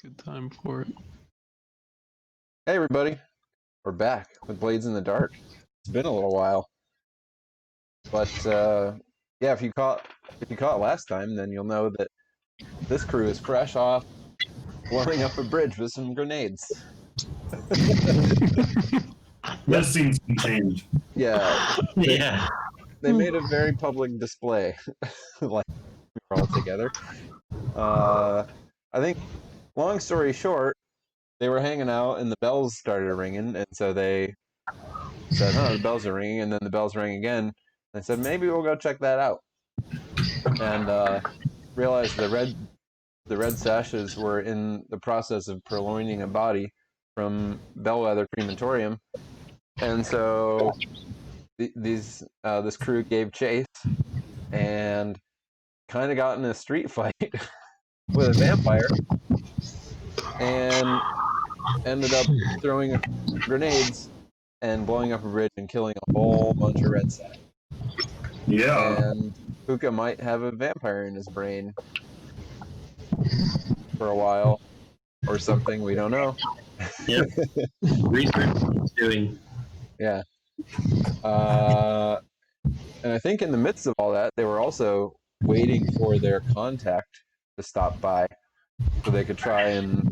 Good time for it. Hey everybody, we're back with Blades in the Dark. It's been a little while, but yeah, if you caught last time, then you'll know that this crew is fresh off blowing up a bridge with some grenades. This seems to change. Yeah, Yeah. they made a very public display, like we were all together. I think, long story short, they were hanging out and the bells started ringing, and so they said, "Oh, the bells are ringing," and then the bells rang again. And they said, "Maybe we'll go check that out." And realized the red sashes were in the process of purloining a body from Bellwether Crematorium, and so this crew gave chase and kind of got in a street fight with a vampire, and ended up throwing grenades and blowing up a bridge and killing a whole bunch of red sashes. Yeah. And Luka might have a vampire in his brain for a while or something. We don't know. Yep. Research is doing. Yeah. And I think in the midst of all that, they were also waiting for their contact to stop by so they could try and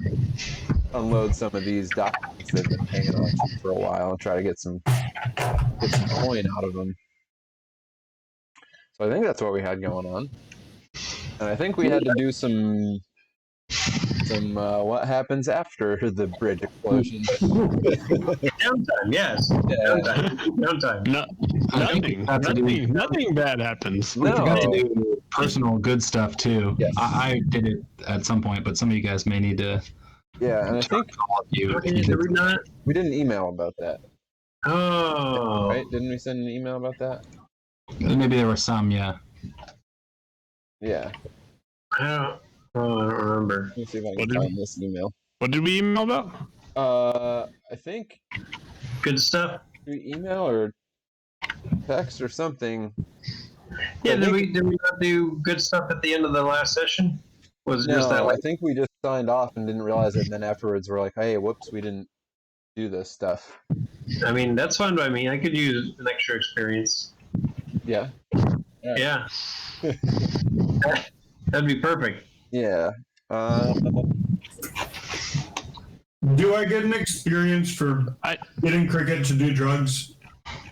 unload some of these documents they've been hanging on to for a while and try to get some coin out of them. So I think that's what we had going on. And I think we had to do some what happens after the bridge explosion. Downtime, yes. Yeah. Downtime. Nothing bad happens. No. We forgot to do personal good stuff too. Yes. I did it at some point, but some of you guys may need to. Yeah, and I think All of you. Okay, did we not? we did an email about that, Oh. right? Didn't we send an email about that? Maybe there were some, yeah. Yeah. I don't remember. Let me see if I What can did find this email. What did we email about? I think Good stuff. we email or text or something. Yeah, I did think- we not do good stuff at the end of the last session? Was it just that No, I like think we just signed off and didn't realize it, and then afterwards we're like, "Hey, whoops, we didn't do this stuff." I mean that's fine by me. I could use an extra experience. Yeah. Yeah. That'd be perfect. Yeah. Do I get an experience for getting Cricket to do drugs?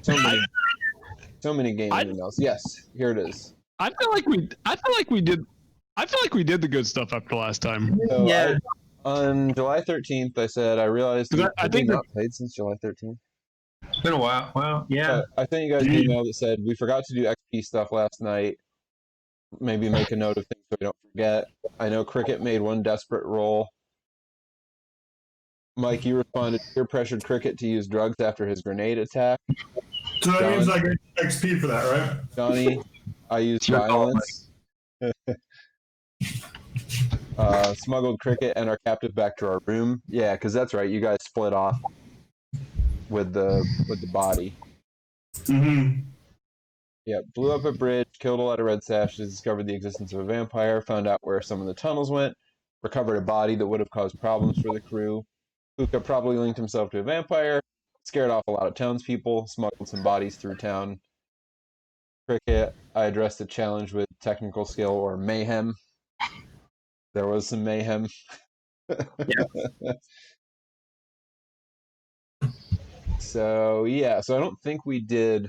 So many game emails. Yes, here it is. I feel like we did the good stuff after last time. So Yeah. on July 13th, I said I realized I think not played since July 13th. It's been a while. Well, yeah. I sent you guys an email that said we forgot to do XP stuff last night. Maybe make a note of things so we don't forget. I know Cricket made one desperate roll. Mike, you responded, peer pressured Cricket to use drugs after his grenade attack. So that means I get XP for that, right? Johnny, I used It's your call, violence. Smuggled Cricket and our captive back to our room. Yeah, because that's right. You guys split off with the body. Mm-hmm. Yeah, blew up a bridge, killed a lot of red sashes, discovered the existence of a vampire, found out where some of the tunnels went, recovered a body that would have caused problems for the crew. Luka probably linked himself to a vampire, scared off a lot of townspeople, smuggled some bodies through town. Cricket, I addressed the challenge with technical skill or mayhem. There was some mayhem. So I don't think we did.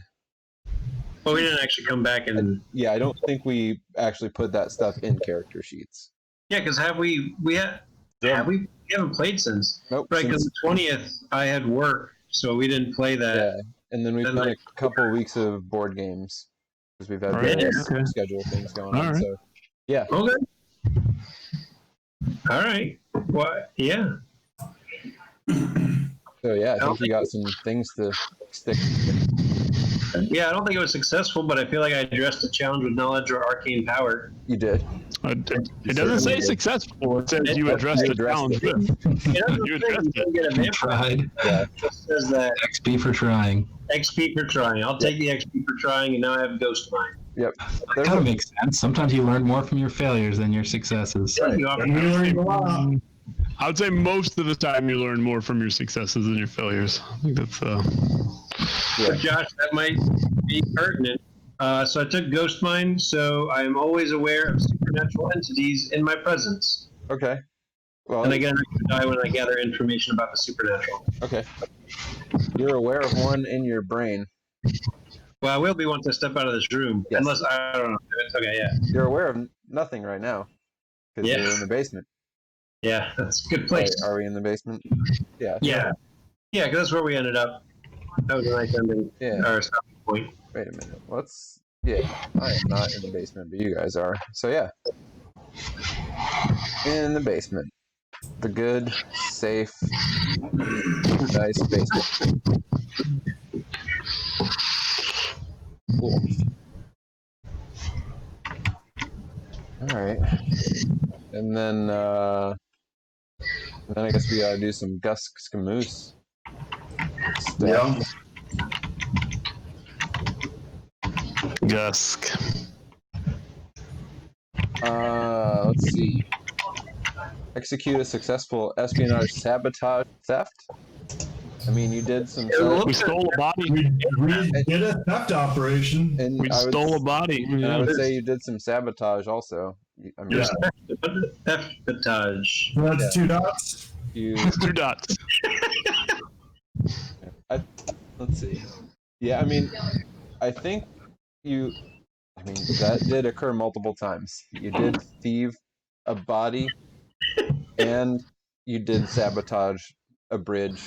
Well, we didn't actually come back and Yeah, I don't think we actually put that stuff in character sheets. yeah, because we haven't played since Nope. right because since- the 20th I had work, so we didn't play that. yeah, and then we've Then, done like- a couple of weeks of board games because we've had All right, various okay. schedule things going All on. right. So yeah, Okay. All right. What? Yeah. so yeah, I think you got some things to stick. Yeah, I don't think it was successful, but I feel like I addressed the challenge with knowledge or arcane power. You did. It doesn't say did. successful. It says you addressed the challenge. it. It doesn't You say addressed you get a vampire. Tried. Yeah. It just says that XP for trying. XP for trying. I'll take the XP for trying, and now I have ghost mind. Yep. That kind of makes sense. Sometimes you learn more from your failures than your successes. You offer- And we learned a lot. I would say most of the time you learn more from your successes than your failures. I think that's So Josh, that might be pertinent. So I took Ghost Mind, so I am always aware of supernatural entities in my presence. Okay. Well, And I get an extra die when I gather information about the supernatural. okay. You're aware of one in your brain. Well, I will be once I step out of this room. Yes. Unless, I don't know. Okay, yeah. You're aware of nothing right now because Yeah. you're in the basement. Yeah, that's a good place. Wait, are we in the basement? Yeah. Yeah. Yeah, because that's where we ended up. That was a nice ending. Yeah. Or stopping point. Wait a minute. Yeah. I am not in the basement, but you guys are. So yeah. In the basement. The good, safe, nice basement. Cool. Alright. And then I guess we gotta do some Gus Skamoose stuff. Gusk. Let's see. Execute a successful espionage sabotage theft. I mean, you did some. We stole a body. We did a theft operation. And We stole a body. And I Yeah. would say you did some sabotage also. I mean, Theftage. That's 2 dots. you. It's 2 dots. Let's see. Yeah, I mean, I think you. I mean, that did occur multiple times. You did thieve a body, and you did sabotage a bridge.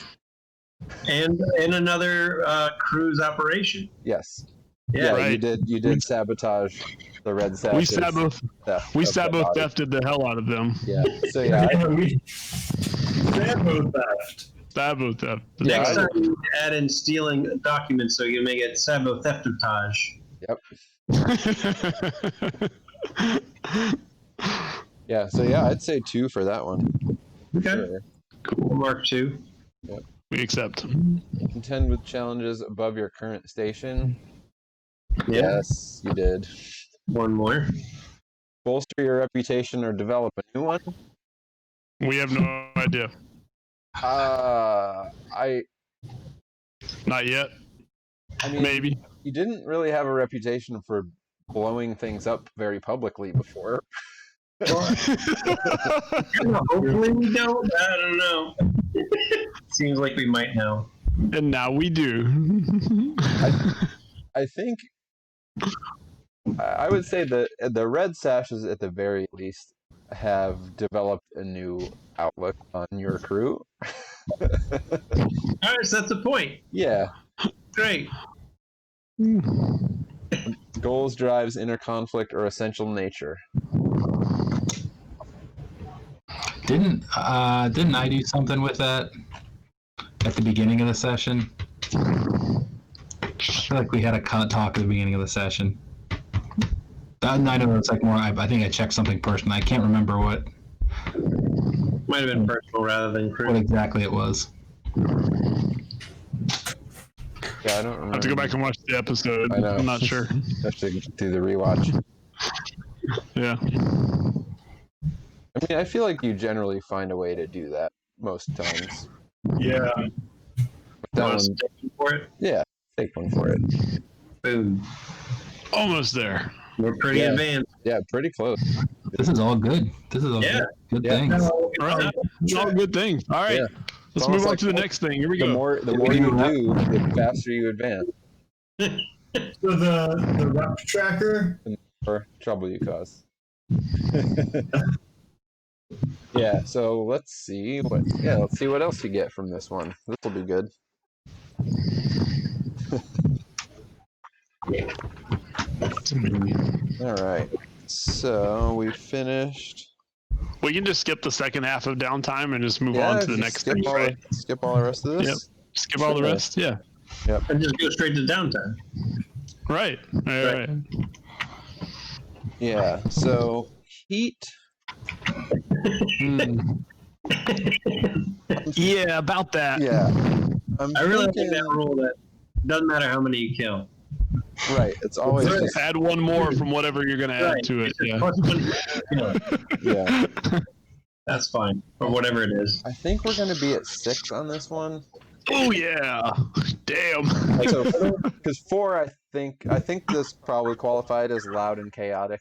And another cruise operation. Yes. Yeah. Right. You did sabotage the red sashes. We sabo theft we of the sabo body. thefted the hell out of them. Yeah. So yeah. We Sambo theft. Sabo theft. Yeah, Next I- time you add in stealing documents so you can make it sabo theftage. Yep. Yeah. So yeah, I'd say 2 for that one. Okay. Sure. Cool. Mark 2. We accept. Contend with challenges above your current station. Yeah. Yes, you did. One more. Bolster your reputation or develop a new one. We have no idea. Not yet. I mean, Maybe. you didn't really have a reputation for blowing things up very publicly before. Hopefully we don't. I don't know. Seems like we might now. And now we do. I think I would say that the red sashes at the very least have developed a new outlook on your crew. All right, so that's the point. Yeah. Great. Goals, drives, inner conflict, or essential nature. Didn't I do something with that at the beginning of the session? I feel like we had a talk at the beginning of the session. I know it's like more. I think I checked something personal. I can't remember what Might have been personal rather than what cruise. exactly it was. Yeah, I don't remember. I have to go back and watch the episode. I know. I'm not sure. Have to do the rewatch. Yeah. I mean, I feel like you generally find a way to do that most times. Yeah. That Want one, to stick for it? yeah, take one for it. Boom. Almost there. We're pretty Yeah. advanced. Yeah, pretty close. This is all good. This is all Yeah. good Yeah. things. All right. It's all good things. All right. Yeah. Let's almost move on like to the next thing. Here we The go. more Yeah, you do, the faster you advance, So the rep tracker. or trouble you cause. Yeah, so let's see what else you get from this one. This will be good. All right. So we finished. We can just skip the second half of downtime and just move on to the just next skip thing, all, right? skip all the rest of this. Yep. Skip all the rest. Yeah. And just go straight to downtime. Right. All right. Yeah. So heat. Yeah, about that. Yeah. I really like thinking- that rule that doesn't matter how many you kill. Right. It's always just, Add one more from whatever you're going to add Right. to it. It's just Yeah. plus one kill. yeah. That's fine, or whatever it is. I think we're going to be at 6 on this one. Oh yeah, damn. So, because 4, I think this probably qualified as loud and chaotic.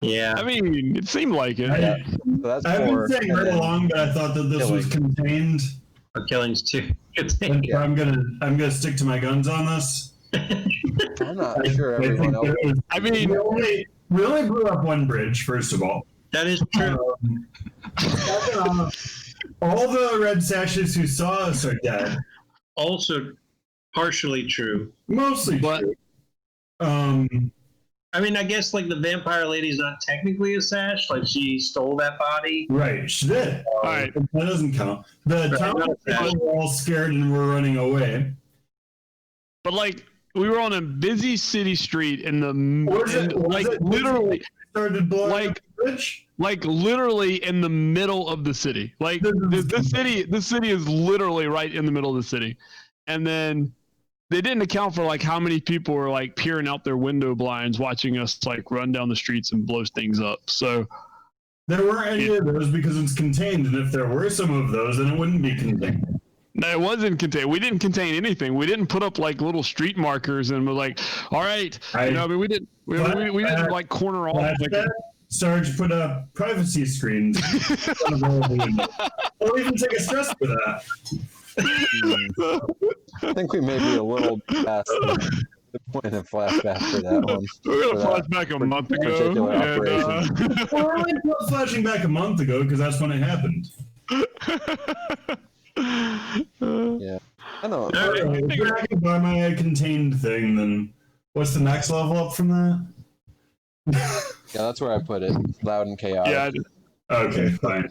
Yeah. I mean, it seemed like it. Yeah. So that's I've 4. been saying and right then along that I thought that this was contained. Or killings too. And I'm gonna stick to my guns on this. I'm not sure everyone else. I mean, we only blew up one bridge, first of all. That is true. Second off, all the red sashes who saw us are dead. Also, partially true. Mostly But- true. I mean, I guess like the vampire lady's not technically a sash. Like she stole that body. Right, she did. all right. That doesn't count. The Right, town not a sash. people were all scared and were running away. But like, we were on a busy city street in the Was it literally, started blowing like- up the bridge? like literally in the middle of the city. Like the city is literally right in the middle of the city, and then they didn't account for like how many people were like peering out their window blinds, watching us like run down the streets and blow things up. So There weren't any of those because it's contained, and if there were some of those, then it wouldn't be contained. no, it wasn't contained. We didn't contain anything. We didn't put up like little street markers and we're like, all right, I mean, we didn't like corner off. Like, Sarge put up privacy screens. I'll even take a stress for that. I think we may be a little past the point of flashback for that one. We're gonna For flash that back a month ago. particular And, We're only flashing back a month ago because that's when it happened. Yeah. I know. If I can buy my contained thing, then what's the next level up from that? Yeah, that's where I put it. Loud and chaotic. yeah, Okay, fine.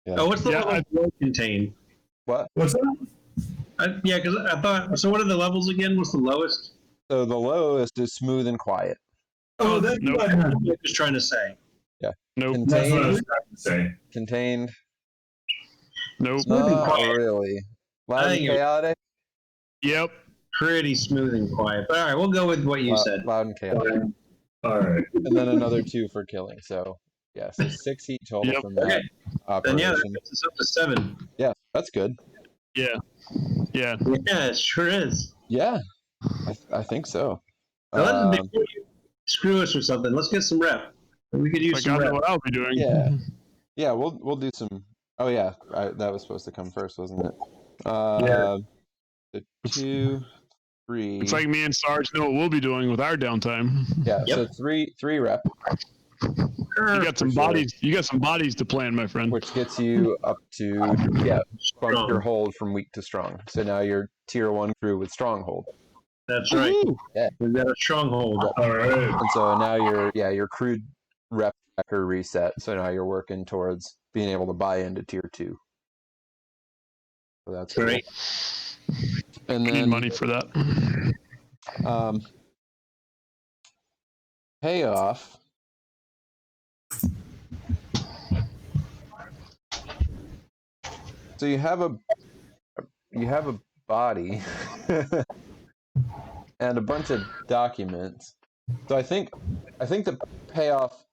Yeah. Oh, what's the Yeah, level below contain? What? What's that? Yeah, because I thought. So what are the levels again? What's the lowest? So the lowest is smooth and quiet. Oh, that's Nope. what I meant. I'm just trying to say. nope, That's what I Contained. was trying to say. Contained. nope. Not quiet. really. Loud I and think it- chaotic. Yep. Pretty smooth and quiet. But all right, we'll go with what you said. Loud and chaotic. All right. And then another 2 for killing. So yeah, so 6 heat total Yep. from that Okay. Then yeah, that operation. gets us up to 7. Yeah, that's good. Yeah. Yeah, it sure is. Yeah, I think so. So let's, before you screw us or something, let's get some rep. We could use Like, I some don't know rep. what I'll be doing. Yeah. Yeah, we'll do some. Oh yeah, that was supposed to come first, wasn't it? Yeah. The 2, 3. It's like me and Sarge know what we'll be doing with our downtime. Yeah, Yep. so 3 rep, You got some bodies. You got some bodies to plan, my friend. which gets you up to bump your hold from weak to strong. So now you're tier 1 crew with stronghold, That's right. Woo! We've got a stronghold. All right. and so now your crew rep tracker reset. So now you're working towards being able to buy into tier 2. So that's cool. Great. And I need then money for that. Payoff. So you have a body and a bunch of documents. So I think the payoff.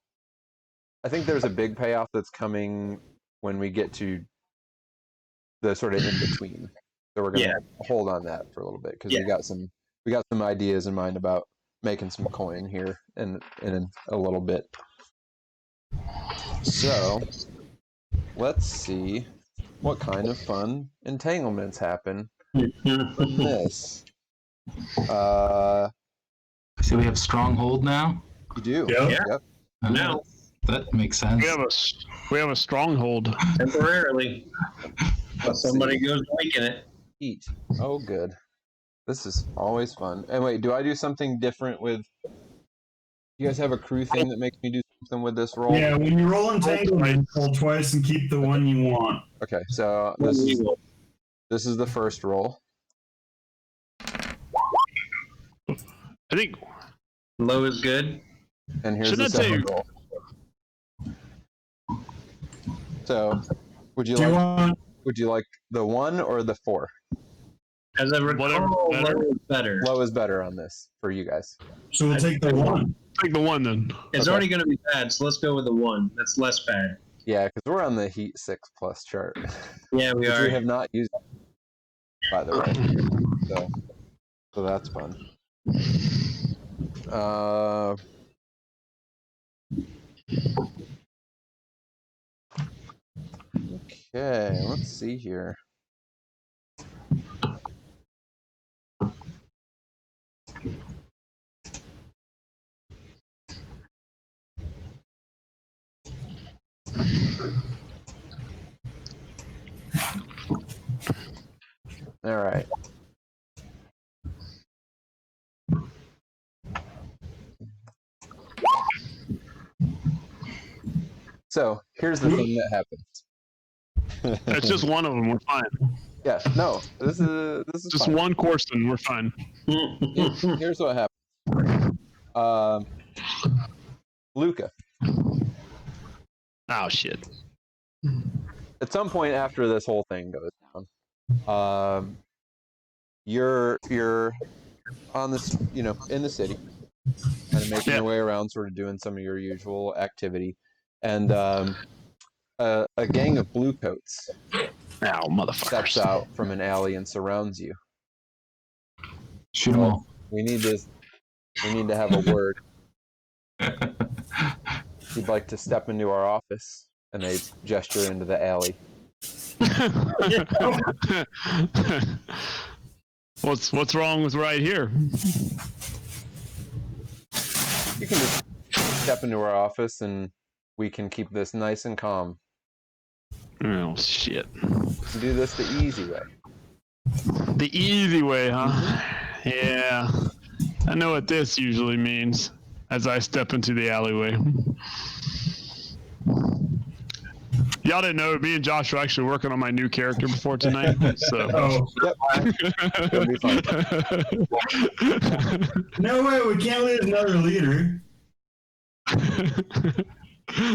I think there's a big payoff that's coming when we get to the sort of in between. So we're gonna hold on that for a little bit because we got some ideas in mind about making some coin here in a little bit. So let's see what kind of fun entanglements happen from this. So we have stronghold now. You do. Yeah. Yep. Now, That makes sense. We have a stronghold. temporarily, Let's somebody see. goes to weaken it. Eat. Oh, good. This is always fun. And wait, do I do something different with? You guys have a crew thing that makes me do something with this roll? Yeah, when you roll entanglement, roll twice and keep the one you want. Okay, so this is the first roll. I think. Low is good. And here's Shouldn't the I tell second you- roll. So, would you Do you like want? the 1 or the 4? As I Whatever's recall, better. low is better. Low is better on this for you guys. So we'll take the one. Take the one then. It's Okay. already going to be bad, so let's go with the 1. That's less bad. Yeah, because we're on the Heat 6+ chart. Yeah, we Which are. we have not used, by the way. So that's fun. Okay, let's see here. All right. So here's the thing that happens. That's just one of them. We're fine. Yeah, no, this is Just fine. one course and we're fine. Here's what happened. Luka. Oh shit. At some point after this whole thing goes down, you're on this, in the city, kind of making your way around, sort of doing some of your usual activity, and a gang of bluecoats steps out from an alley and surrounds you. Shoot them all. We need to have a word. You'd like to step into our office, and they gesture into the alley. What's wrong with right here? You can just step into our office, and we can keep this nice and calm. Oh shit. Do this the easy way. The easy way, huh? Yeah. I know what this usually means as I step into the alleyway. Y'all didn't know me and Josh were actually working on my new character before tonight. So. Yep. It'll be fun. No way, we can't lose another leader.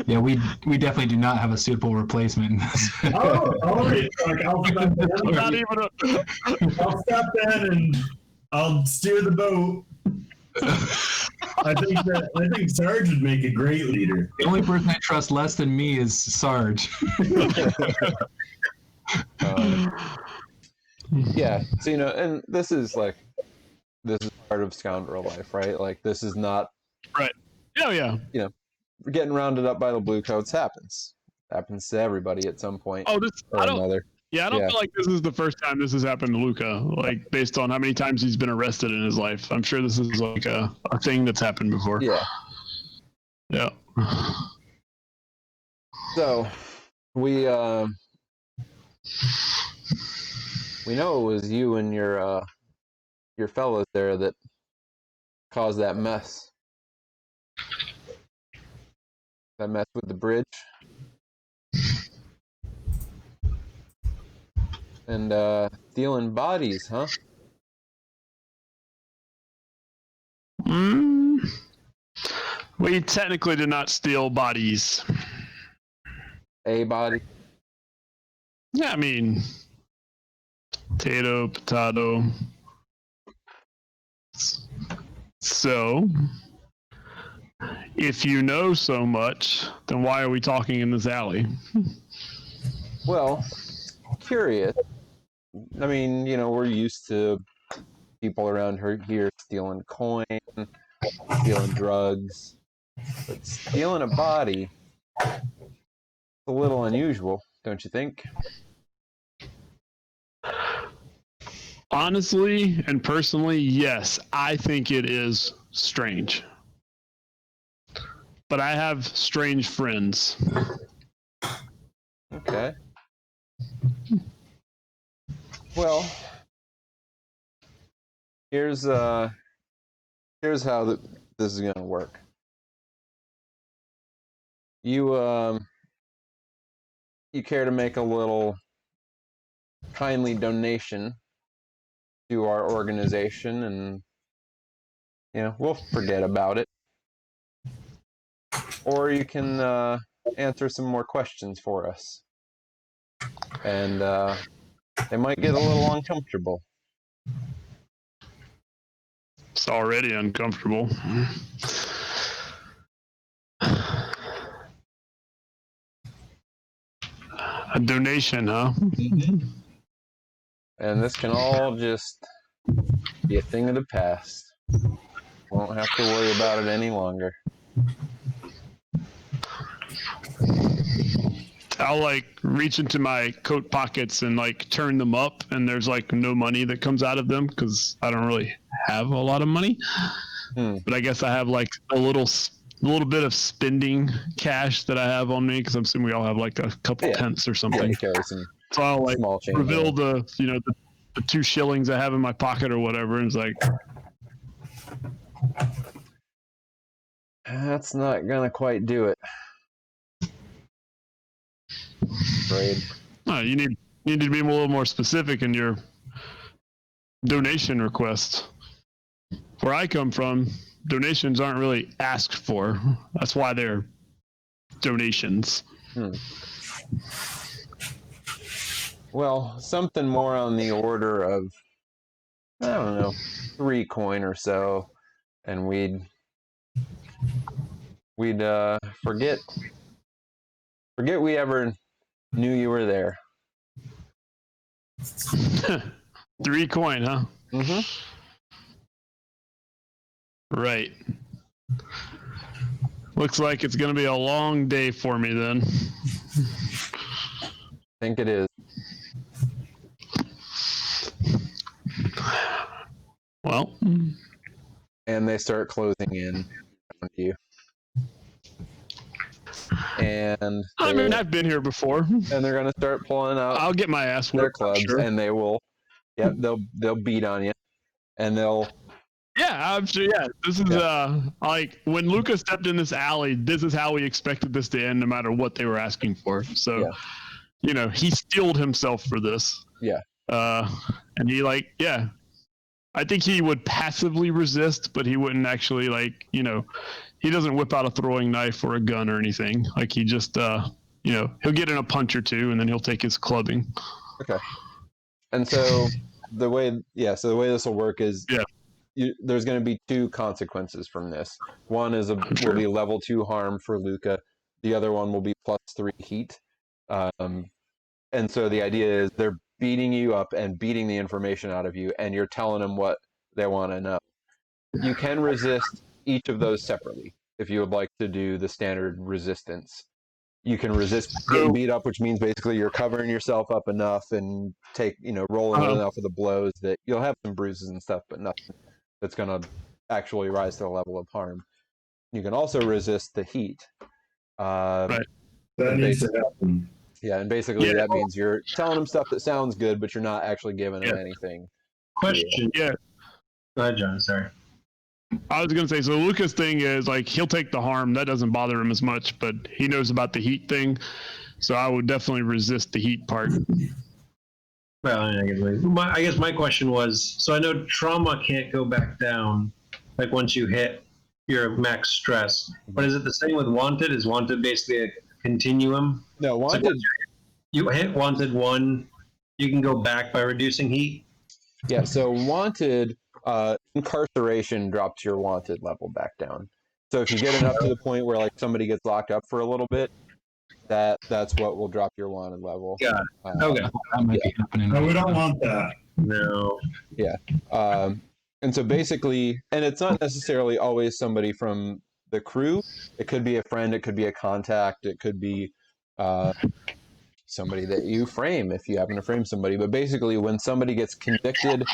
Yeah, we definitely do not have a suitable replacement. I'll step in and I'll steer the boat. I think Sarge would make a great leader. The only person I trust less than me is Sarge. Yeah, so and this is part of scoundrel life, right? Like, this is not right. Oh yeah. Getting rounded up by the bluecoats happens to everybody at some point or another. Yeah, I don't feel like this is the first time this has happened to Luka, like, based on how many times he's been arrested in his life. I'm sure this is like a thing that's happened before. Yeah. Yeah. So we know it was you and your fellows there that caused that mess. That mess with the bridge. And stealing bodies, huh? We technically did not steal bodies. A body? Yeah, I mean, potato. So, if you know so much, then why are we talking in this alley? Well, curious. I mean, we're used to people around here stealing coin, stealing drugs, but stealing a body is a little unusual, don't you think? Honestly and personally, yes, I think it is strange. But I have strange friends. Okay. Well, here's how this is gonna work. You care to make a little kindly donation to our organization, and we'll forget about it. Or you can answer some more questions for us, and they might get a little uncomfortable. It's already uncomfortable. A donation, huh? And this can all just be a thing of the past. Won't have to worry about it any longer. I'll like reach into my coat pockets and like turn them up, and there's like no money that comes out of them because I don't really have a lot of money. But I guess I have like a little bit of spending cash that I have on me because I'm assuming we all have like a couple pence or something. You carry some So I'll like small change. reveal the the 2 shillings I have in my pocket or whatever, and it's like, that's not gonna quite do it. Afraid. oh, you need to be a little more specific in your donation request. Where I come from, donations aren't really asked for. That's why they're donations. Well, something more on the order of, I don't know, 3 coin or so, and we'd forget we ever knew you were there. 3 coin, huh? Mm-hmm. Right. Looks like it's going to be a long day for me then. Think it is. Well. And they start closing in on you. And I mean, I've been here before. And they're gonna start pulling out. I'll get my ass their whipped, clubs, sure. and they will. Yep, they'll beat on you, and they'll. Yeah, I'm sure. Yeah, this is like when Luka stepped in this alley. This is how we expected this to end, no matter what they were asking for. So, he steeled himself for this. Yeah. And he I think he would passively resist, but he wouldn't actually he doesn't whip out a throwing knife or a gun or anything. Like he just he'll get in a punch or two and then he'll take his clubbing. Okay. And so the way this will work is there's going to be 2 consequences from this. One is will be level 2 harm for Luka. The other one will be +3 heat. And so the idea is they're beating you up and beating the information out of you, and you're telling them what they want to know. You can resist each of those separately if you would like to do the standard resistance. You can resist getting beat up, which means basically you're covering yourself up enough and rolling enough of the blows that you'll have some bruises and stuff, but nothing that's going to actually rise to the level of harm. You can also resist the heat. Right. That needs to happen. Yeah, and basically that means you're telling them stuff that sounds good, but you're not actually giving them anything. Question. Yeah. Go ahead, John. Sorry. I was going to say, so Luka's thing is, he'll take the harm. That doesn't bother him as much, but he knows about the heat thing. So I would definitely resist the heat part. Well, I guess my question was, so I know trauma can't go back down, like once you hit your max stress. But is it the same with Wanted? Is Wanted basically a continuum? No, Wanted. So you hit Wanted 1, you can go back by reducing heat? Yeah, so Wanted, incarceration drops your Wanted level back down. So if you get it up to the point where somebody gets locked up for a little bit, that's what will drop your Wanted level. Yeah. Okay. That might be happening. No, we don't want that. No. Yeah. And so basically, and it's not necessarily always somebody from the crew. It could be a friend. It could be a contact. It could be somebody that you frame if you happen to frame somebody. But basically, when somebody gets convicted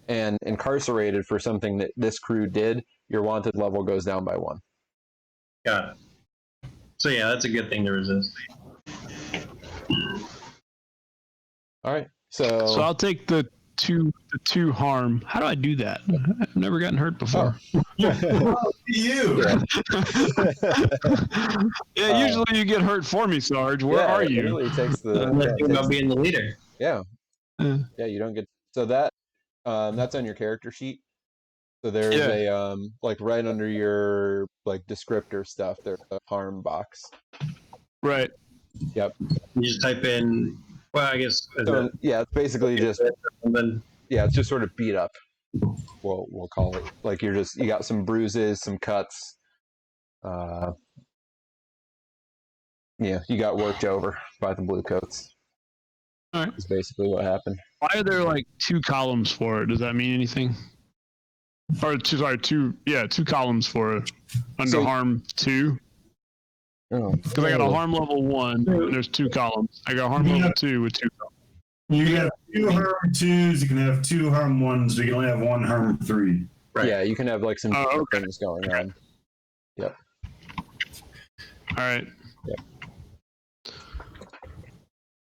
and incarcerated for something that this crew did, your Wanted level goes down by 1. Got it. So yeah, that's a good thing to resist. All right. So I'll take the two harm. How do I do that? I've never gotten hurt before. You. Yeah, usually you get hurt for me, Sarge. Where are you? It really takes the About being the leader. Yeah, you don't get so that that's on your character sheet. So there's a right under your descriptor stuff. There's a harm box. Right. Yep. You just type in. Well, I guess. So, it's basically just. It's just sort of beat up. We'll call it you got some bruises, some cuts. You got worked over by the blue coats. All right. Is basically what happened. Why are there like 2 columns for it? Does that mean anything? Or two columns for it under So- harm 2. Oh, Because I got a harm level 1, and there's 2 columns. I got harm level 2 with 2 columns. You can have 2 harm 2s, you can have 2 harm 1s, but you can only have 1 harm 3. Right. Yeah, you can have like some different things going on. Yep. All right.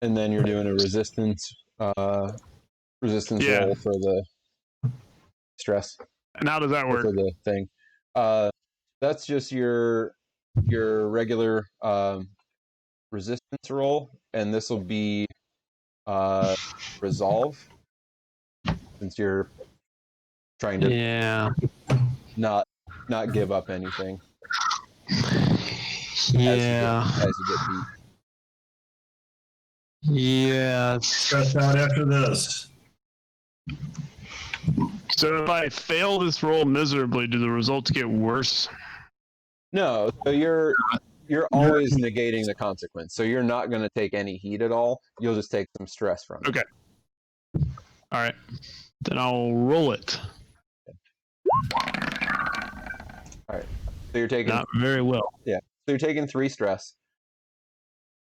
And then you're doing a resistance Yeah. roll for the stress. And how does that work? For the thing. That's just your regular resistance roll, and this will be resolve, since you're trying to not give up anything. Yeah. As you get beat. Yeah. Stressed out after this. So if I fail this roll miserably, do the results get worse? No, so you're always negating the consequence. So you're not going to take any heat at all. You'll just take some stress from it. Okay. All right. Then I'll roll it. All right. So you're taking Not very well. So you're taking 3 stress,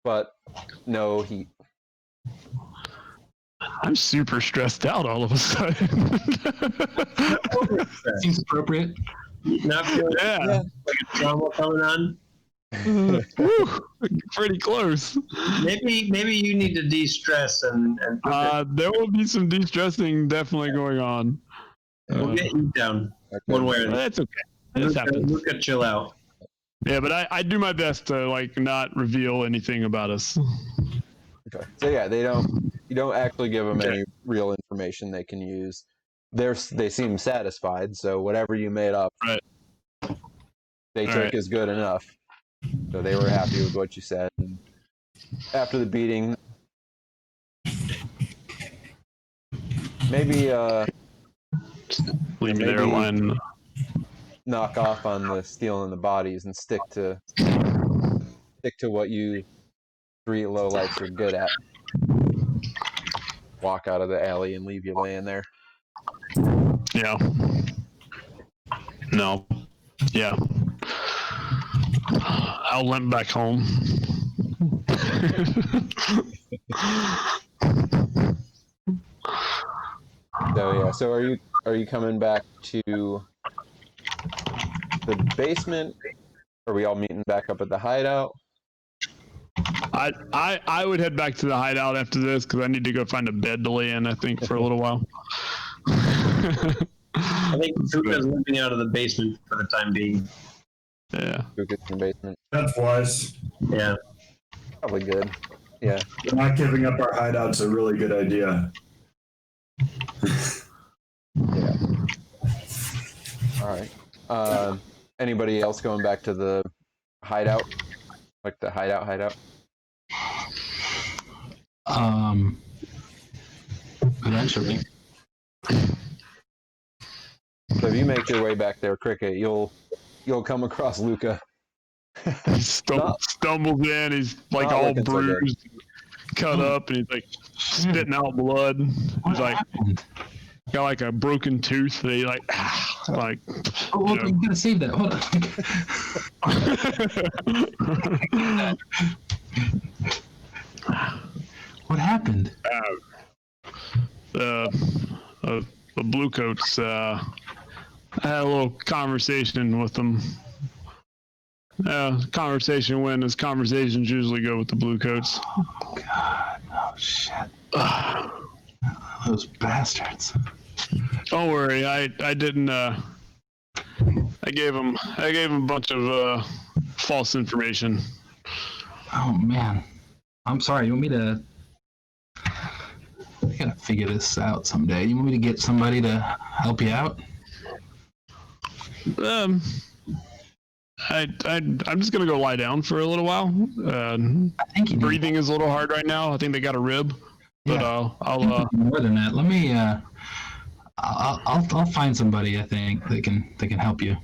but no heat. I'm super stressed out all of a sudden. Seems appropriate. Not feeling Yeah. like a trauma coming on. Woo, pretty close. Maybe you need to de-stress and There will be some de-stressing definitely going on. we'll get you down Okay. one way or the other. That's okay. This happens. Luka, chill out. Yeah, but I do my best to like not reveal anything about us. Okay. So yeah, you don't actually give them any real information they can use. They seem satisfied, so whatever you made up, Right. they All took right. as good enough. So they were happy with what you said. And after the beating, maybe Leave me Maybe- there, line. knock off on the stealing the bodies and stick to what you 3 lowlights are good at. Walk out of the alley and leave you laying there. Yeah. No. Yeah. I'll limp back home. So yeah, so are you coming back to the basement? Are we all meeting back up at the hideout? I would head back to the hideout after this because I need to go find a bed to lay in, I think, for a little while. I think Luka's living out of the basement for the time being. Yeah. Who gets in the basement? That's wise. Yeah. Probably good. Yeah. Not giving up our hideout's a really good idea. Yeah. All right. Anybody else going back to the hideout? Like the hideout? Eventually. So if you make your way back there, Cricket, you'll come across Luka. He stumbles in. He's like not all looking so good. bruised, cut up, and he's like spitting out blood. He's like happened? got like a broken tooth. That he like Oh, well, you gotta save that. Hold on. What happened? The blue coats. I had a little conversation with them. Conversation went as conversations usually go with the blue coats. Oh, God. Oh, shit. Those bastards. Don't worry, I didn't. I gave him a bunch of false information. Oh, man. I'm sorry. You want me to... I gotta figure this out someday. You want me to get somebody to help you out? I'm just gonna go lie down for a little while. I think you need Breathing is a little hard right now. I think they got a rib, but Yeah. I'll more than that. Let me. I'll find somebody. I think that can help you.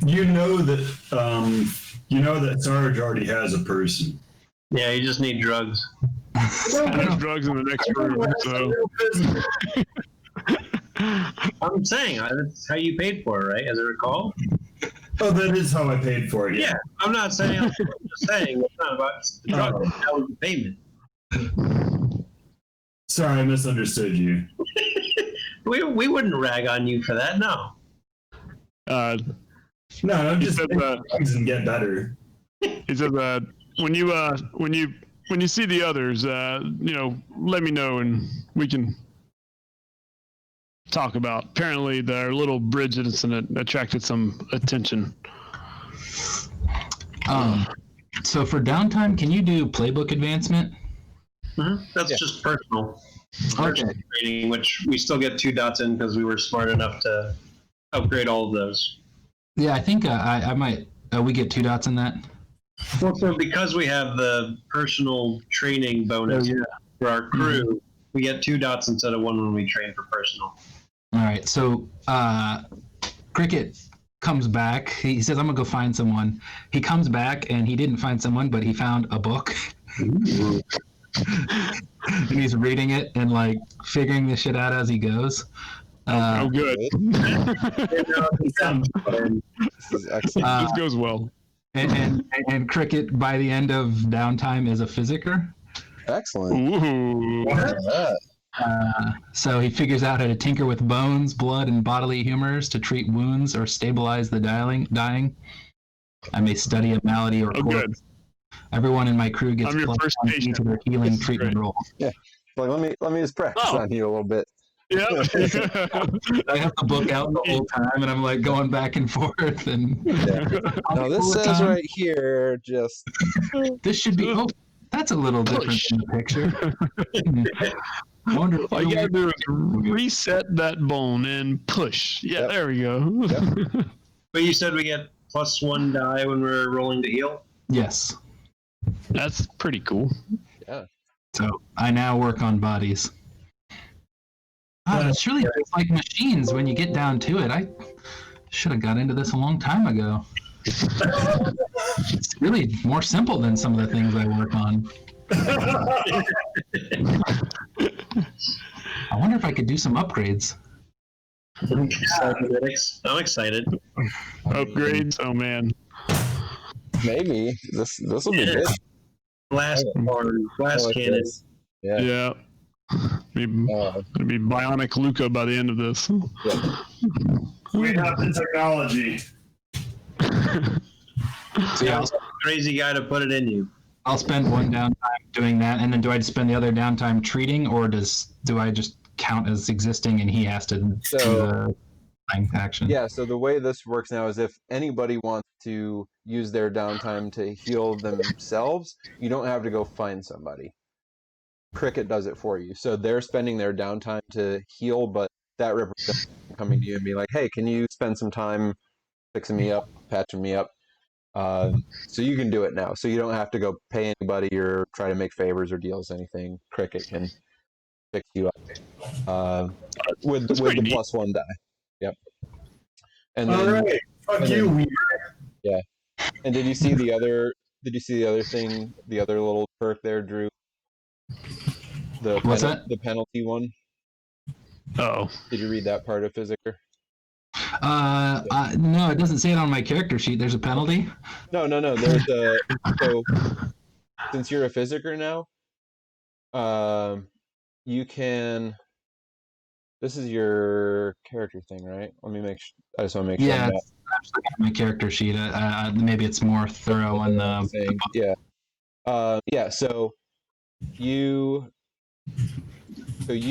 You know that Sarge already has a person. Yeah, you just need drugs. There's drugs in the next room. So. I'm saying that's how you paid for it, right? As I recall. Oh, that is how I paid for it. Yeah, I'm not saying. I'm just saying it's not about the drug. That was the payment. Sorry, I misunderstood you. We wouldn't rag on you for that. No. No, I'm just said that- things and get better. He said that when you see the others, let me know and we can talk about. Apparently, their little bridge incident attracted some attention. So for downtime, can you do playbook advancement? Mm-hmm. That's just personal. Okay. Training, which we still get 2 dots in because we were smart enough to upgrade all of those. Yeah, I think I might. We get 2 dots in that. Well, so because we have the personal training bonus for our crew, we get 2 dots instead of 1 when we train for personal. All right. So Cricket comes back. He says, "I'm gonna go find someone." He comes back and he didn't find someone, but he found a book. And he's reading it and like figuring this shit out as he goes. Oh, good. This is excellent. This goes well. And Cricket by the end of downtime is a physicker. Excellent. Ooh. So he figures out how to tinker with bones, blood, and bodily humors to treat wounds or stabilize the dying. I may study a malady or Oh, corpse. good. Everyone in my crew gets I'm your plus first 1 patient. to their healing This is treatment great. roll. Like, let me just practice Oh. on you a little bit. Yeah. I have the book out the whole time, and I'm like going back and forth. And Now this says right here, just this should be. Oh, that's a little different Push. in the picture. I wonder if All you gotta do is reset that bone and push. Yeah, Yep. there we go. But you said we get +1 die when we're rolling to heal? Yes. That's pretty cool. So I now work on bodies. It's really just like machines when you get down to it. I should have got into this a long time ago. It's really more simple than some of the things I work on. I wonder if I could do some upgrades. I'm excited. Upgrades. Oh man. maybe this will be good. Blast cannon. Yeah. Yeah. Gonna be bionic Luka by the end of this. We have the technology. So yeah, Crazy guy to put it in you. I'll spend 1 downtime doing that, and then do I just spend the other downtime treating, or do I just count as existing and he has to do the action? Yeah, so the way this works now is if anybody wants to use their downtime to heal themselves, you don't have to go find somebody. Cricket does it for you. So they're spending their downtime to heal, but that represents coming to you and being like, hey, can you spend some time fixing me up, patching me up? So you can do it now. So you don't have to go pay anybody or try to make favors or deals, anything. Cricket can fix you up with the +1 die. Yep. And All then, right. Fuck you, Weaver. yeah. And did you see the other? Did you see the other thing? The other little perk there, Drew. What's that? The penalty one. Oh. Did you read that part of Physicker? No, it doesn't say it on my character sheet. There's a penalty. No. There's a so since you're a Physicker now, you can. This is your character thing, right? Let me make. I just want to make sure. Yeah, it's actually on my character sheet. Maybe it's more thorough on the thing. Yeah. Yeah. So you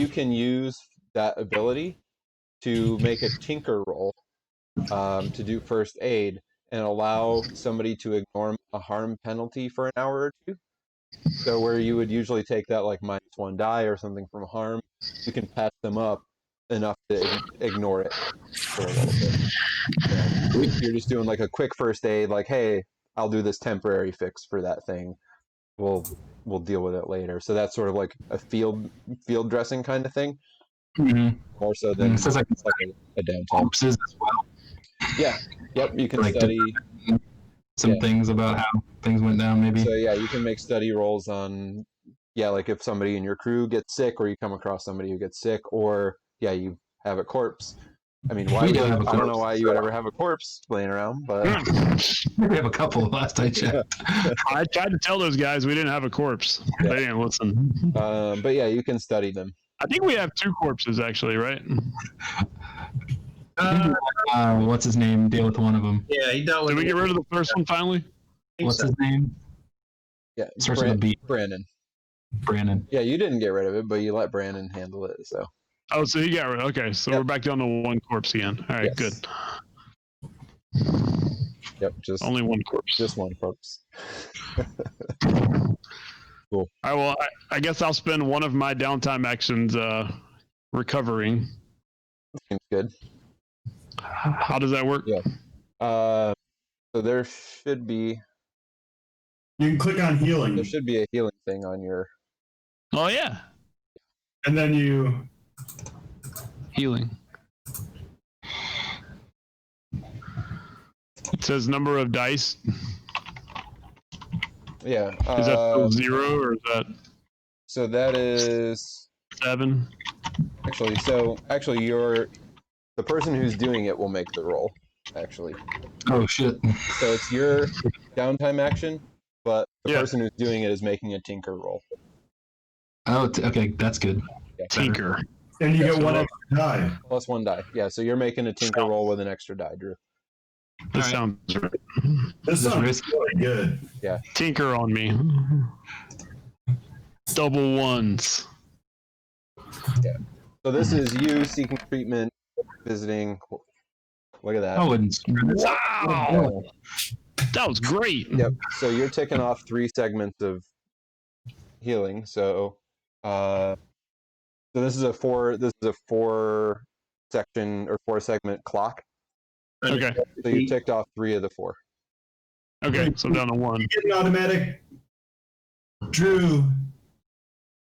can use that ability to make a tinker roll to do first aid and allow somebody to ignore a harm penalty for an hour or 2. So where you would usually take that like -1 die or something from harm, you can patch them up enough to ignore it for a little bit. So you're just doing like a quick first aid, like, hey, I'll do this temporary fix for that thing. We'll deal with it later. So that's sort of like a field dressing kind of thing. Mm-hmm. More so than It says like a downtime. corpses as well. Yeah. Yep. You can Like study some things about how things went down. Maybe. So yeah, you can make study rolls on yeah, like if somebody in your crew gets sick, or you come across somebody who gets sick, or yeah, you have a corpse. I mean, why We would do you, have a I don't know corpse. why you would ever have a corpse laying around, but We have a couple last I checked. I tried to tell those guys we didn't have a corpse. Yeah. They didn't listen. but yeah, you can study them. I think we have 2 corpses actually, right? What's his name? Deal with one of them. Yeah, he dealt with. Did we get rid of the first one finally? What's his name? Yeah, Starts with a B. Brandon. Brandon. Yeah, you didn't get rid of it, but you let Brandon handle it. So Oh, so he got rid. Okay, so Yep. we're back down to 1 corpse again. All right, Yes. good. yep, just Only 1 corpse. just one corpse. All right, well, I guess I'll spend one of my downtime actions recovering. Seems good. How does that work? Yeah. So there should be You can click on healing, a healing thing on your. Oh yeah, and then you. healing. It says number of dice. Yeah. Is that still 0 or is that So that is 7? actually the person who's doing it will make the roll. Actually, Oh shit. so it's your downtime action, but the Yeah. person who's doing it is making a tinker roll. Oh, okay, that's good. Yeah. Tinker. And you Yeah, get so one roll- extra die. Plus 1 die. Yeah, so you're making a tinker roll with an extra die, Drew. This Alright. sounds right. This That's sounds risky. really good. Tinker on me. Double ones. So this is you seeking treatment, visiting. Look at that. I wouldn't screw this up. Wow. That was great. Yep. So you're ticking off 3 segments of healing. So, so this is a 4 section or 4 segment clock. Okay. So you ticked off 3 of the 4. Okay. So down to 1. You get an automatic. Drew,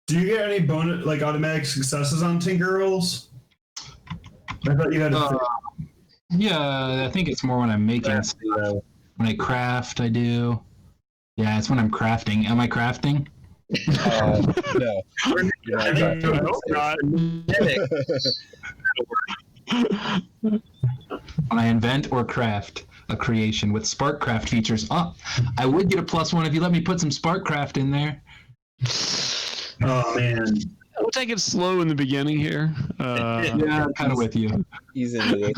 do you get any bonus, like automatic successes on Tinker rolls? I thought you had a. Yeah, I think it's more when I'm making stuff. When I craft, I do. Yeah, it's when I'm crafting. Am I crafting? No. You're not I hope not. When I invent or craft a creation with SparkCraft features. Oh, I would get a +1 if you let me put some SparkCraft in there. Oh man. We'll take it slow in the beginning here. Yeah, I'm kind of with you. He's into this.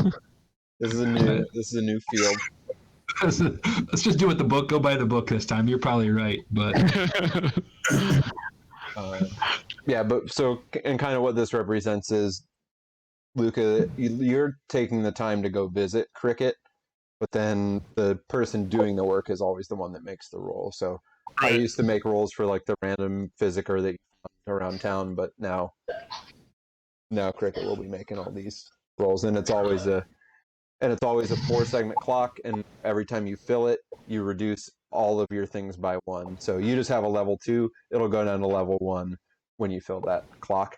This is a new field. Let's just do what the book. Go by the book this time. You're probably right, but Yeah, but so and kind of what this represents is, Luka, you're taking the time to go visit Cricket, but then the person doing the work is always the one that makes the roll. So I used to make rolls for like the random physiker that you found around town, but now Cricket will be making all these rolls, and it's always a 4 segment clock, and every time you fill it, you reduce all of your things by 1. So you just have a level 2, it'll go down to level 1 when you fill that clock.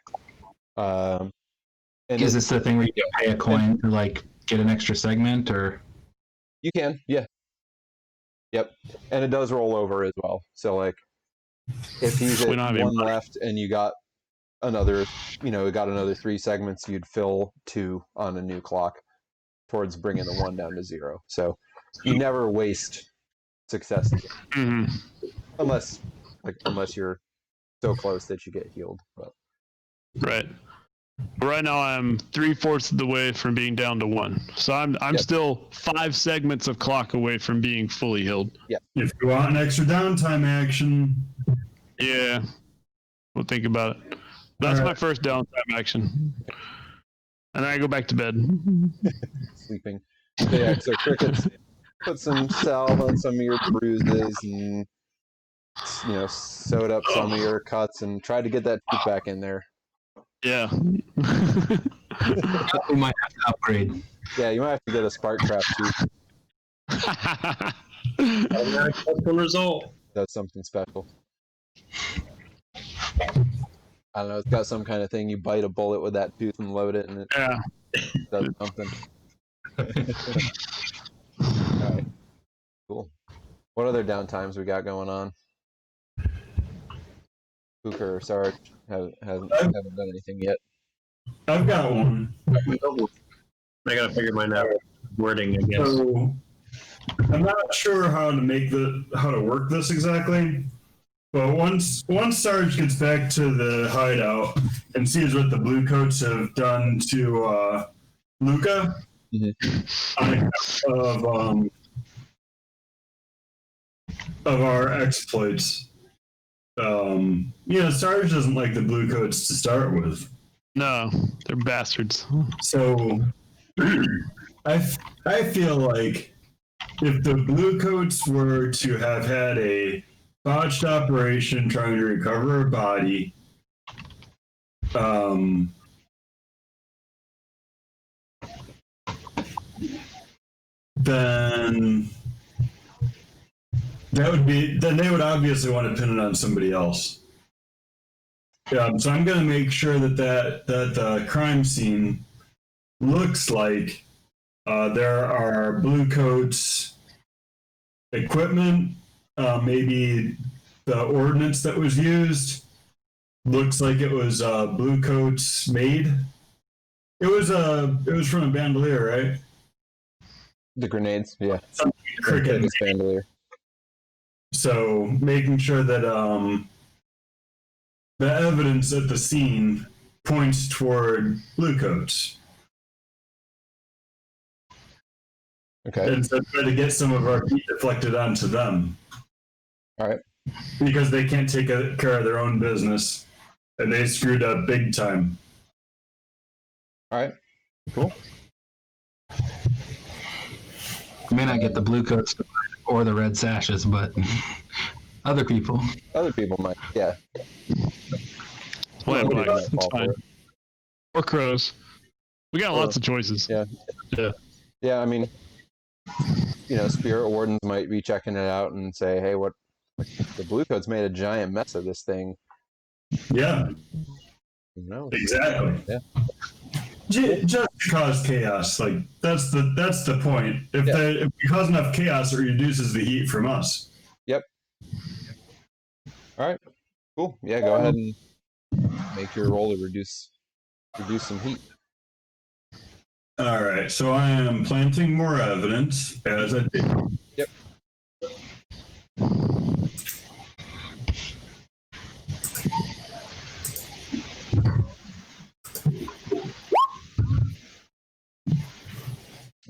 And is this the thing where you can pay a coin to like get an extra segment, or? You can, yeah. Yep. And it does roll over as well. So like if he's at We don't have any 1 money. left and you got another 3 segments, you'd fill 2 on a new clock towards bringing the 1 down to 0. So you never waste successes Mhm. unless you're so close that you get healed. But Right. Right now, I'm 3/4 of the way from being down to 1. So I'm Yep. still 5 segments of clock away from being fully healed. If you want an extra downtime action, Yeah. We'll think about it. That's All my right. first downtime action. And then I go back to bed. sleeping. So yeah, so Crickets put some salve on some of your bruises and sewed up some of your cuts and tried to get that tooth back in there. Yeah. We might have to upgrade. Yeah, you might have to get a SparkCraft tooth. Automatic custom result. That's something special. I don't know. It's got some kind of thing. You bite a bullet with that tooth and load it, and it Yeah. does something. All right. Cool. What other downtimes we got going on? Hooker or Sarge haven't done anything yet. I've got one. I gotta figure mine out. Wording, I guess. So I'm not sure how to work this exactly, but once Sarge gets back to the hideout and sees what the Bluecoats have done to Luka on account of our exploits, Sarge doesn't like the Bluecoats to start with. No, they're bastards. So I feel like if the Bluecoats were to have had a botched operation trying to recover a body, then they would obviously want to pin it on somebody else. So I'm going to make sure that the crime scene looks like there are Bluecoats equipment, maybe the ordnance that was used looks like it was Bluecoats made. It was from a bandolier, right? The grenades, yeah. Cricket. This bandolier. So making sure that the evidence at the scene points toward Bluecoats. Okay. And so try to get some of our heat deflected onto them. All right. Because they can't take care of their own business. And they screwed up big time. All right. Cool. We may not get the Bluecoats or the red sashes, but other people. Other people might, yeah. Lampblack, it's fine. Or crows. We got lots of choices. Yeah. Yeah. Yeah, I mean, spirit wardens might be checking it out and say, hey, the Bluecoats made a giant mess of this thing. Yeah. Who knows? Exactly. Yeah. Just to cause chaos, like that's the point. If we cause enough chaos, it reduces the heat from us. Yep. All right. Cool. Yeah, go ahead and make your roll to reduce some heat. All right. So I am planting more evidence as I do. Yep.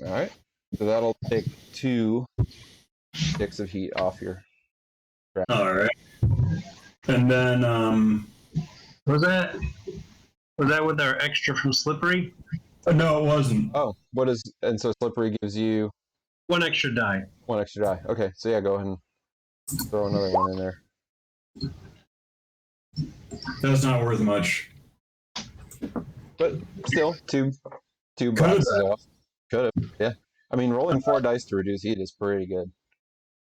All right, so that'll take 2 sticks of heat off your track. All right, and then Was that with our extra from Slippery? No, it wasn't. Oh, and so Slippery gives you 1 extra die. 1 extra die. Okay, so yeah, go ahead and throw another one in there. That's not worth much. But still, two boxes off. Could have, yeah. I mean, rolling 4 dice to reduce heat is pretty good.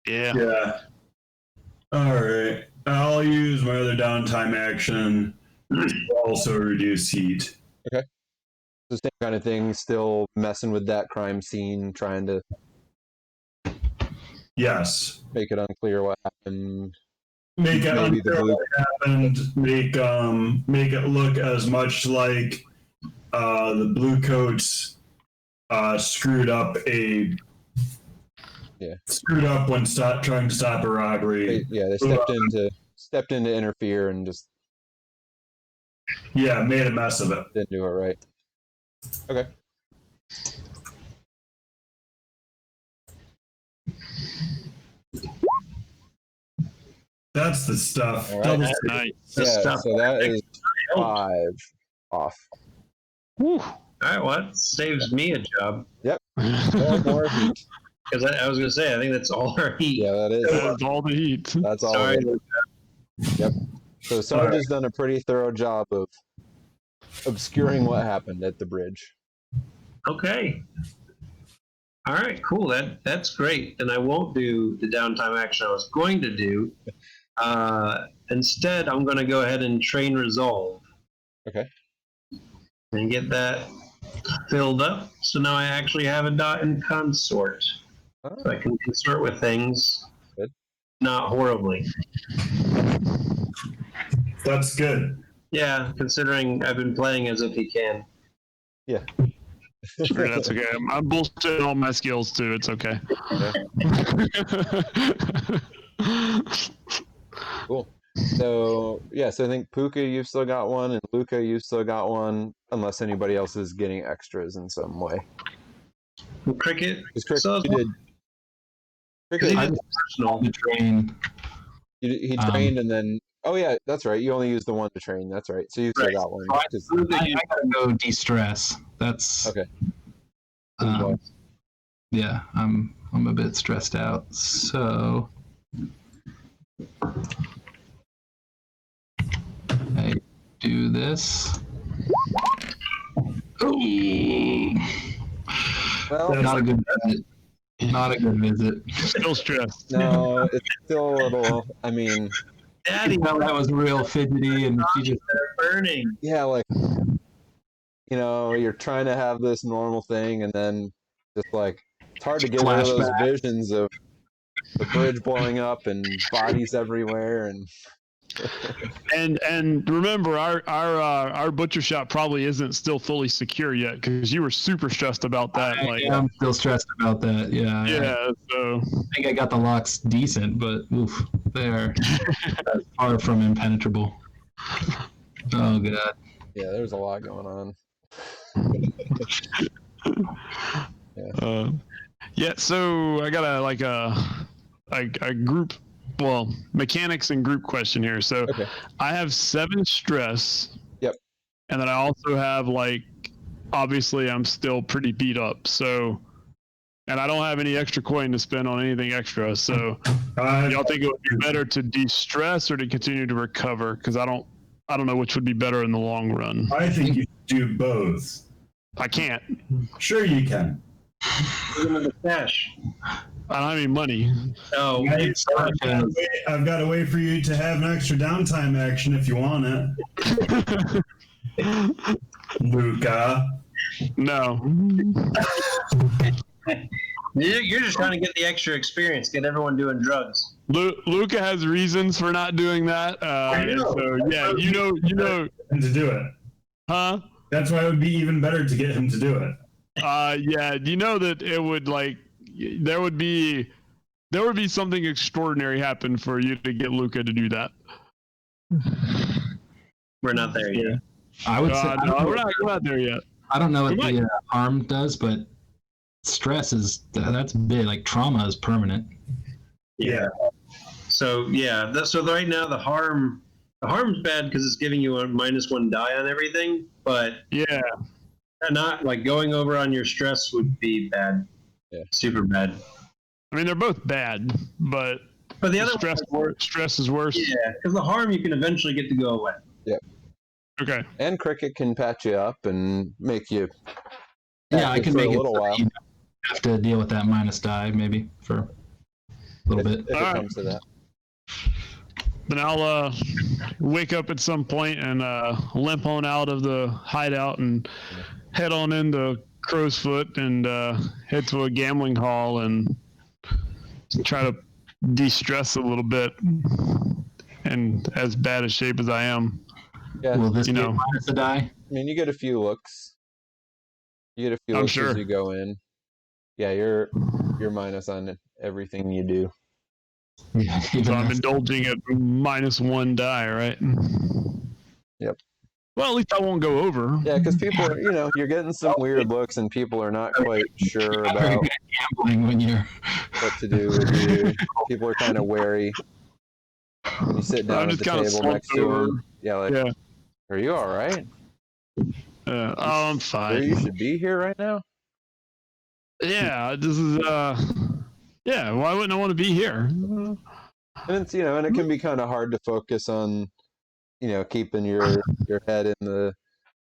Yeah. Yeah. All right. I'll use my other downtime action to also reduce heat. Okay. The same kind of thing, still messing with that crime scene, trying to Yes. make it unclear what happened. Make it Maybe the unclear blue- what happened. Make it look as much like the Bluecoats screwed up when trying to stop a robbery. They stepped in to interfere and just Made a mess of it. didn't do it right. Okay. That's the stuff. All right. Nice. Yeah, stuff. so that is 5 off. Whew. All right, well, that saves me a job. More heat. Because I was going to say, I think that's all our heat. Yeah, that is. That's all the heat. That's all. Sorry. of it. Yep. So Sarge has done a pretty thorough job of obscuring what happened at the bridge. Okay. All right, cool. That's great. And I won't do the downtime action I was going to do. Instead, I'm going to go ahead and train Resolve. Okay. And get that filled up. So now I actually have a dot in consort. Oh. So I can consort with things. Good. Not horribly. That's good. Yeah, considering I've been playing as if he can. Yeah. Sure, that's okay. I'm bullshitting all my skills too. It's okay. Cool. So I think Puka, you've still got one, and Luka, you've still got one, unless anybody else is getting extras in some way. Cricket. Because Cricket, So- you did. Cricket, I just personal to train. he trained, and then that's right. You only used the one to train. That's right. So you still got one. I gotta go de-stress. That's Okay. Yeah, I'm a bit stressed out. So I do this. Ooh. Well, Not a good visit. Not a good visit. Still stressed. no, it's still a little. I mean, Daddy, That was real fidgety, and she just they're burning. yeah, like you're trying to have this normal thing, and then just like it's hard to get rid of those Flashback. visions of the bridge blowing up and bodies everywhere, and And remember, our butcher shop probably isn't still fully secure yet because you were super stressed about that. I'm still stressed about that. Yeah. Yeah. So I think I got the locks decent, but oof, they're far from impenetrable. Oh god. yeah, there's a lot going on. So I got a group, mechanics and group question here. So Okay. I have 7 stress. Yep. And then I also have obviously I'm still pretty beat up. So, and I don't have any extra coin to spend on anything extra. So y'all think it would be better to de-stress or to continue to recover? Because I don't know which would be better in the long run. I think you do both. I can't. Sure you can. Put them in the stash. I don't have any money. Oh, I've got a way for you to have an extra downtime action if you want it. Luka. No. you're just trying to get the extra experience, get everyone doing drugs. Luka has reasons for not doing that. I know. So yeah, you know, And to do it. huh? That's why it would be even better to get him to do it. Yeah, you know that it would there would be something extraordinary happen for you to get Luka to do that. We're not there yet. I would say No, we're not there yet. I don't know what We the harm does, but stress that's big. Like trauma is permanent. Yeah. So so right now the harm's bad because it's giving you a -1 die on everything, but Yeah. not like going over on your stress would be bad. Yeah. Super bad. I mean, they're both bad, but the other stress is worse. Yeah, because the harm you can eventually get to go away. Okay. And Cricket can patch you up and make you. Yeah, I active can for make a it little so while you have to deal with that minus die maybe for a little bit. if it Alright. comes to that. Then I'll wake up at some point and limp on out of the hideout and head on into Crow's Foot and head to a gambling hall and try to de-stress a little bit. And as bad a shape as I am, Yeah, Will this you be know. minus a die? I mean, you get a few looks. You get a few I'm looks sure. as you go in. Yeah, you're minus on everything you do. Yeah, so even I'm if- indulging at -1 die, right? Yep. Well, at least I won't go over. Yeah, because people are, you're getting some weird looks, and people are not quite sure very about good at gambling when you're. what to do with you. People are kind of wary when you sit down I'm at just the kinda table next slumped to over. them. Yeah, like, Yeah. are you all right? Oh, I'm Sure fine. you should be here right now? Yeah, this is yeah, why wouldn't I want to be here? And it's and it can be kind of hard to focus on keeping your head in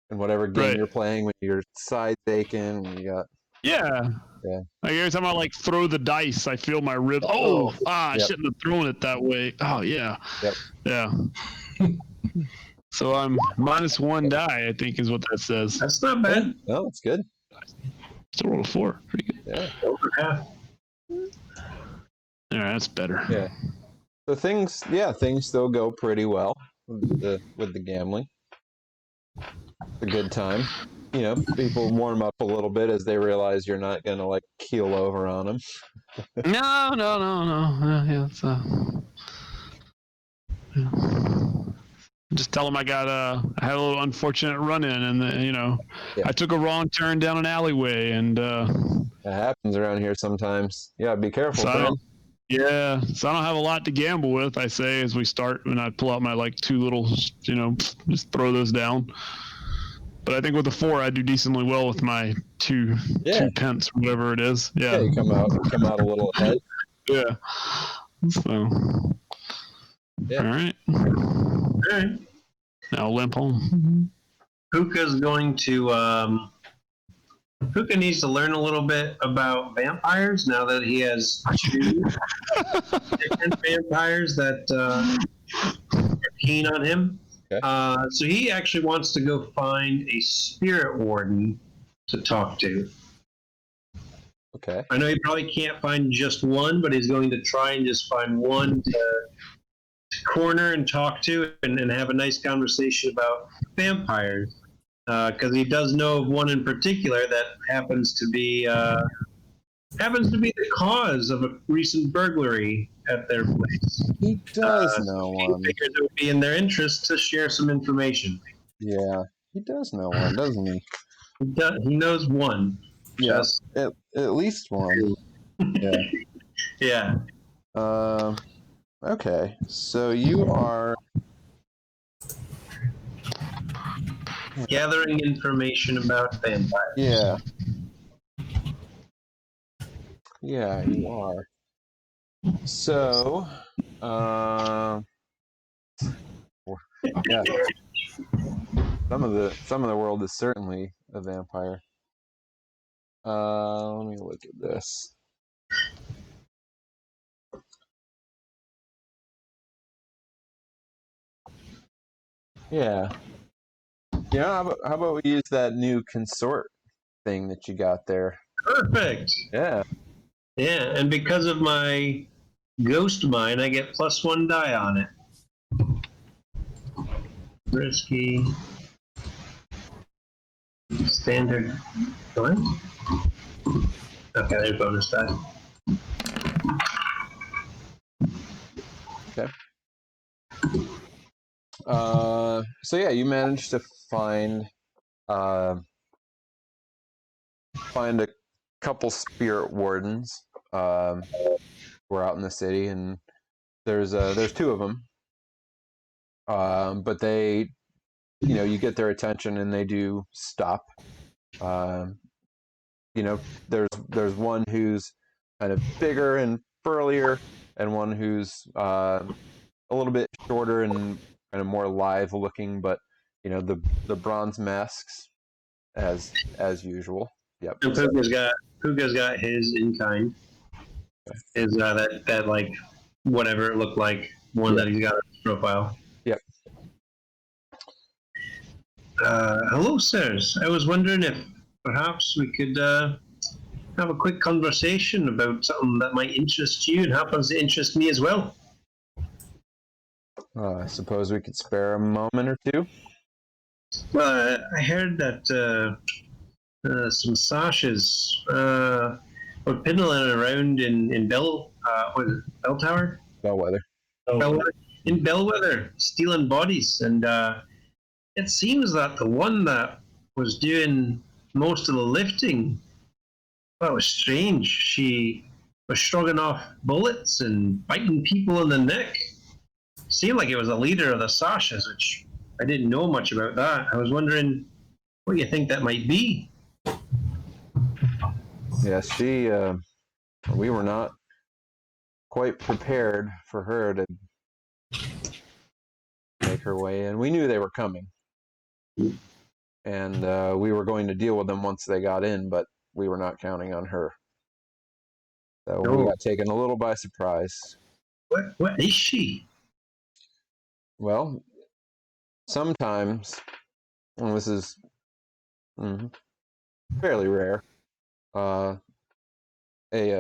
whatever game Right. you're playing when your side's aching and you got Yeah. Yeah. Like every time I throw the dice, I feel my rib. I Yep. shouldn't have thrown it that way. Oh yeah. Yep. Yeah. So I'm -1 die, I think is what that says. That's not bad. no, it's good. Still roll a 4. Pretty good. Yeah. Over half. All right, that's better. Yeah. So things still go pretty well. with the gambling. It's a good time. You know, people warm up a little bit as they realize you're not gonna like keel over on them. No. Yeah, it's, yeah. Just tell them I had a little unfortunate run in, and Yeah. I took a wrong turn down an alleyway, and That happens around here sometimes. Yeah, be careful, so I friend. don't. Yeah, so I don't have a lot to gamble with. I say as we start, and I pull out my like two little, just throw those down. But I think with the 4, I do decently well with my two pence, whatever it is. Yeah, You come out a little ahead. Yeah. So. Yeah. All right. All right. Now limp home. Puka's going to. Puka needs to learn a little bit about vampires now that he has 2 different vampires that are keen on him. Okay. So he actually wants to go find a spirit warden to talk to. Okay. I know he probably can't find just one, but he's going to try and just find one to corner and talk to and have a nice conversation about vampires. Because he does know of one in particular that happens to be the cause of a recent burglary at their place. He does know He one. figured it would be in their interest to share some information. Yeah, he does know one, doesn't he? He knows one. Yeah, Just, at least one. Yeah. yeah. Okay, so you are. Gathering information about vampires. Yeah. Yeah, you are. So, yeah. Some of the world is certainly a vampire. Let me look at this. Yeah. How about we use that new consort thing that you got there? Perfect. Yeah. Yeah, and because of my ghost mine, I get +1 die on it. Risky. Standard. What? Okay, there's bonus die. Okay. So yeah, you managed to find a couple spirit wardens. We're out in the city, and there's 2 of them. But they, you get their attention, and they do stop. There's one who's kind of bigger and burlier, and one who's a little bit shorter and kind of more live looking, but the bronze masks as usual. Yep. And Puga's got his in kind. Is that like whatever it looked like one that he's got in his profile. Yep. Hello, sirs. I was wondering if perhaps we could have a quick conversation about something that might interest you and happens to interest me as well. I suppose we could spare a moment or two. Well, I heard that some Sashes were piddling around in Bell Tower? Bellwether. Bellwether. In Bellwether, stealing bodies, and it seems that the one that was doing most of the lifting, well, it was strange. She was shrugging off bullets and biting people in the neck. Seemed like it was the leader of the Sashas, which I didn't know much about that. I was wondering what you think that might be. Yeah, we were not quite prepared for her to make her way in. We knew they were coming, and we were going to deal with them once they got in, but we were not counting on her. So we got taken a little by surprise. What is she? Well, sometimes, and this is fairly rare, a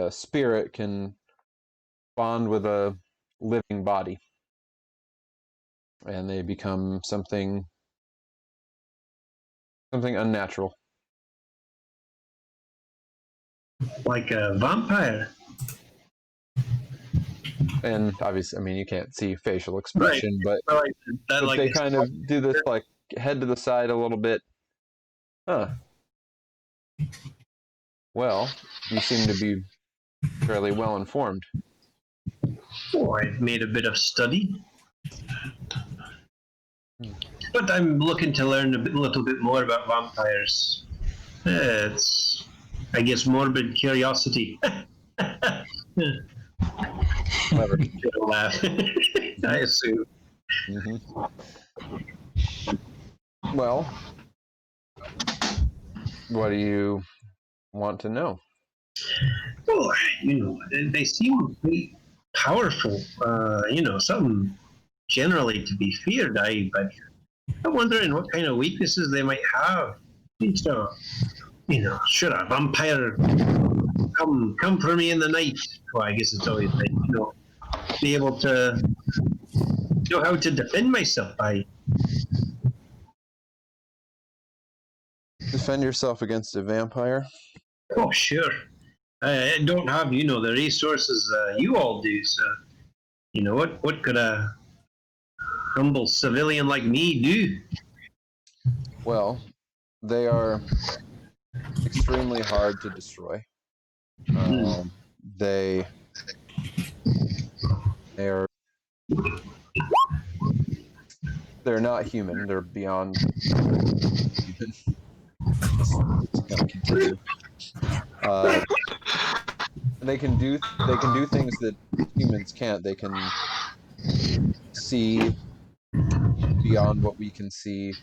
spirit can bond with a living body. and they become something unnatural. Like a vampire. And obviously, I mean, you can't see facial expression, but I like that. Like they kind of do this like head to the side a little bit. Huh. Well, you seem to be fairly well informed. Oh, I've made a bit of study. But I'm looking to learn a little bit more about vampires. It's, I guess, morbid curiosity. Clever. Laugh. I assume. Mm-hmm. Well, what do you want to know? Well, they seem pretty powerful. Something generally to be feared. I'm wondering what kind of weaknesses they might have. So, should a vampire come for me in the night? Well, I guess it's always like, be able to know how to defend myself by. Defend yourself against a vampire? Oh, sure. I don't have, the resources you all do. So, what could a humble civilian like me do? Well, they are extremely hard to destroy. They are. They're not human. They're beyond human. It's gonna continue. They can do things that humans can't. They can see beyond what we can see.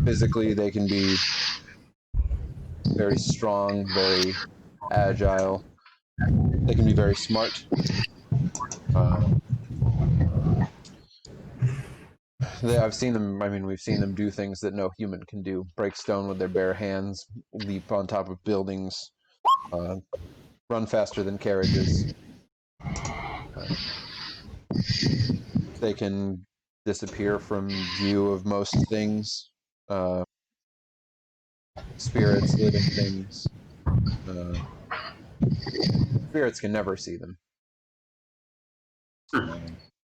Physically, they can be very strong, very agile. They can be very smart. I've seen them. I mean, we've seen them do things that no human can do: break stone with their bare hands, leap on top of buildings, run faster than carriages. They can disappear from view of most things. Spirits, living things. Spirits can never see them.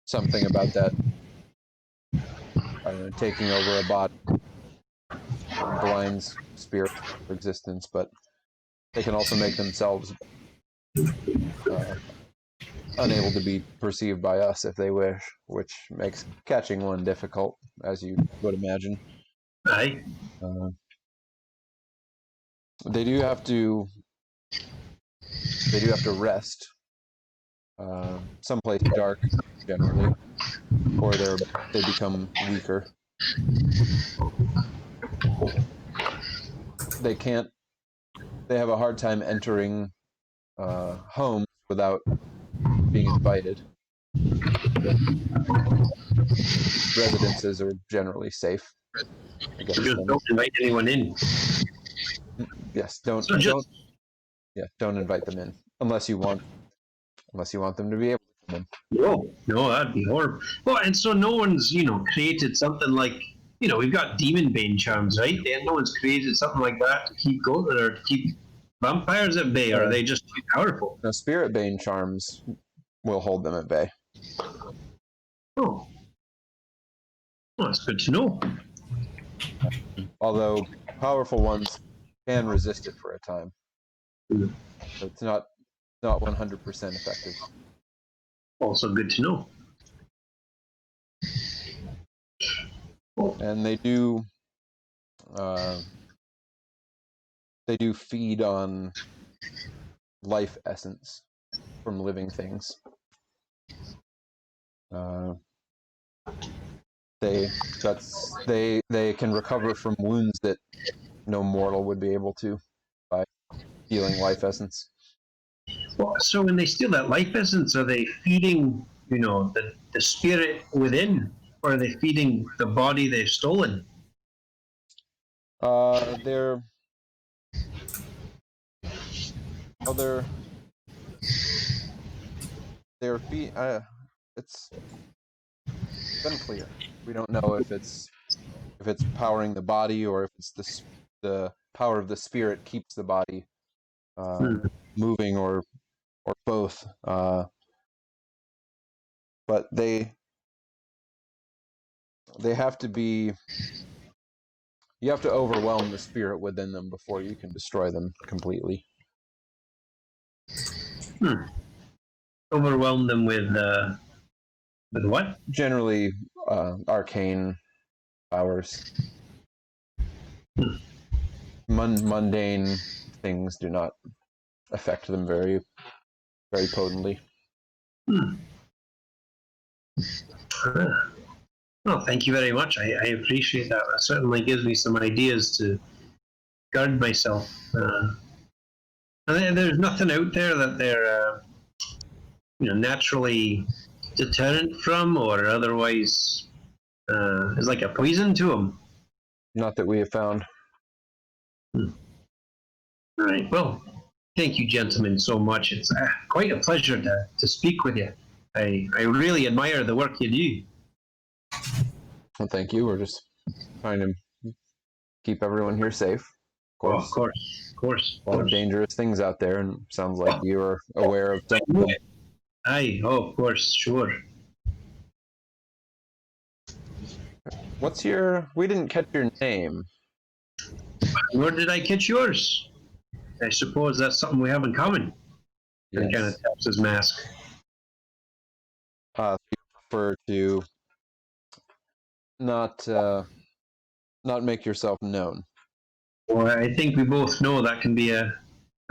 Something about that, I don't know, taking over a body blinds spirit for existence, but they can also make themselves unable to be perceived by us if they wish, which makes catching one difficult, as you would imagine. Aye. They do have to rest someplace dark, generally, or they become weaker. They have a hard time entering homes without being invited. Residences are generally safe against Just them. don't invite anyone in. Yes, don't invite them in unless you want them to be able to come in. No, that'd be horrible. Well, and so no one's, created something like, we've got demon bane charms, right? And no one's created something like that to keep going or to keep vampires at bay, or are they just too powerful? Now, spirit bane charms will hold them at bay. Oh. Well, that's good to know. Although powerful ones can resist it for a time. So it's not 100% effective. Also good to know. And they do feed on life essence from living things. They can recover from wounds that no mortal would be able to by healing life essence. Well, so when they steal that life essence, are they feeding, the spirit within, or are they feeding the body they've stolen? They're unclear. We don't know if it's powering the body or if it's the power of the spirit keeps the body moving or both. But they have to be. You have to overwhelm the spirit within them before you can destroy them completely. Overwhelm them with what? Generally, arcane powers. Mundane things do not affect them very, very potently. Well, thank you very much. I appreciate that. That certainly gives me some ideas to guard myself. And there's nothing out there that they're naturally deterrent from, or otherwise is like a poison to them. Not that we have found. All right. Well, thank you, gentlemen, so much. It's quite a pleasure to speak with you. I really admire the work you do. Well, thank you. We're just trying to keep everyone here safe. Of course. Oh, of course. A lot of dangerous things out there, and sounds like you are aware of some of them. Aye, of course, sure. We didn't catch your name. Nor did I catch yours. I suppose that's something we have in common. Yes. He kind of taps his mask. You prefer to not make yourself known. Well, I think we both know that can be a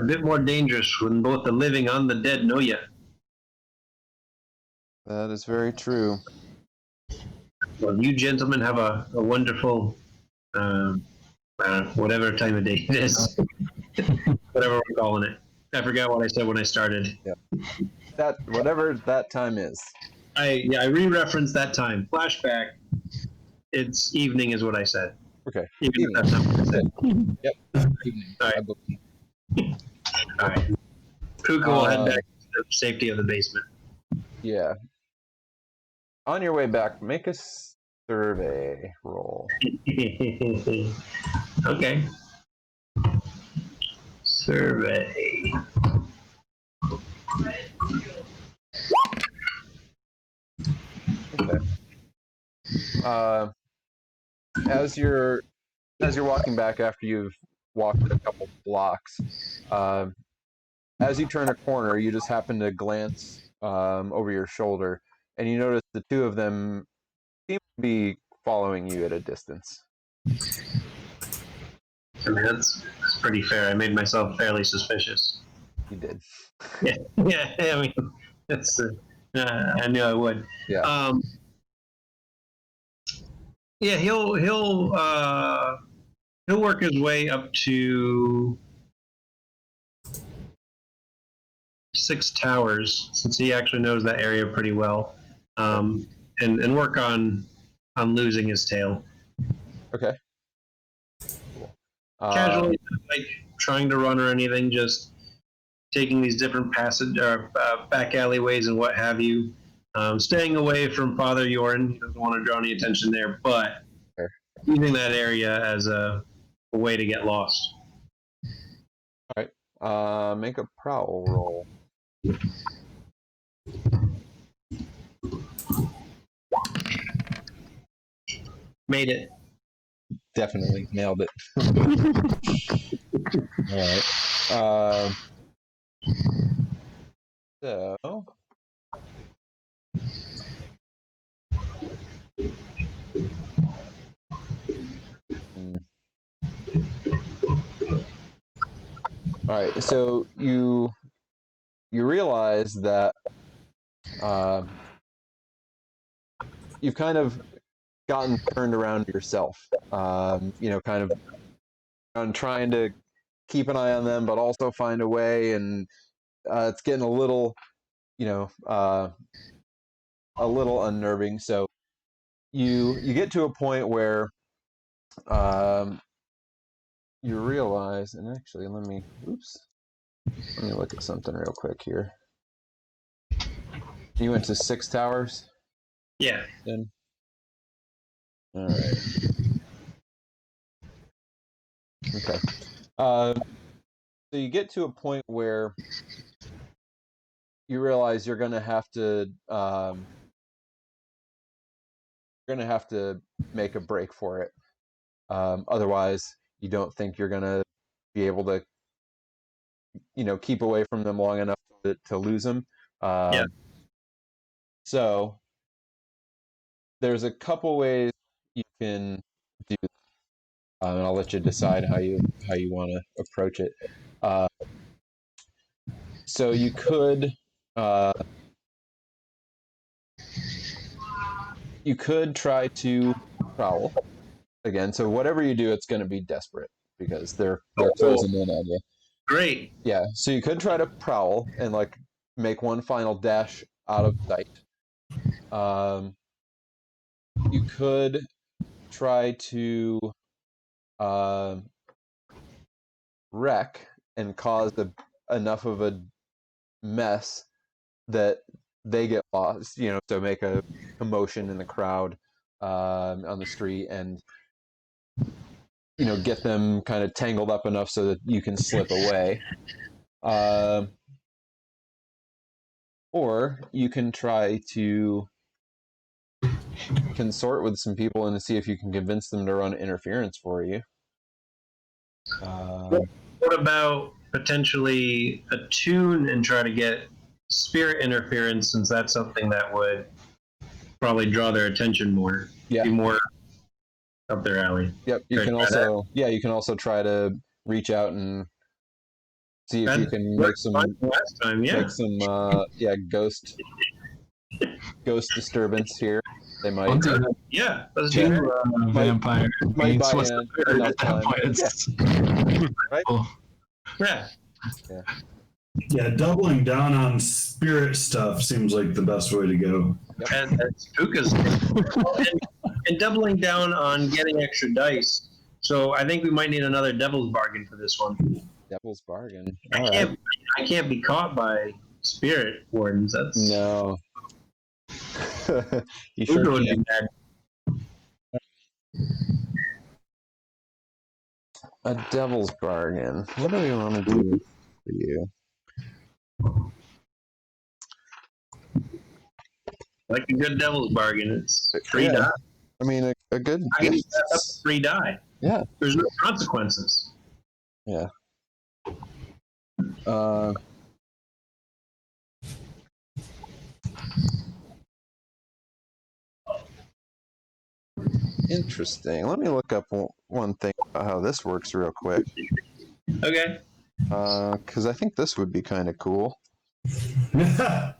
bit more dangerous when both the living and the dead know you. That is very true. Well, you gentlemen have a wonderful, whatever time of day it is, whatever we're calling it. I forgot what I said when I started. Yeah. That whatever that time is. I re-referenced that time. Flashback. It's evening, is what I said. Okay. Even if that's not what I said. Yep. All right. All right. Puka will head back to the safety of the basement. Yeah. On your way back, make a survey roll. Okay. Survey. Okay. As you're walking back after you've walked a couple blocks, as you turn a corner, you just happen to glance over your shoulder, and you notice the two of them seem to be following you at a distance. I mean, that's pretty fair. I made myself fairly suspicious. You did. Yeah. I mean, that's. I knew I would. Yeah. Yeah, he'll work his way up to 6 Towers, since he actually knows that area pretty well, and work on losing his tail. Okay. Cool. Casually, like trying to run or anything, just taking these different passage or back alleyways and what have you. Staying away from Father Yorin. He doesn't want to draw any attention there, but using that area as a way to get lost. All right. Make a prowl roll. Made it. Definitely nailed it. All right. So. All right. So you realize that you've kind of gotten turned around yourself. Kind of on trying to keep an eye on them, but also find a way, and it's getting a little, a little unnerving. So you get to a point where you realize, and actually, let me look at something real quick here. You went to 6 Towers? Yeah. Then? All right. Okay. So you get to a point where you realize you're going to have to make a break for it. Otherwise, you don't think you're going to be able to, keep away from them long enough to lose them. Yeah. So there's a couple ways you can do that. And I'll let you decide how you want to approach it. So you could try to prowl again. So whatever you do, it's going to be desperate because they're closing in on you. Great. Yeah. So you could try to prowl and like make one final dash out of sight. You could try to wreck and cause enough of a mess that they get lost, so make a commotion in the crowd on the street and get them kind of tangled up enough so that you can slip away. Or you can try to consort with some people and see if you can convince them to run interference for you. What about potentially attune and try to get spirit interference, since that's something that would probably draw their attention more? Yeah. Be more up their alley. Yep. You can also try to reach out and see if you can make some last time, yeah. make some ghost disturbance here. They might. Yeah. Let's Yeah. do Vampire. Might buy What's in the enough at that time. point? It's Right? yeah. Yeah, doubling down on spirit stuff seems like the best way to go. And Luka's and doubling down on getting extra dice. So I think we might need another devil's bargain for this one. Devil's bargain. I can't be caught by spirit wardens. That's No. You Luka sure would can. be mad. A devil's bargain. What do we want to do for you? Like a good devil's bargain. It's free die. I mean, a good. I can set up free die. Yeah. There's no consequences. Yeah. Interesting. Let me look up one thing about how this works real quick. Okay. Because I think this would be kind of cool. I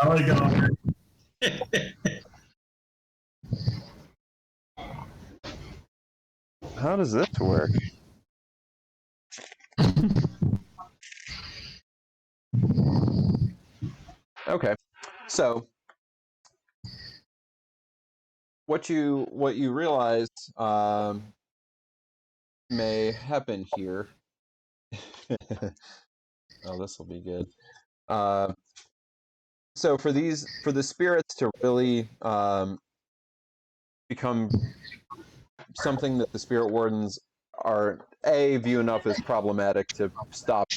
like it. How does this work? Okay, so what you realize may happen here. Oh, this will be good. So for the spirits to really become something that the spirit wardens are view enough as problematic to stop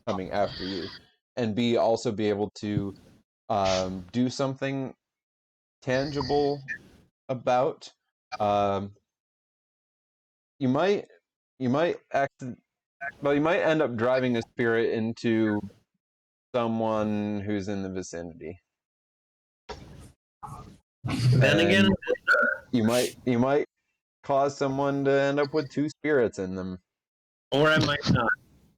coming after you, and B, also be able to do something tangible about. You might end up driving a spirit into someone who's in the vicinity. Then again, you might cause someone to end up with two spirits in them. or I might not.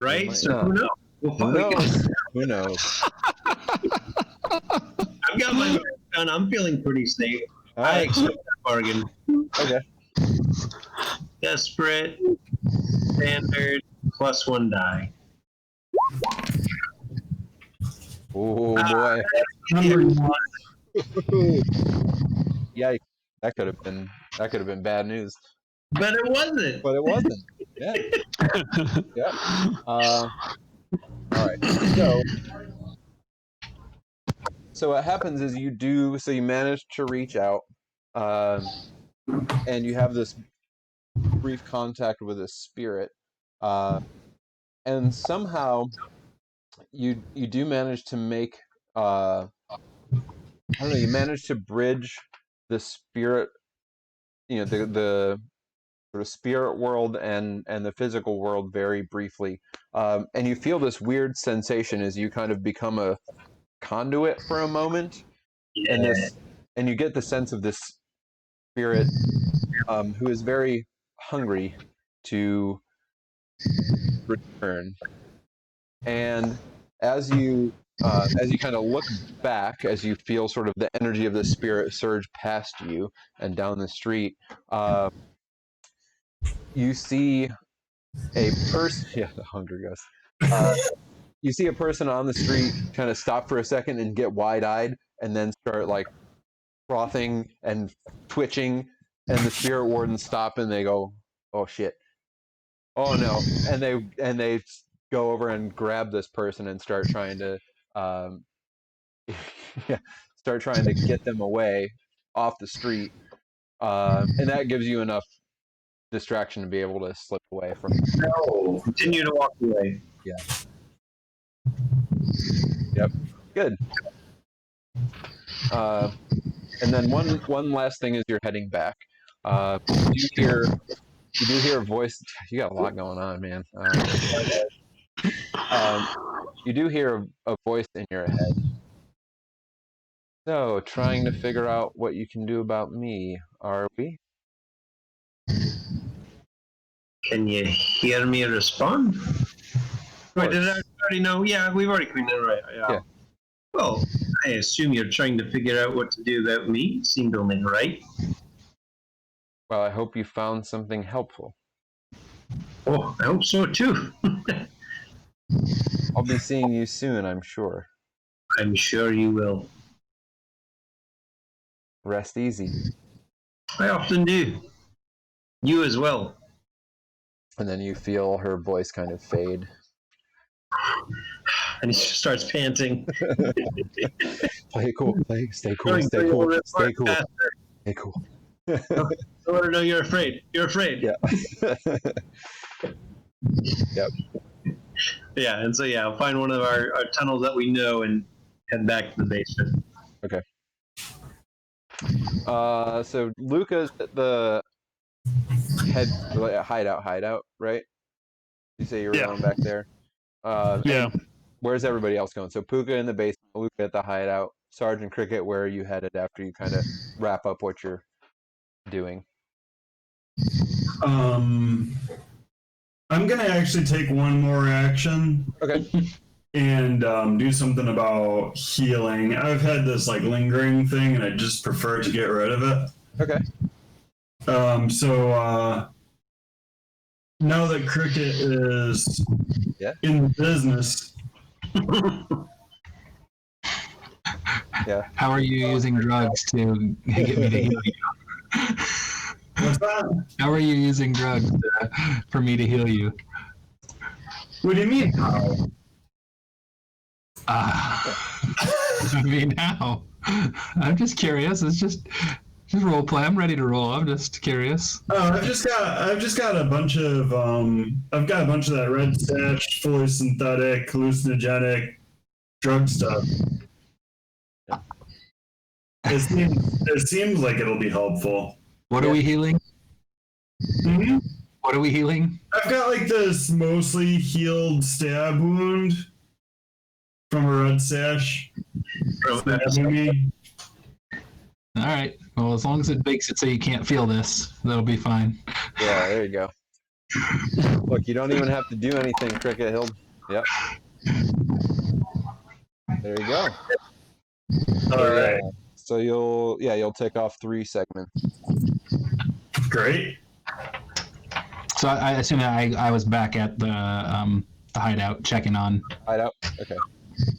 Right? Might So not. who knows? Who knows? I've got my done. I'm feeling pretty safe. All I right. accept that bargain. Okay. Desperate, standard, +1 die. Oh boy. Number one. Yikes. That could have been bad news. But it wasn't. But it wasn't. Yeah. Yeah. All right. So what happens is you manage to reach out. and you have this brief contact with a spirit, and somehow you do manage to make I don't know, you manage to bridge the spirit, the sort of spirit world and the physical world very briefly, and you feel this weird sensation as you kind of become a conduit for a moment, and you get the sense of this spirit who is very hungry to return. And as you kind of look back, as you feel sort of the energy of the spirit surge past you and down the street, you see a person. Yeah, the hungry ghost. You see a person on the street kind of stop for a second and get wide-eyed, and then start like frothing and twitching, and the spirit wardens stop and they go, "Oh shit! Oh no!" and they go over and grab this person and start trying to get them away off the street, and that gives you enough distraction to be able to slip away from. No, continue to walk away. Yeah. Yep. Good. And then one last thing as you're heading back, you do hear a voice. You got a lot going on, man. You do hear a voice in your head. So, trying to figure out what you can do about me, are we? Can you hear me respond? Wait, did I already know? Yeah, we've already cleaned it, right? Yeah. Well, I assume you're trying to figure out what to do about me. Seemed only right. Well, I hope you found something helpful. Oh, I hope so too. I'll be seeing you soon, I'm sure. I'm sure you will. Rest easy. I often do. You as well. And then you feel her voice kind of fade. And he starts panting. Play cool. Stay cool. Stay cool. Stay cool. Stay cool. I want to know you're afraid. You're afraid. Yeah. Yep. Yeah, and so I'll find one of our tunnels that we know and head back to the basement. Okay. So Luka's at the hideout, right? You say you were going back there. Yeah. Where's everybody else going? So Puka in the basement, Luka at the hideout. Sergeant Cricket, where are you headed after you kind of wrap up what you're doing? I'm gonna actually take one more action. Okay. And do something about healing. I've had this like lingering thing, and I just prefer to get rid of it. Okay. So now that Cricket is in business. Yeah. How are you using drugs to get me to heal you? What's that? How are you using drugs for me to heal you? What do you mean? How? I mean, how? I'm just curious. It's just role play. I'm ready to roll. I'm just curious. Oh, I've just got a bunch of that red stash, fully synthetic, hallucinogenic drug stuff. It seems like it'll be helpful. What are we healing? Mm-hmm. What are we healing? I've got like this mostly healed stab wound from a red sash. Stabbing me. All right. Well, as long as it makes it so you can't feel this, that'll be fine. Yeah, there you go. Look, you don't even have to do anything, Cricket. Yep. There you go. All right. So you'll take off 3 segments. Great. So I assume that I was back at the hideout checking on. Hideout? Okay.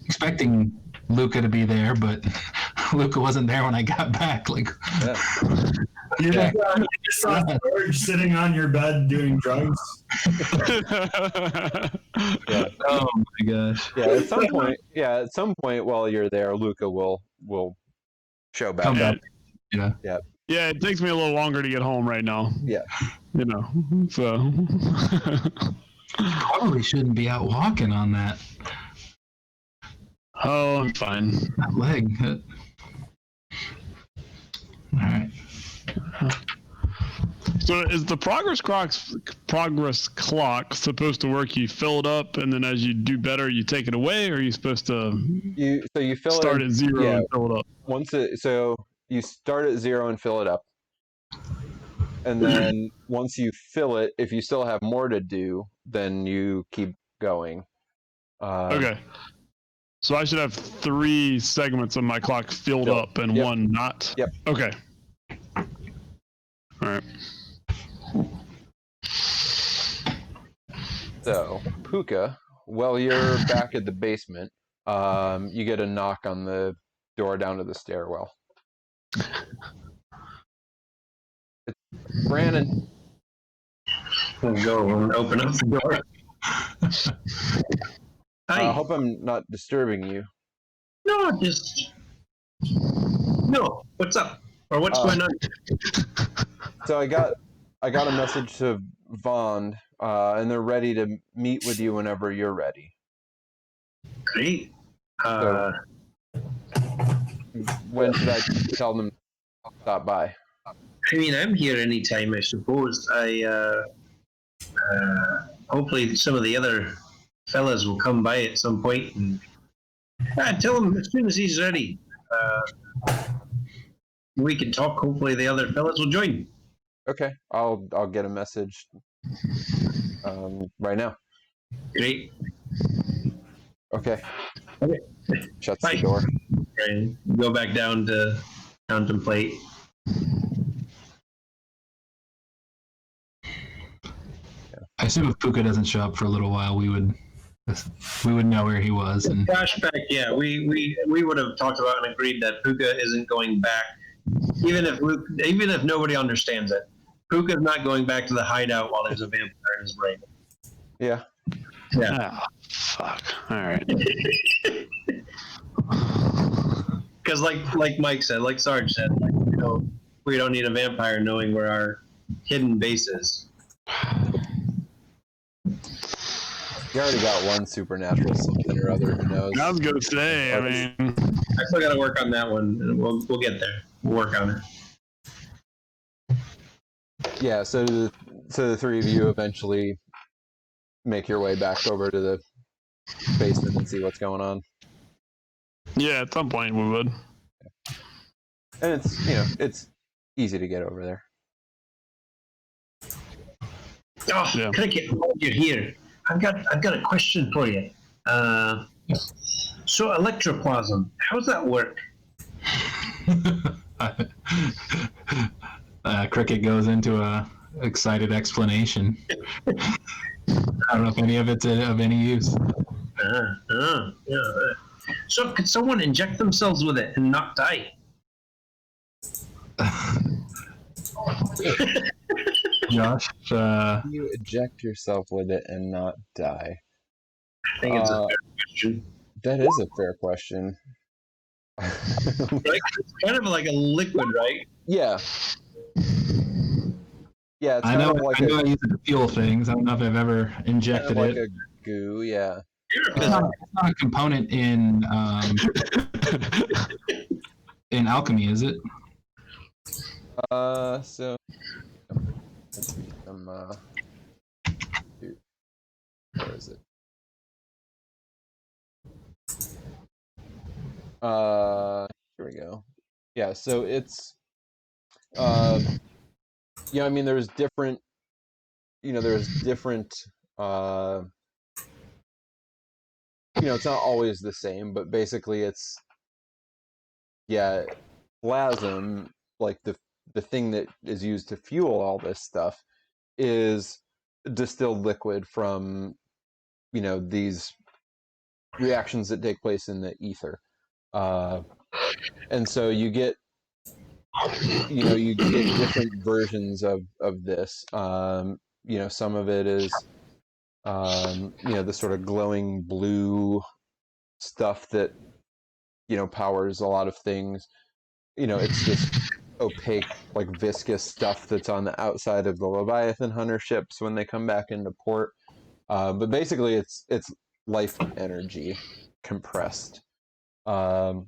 Expecting Luka to be there, but Luka wasn't there when I got back. Like, You just saw George sitting on your bed doing drugs. Yeah. Oh my gosh. Yeah, at some point while you're there, Luka will show back Come up. back. Yeah. Yeah. Yeah, it takes me a little longer to get home right now. Yeah. You know, so. Probably shouldn't be out walking on that Oh, I'm fine. leg. All right. So is the progress clock supposed to work? You fill it up, and then as you do better, you take it away, or are you supposed to You fill start it at 0 yeah. and fill it up? So you start at 0 and fill it up, and then once you fill it, if you still have more to do, then you keep going. Okay. So I should have 3 segments of my clock filled up and Yep. 1 not? Yep. Okay. All right. So, Puka, while you're back at the basement, you get a knock on the door down to the stairwell. It's Brandon. We'll go and open up the door. I Hi. hope I'm not disturbing you. No, no. What's up? Or what's going on? So I got a message to Vond, and they're ready to meet with you whenever you're ready. Great. When should I tell them to stop by? I mean, I'm here anytime, I suppose. Hopefully some of the other fellas will come by at some point and tell him as soon as he's ready. We can talk. Hopefully the other fellas will join. Okay, I'll get a message right now. Great. Okay. Shuts Bye. the door. And go back down to contemplate. I assume if Puka doesn't show up for a little while, we would know where he was. And Flashback, yeah, we would have talked about and agreed that Puka isn't going back, even if nobody understands it. Puka's not going back to the hideout while there's a vampire in his brain. Yeah. Ah, fuck. All right. Because like Mike said, like Sarge said, we don't need a vampire knowing where our hidden base is. You already got one supernatural something or other. Who knows? I was gonna say. I mean, I still got to work on that one, and we'll get there. We'll work on it. Yeah. So the 3 of you eventually make your way back over to the basement and see what's going on. yeah, at some point we would. And it's easy to get over there. Oh, Yeah. Cricket, you're here. I've got a question for you. So electroplasm, how does that work? Cricket goes into a excited explanation. I don't know if any of it's of any use. Yeah. So could someone inject themselves with it and not die? Josh, You eject yourself with it and not die. I think it's a fair question. That is a fair question. Right? It's kind of like a liquid, right? Yeah. Yeah, it's I kind know. of like I use it to fuel things. I don't know if I've ever injected like it. a goo. Yeah. It's not a component in alchemy, is it? So let's see. Where is it? Here we go. Yeah, so it's yeah, I mean there's different it's not always the same, but basically it's plasm, like the thing that is used to fuel all this stuff is distilled liquid from these reactions that take place in the ether, and so you get different versions of this. Some of it is the sort of glowing blue stuff that powers a lot of things. It's just opaque, like viscous stuff that's on the outside of the Leviathan hunter ships when they come back into port. But basically, it's life energy compressed. So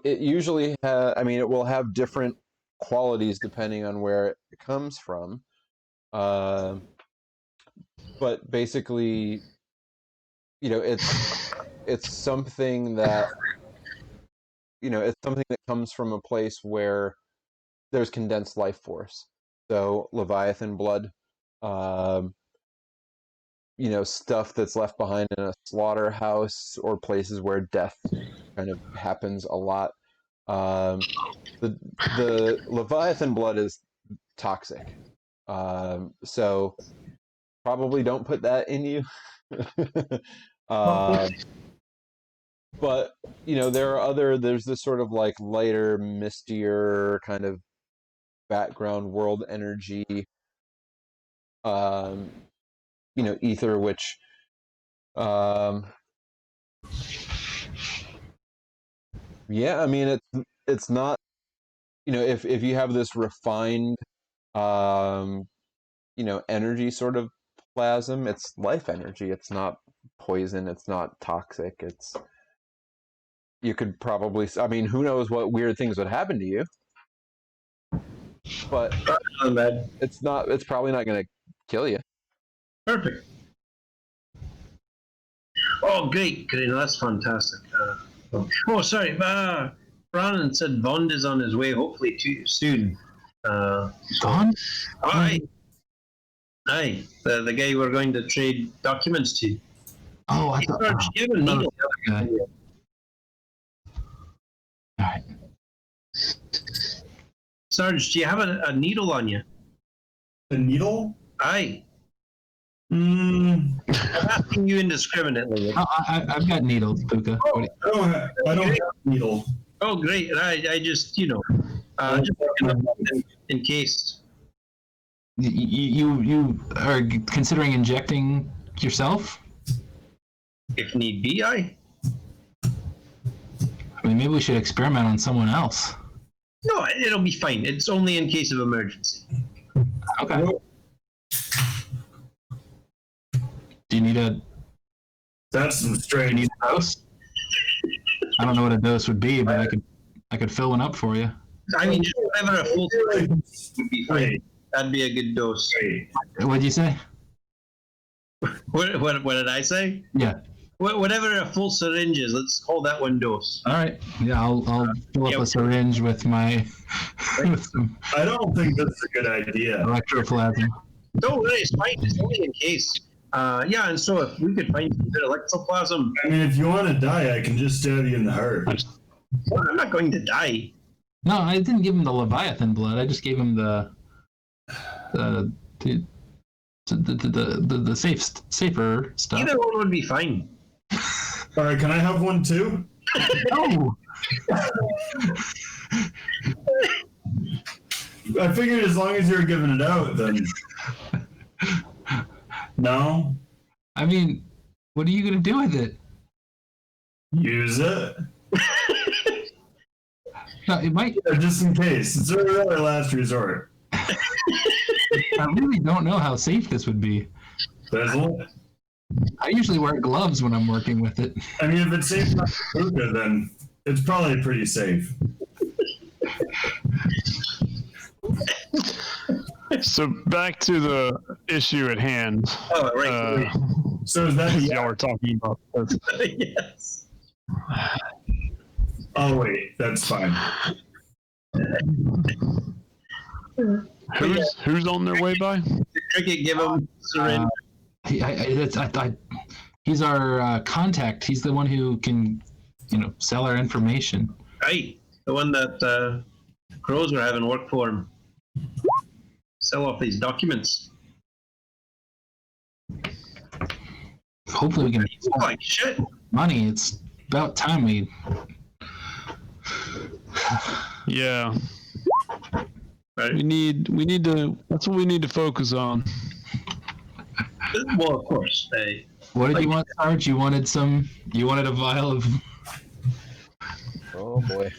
it usually it will have different qualities depending on where it comes from. But basically, it's something that it's something that comes from a place where there's condensed life force. So Leviathan blood, stuff that's left behind in a slaughterhouse or places where death kind of happens a lot. The Leviathan blood is toxic. So probably don't put that in you. But there's this sort of like lighter, mistier kind of background world energy, ether, which it's not, if you have this refined energy sort of plasm, it's life energy. It's not poison, it's not toxic. You could probably, who knows what weird things would happen to you, but it's probably not going to kill you. Perfect. Oh, great. No, that's fantastic. Sorry. Brandon said Vond is on his way, hopefully soon. Vond? Aye. The guy we're going to trade documents to. Oh, I thought. Sarge, do you have a needle? Okay. All right. Sarge, do you have a needle on you? A needle? Aye. I'm asking you indiscriminately. I've got needles, Luka. I don't have a needle. Oh, great. I just, just in case. You are considering injecting yourself? If need be, aye. Maybe we should experiment on someone else. No, it'll be fine. It's only in case of emergency. Okay. Do you need a... That's some strange dose? I don't know what a dose would be, but I could fill one up for you. Just whatever a full syringe would be fine. That'd be a good dose. What did you say? What did I say? Yeah. Whatever a full syringe is, let's call that one dose. All right. Yeah, I'll fill up a syringe with my with some I don't think that's a good idea. electroplasm. No, it's fine. It's only in case. And so if we could find some electroplasm. If you want to die, I can just stab you in the heart. Well, I'm not going to die. No, I didn't give him the Leviathan blood. I just gave him the safer stuff. Either one would be fine. All right, can I have one too? No. I figured as long as you were giving it out, then. No? What are you going to do with it? Use it. No, it might. Yeah, just in case. It's our last resort. I really don't know how safe this would be. I usually wear gloves when I'm working with it. If it's safe enough for Luka, then it's probably pretty safe. So back to the issue at hand. Oh, right. So is that y'all were talking about this. Yes. Oh wait, that's fine. Who's on their way by? Cricket, give him syringe. He's our contact. He's the one who can, sell our information. Right. The one that crows were having work for him. Sell off these documents. Hopefully we can make like shit. Money. It's about time we... Yeah. Right. We need to. That's what we need to focus on. Well, of course. What did you want, Sarge? You wanted a vial of... Oh boy.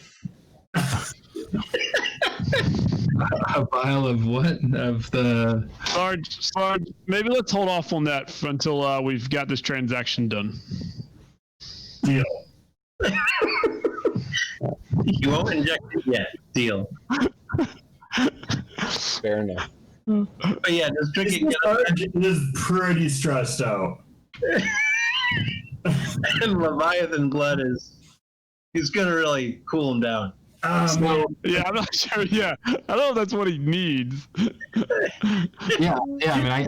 A vial of what? Of the. Sarge, maybe let's hold off on that until we've got this transaction done. Deal. You won't inject it yet. Deal. Fair enough. But yeah, just drink it. Sarge is pretty stressed out. And Leviathan blood he's gonna really cool him down. Yeah, I'm not sure. Yeah, I don't know if that's what he needs. Yeah. I mean, I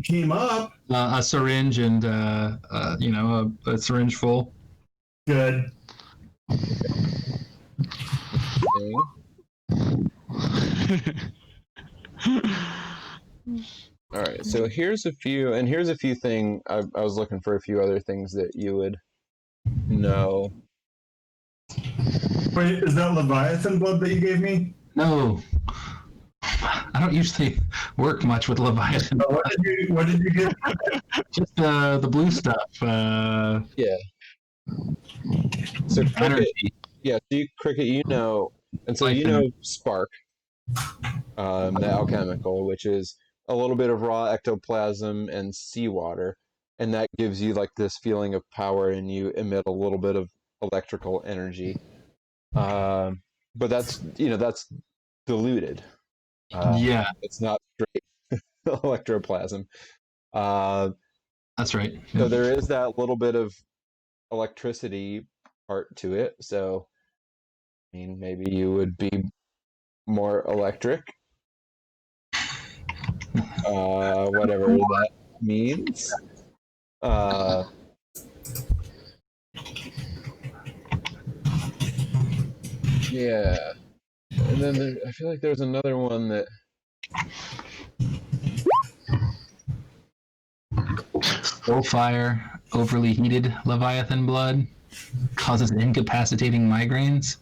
came up. a syringe and a syringe full. Good. All right, so here's a few things. I was looking for a few other things that you would know. Wait, is that Leviathan blood that you gave me? No. I don't usually work much with Leviathan. What did you get? Just the blue stuff. Yeah. So Cricket, Energy. yeah, so Cricket, you know, and so you know Spark, the alchemical, which is a little bit of raw ectoplasm and seawater, and that gives you like this feeling of power, and you emit a little bit of electrical energy. But that's diluted. Yeah, It's not straight electroplasm. that's right. So there is that little bit of electricity part to it. So, I mean, maybe you would be more electric. Whatever that means. Yeah. And then I feel like there's another one that. Skullfire, overly heated Leviathan blood causes incapacitating migraines.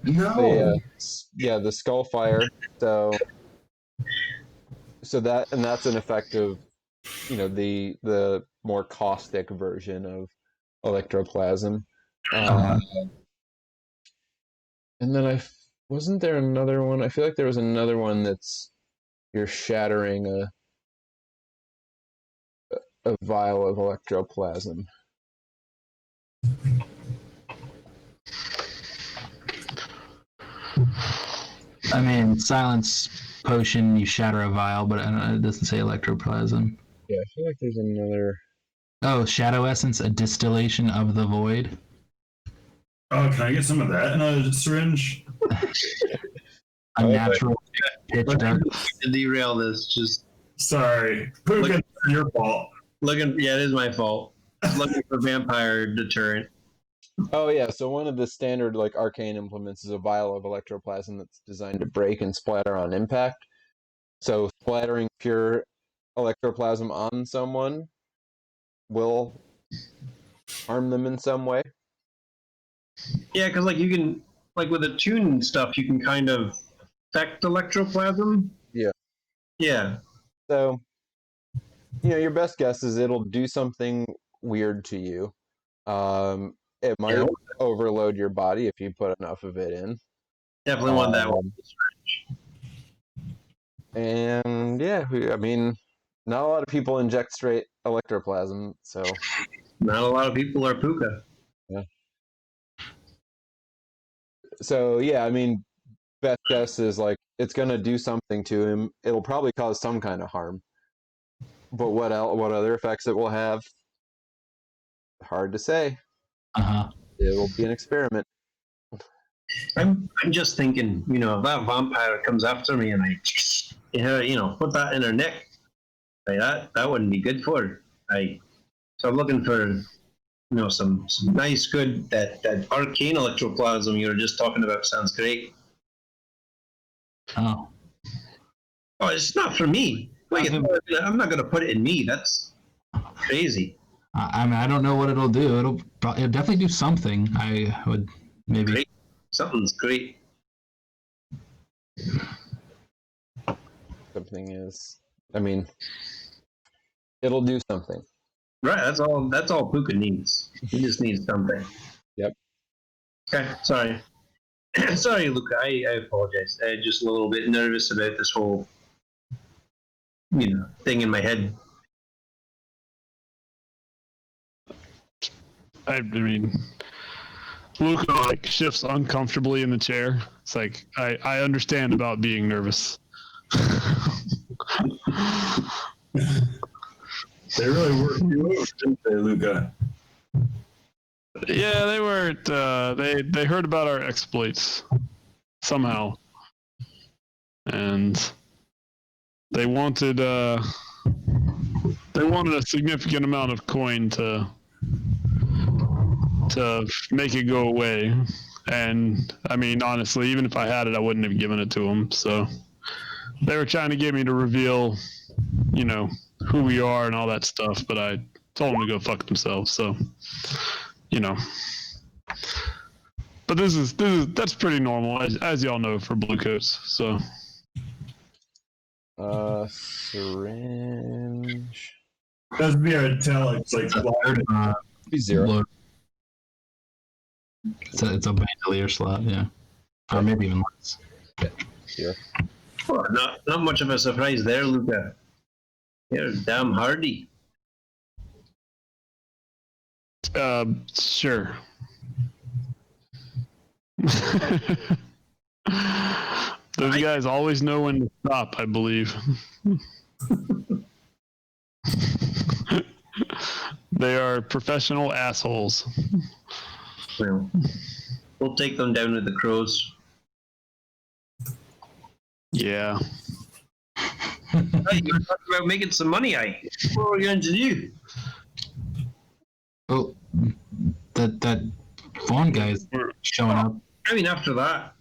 No. Yeah, the Skullfire. So that's an effect of, the more caustic version of electroplasm. And then wasn't there another one? I feel like there was another one that's you're shattering a vial of electroplasm. I mean, silence potion, you shatter a vial, but it doesn't say electroplasm. Yeah, I feel like there's another. Oh, shadow essence, a distillation of the void. Oh, can I get some of that in a syringe? A natural pitch dark. To derail this, just Sorry. Puka, it's your fault. it is my fault. Looking for vampire deterrent. Oh yeah, so one of the standard arcane implements is a vial of electroplasm that's designed to break and splatter on impact. So splattering pure electroplasm on someone will harm them in some way. Yeah, because you can with the tune stuff, you can kind of affect electroplasm. Yeah. Yeah. So, your best guess is it'll do something weird to you. It might overload your body if you put enough of it in. Definitely want that one. And yeah, I mean, not a lot of people inject straight electroplasm, so. Not a lot of people are puka. Yeah. So yeah, I mean, best guess is it's gonna do something to him. It'll probably cause some kind of harm. But what other effects it will have? Hard to say. It will be an experiment. I'm just thinking, if that vampire comes after me and I, put that in her neck, that wouldn't be good for her. So I'm looking for, some nice, good that arcane electroplasm you were just talking about sounds great. Oh, it's not for me. I'm not going to put it in me. That's crazy. I mean, I don't know what it'll do. It'll definitely do something. I would maybe. Great. Something's great. Something is. I mean, it'll do something. Right. That's all Puka needs. He just needs something. Yep. Okay. Sorry. Sorry, Luka. I apologize. I'm just a little bit nervous about this whole, thing in my head. I mean, Luka like shifts uncomfortably in the chair. It's like I understand about being nervous. They really worked you over, didn't they, Luka? Yeah, they weren't. They heard about our exploits somehow, and they wanted a significant amount of coin to make it go away. And I mean, honestly, even if I had it, I wouldn't have given it to them. So they were trying to get me to reveal, who we are and all that stuff. But I told them to go fuck themselves. So, But that's pretty normal, as y'all know, for bluecoats. So. Syringe. That's be italics, like Be 0. It's a bandolier slot, yeah, or maybe even less. Yeah, 0. Well, not much of a surprise there, Luka. You're damn hardy. Sure. Those guys always know when to stop, I believe. They are professional assholes. Well, we'll take them down to the crows. Yeah. Hey, you were talking about making some money, What are we going to do? Oh, that Vond guy is showing up. I mean, after that.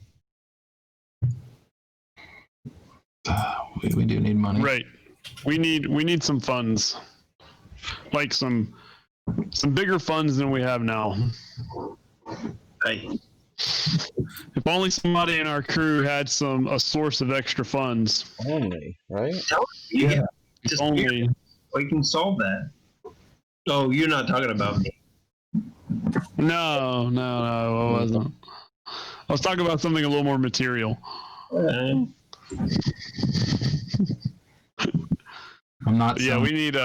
We do need money. Right. We need some funds. Like some bigger funds than we have now. Hey. If only somebody in our crew had a source of extra funds. Only, right? Yeah. If only. We can solve that. Oh, you're not talking about me. No, I wasn't. I was talking about something a little more material. I'm not. Yeah, we need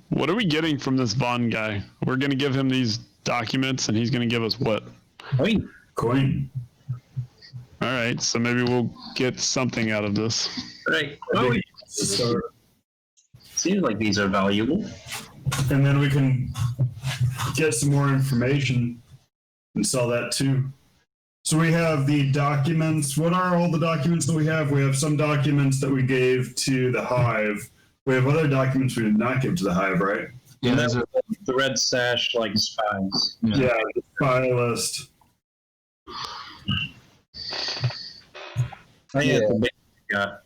what are we getting from this Vond guy? We're gonna give him these documents, and he's gonna give us what? Coin. All right, so maybe we'll get something out of this. Right. Oh, seems like these are valuable. And then we can get some more information and sell that too. So we have the documents. What are all the documents that we have? We have some documents that we gave to the Hive. We have other documents we did not give to the Hive, right? Yeah, those are the red sash, like spies. Yeah, the spy list. I think that's the big thing we got.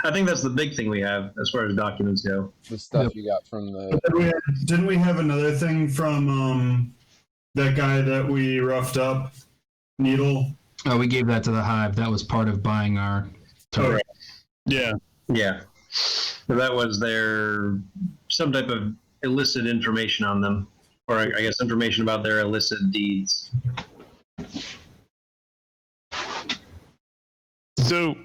I think that's the big thing we have as far as documents go. The stuff you got from the. Didn't we have another thing from that guy that we roughed up? Needle? Oh, we gave that to the Hive. That was part of buying our token. right. Yeah. Yeah. So that was some type of illicit information on them. Or I guess information about their illicit deeds. So,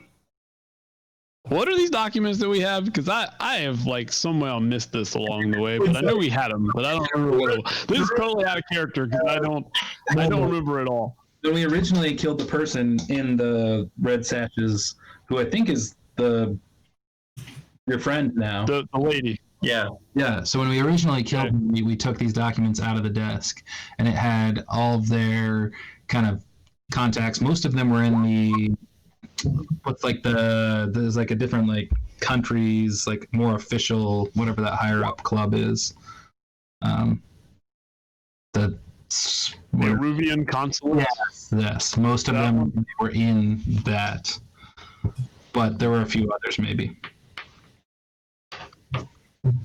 what are these documents that we have? Because I have somehow missed this along the way, but I know we had them, but I don't remember what it was. This is totally out of character because I don't remember at all. When we originally killed the person in the red sashes, who I think is your friend now. The lady. Yeah. Yeah. So when we originally killed him, we took these documents out of the desk, and it had all of their kind of contacts. Most of them were in there's a different countries, more official, whatever that higher up club is. The Peruvian consulate. Yes. Most of them were in that, but there were a few others maybe.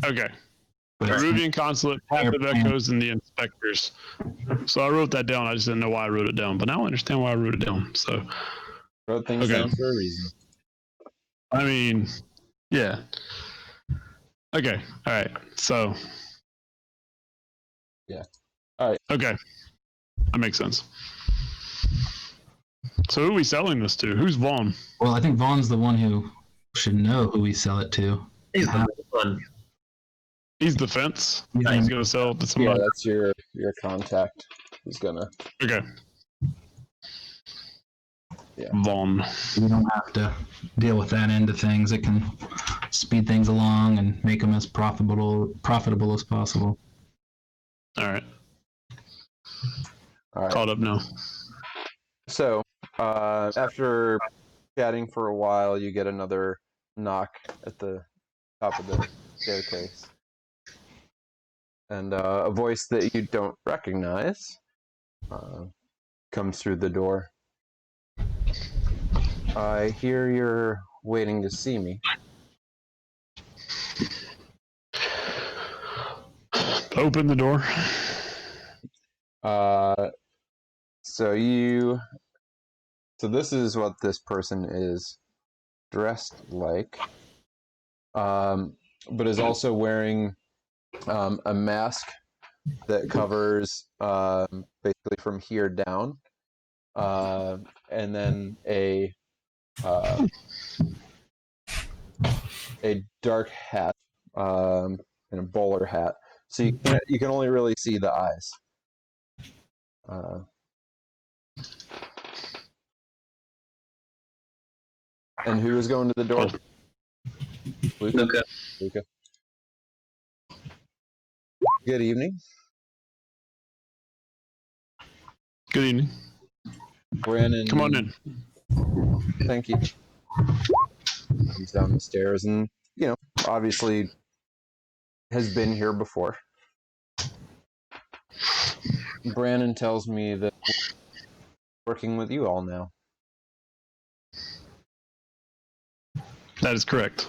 Okay. Peruvian consulate, Path of Echoes, and the inspectors. So I wrote that down. I just didn't know why I wrote it down, but now I understand why I wrote it down. So Wrote things down for a reason. I mean, yeah. Okay. All right. So Okay, that makes sense. So who are we selling this to? Who's Vaughn? Well, I think Vaughn's the one who should know who we sell it to. He's the one. He's the fence. Yeah. He's gonna sell it to Yeah, somebody. that's your contact. Who's gonna? Okay. Yeah. Vaughn. We don't have to deal with that end of things. It can speed things along and make them as profitable as possible. All right. All right. Caught up now. So, after chatting for a while, you get another knock at the top of the staircase. And a voice that you don't recognize comes through the door. I hear you're waiting to see me. Open the door. So this is what this person is dressed like, but is also wearing a mask that covers basically from here down, and then a dark hat and a bowler hat. So you can only really see the eyes. And who is going to the door? Luka. Luka. Good evening. Good evening. Brandon. Come on in. Thank you. Comes down the stairs and, obviously has been here before. Brandon tells me that we're working with you all now. That is correct.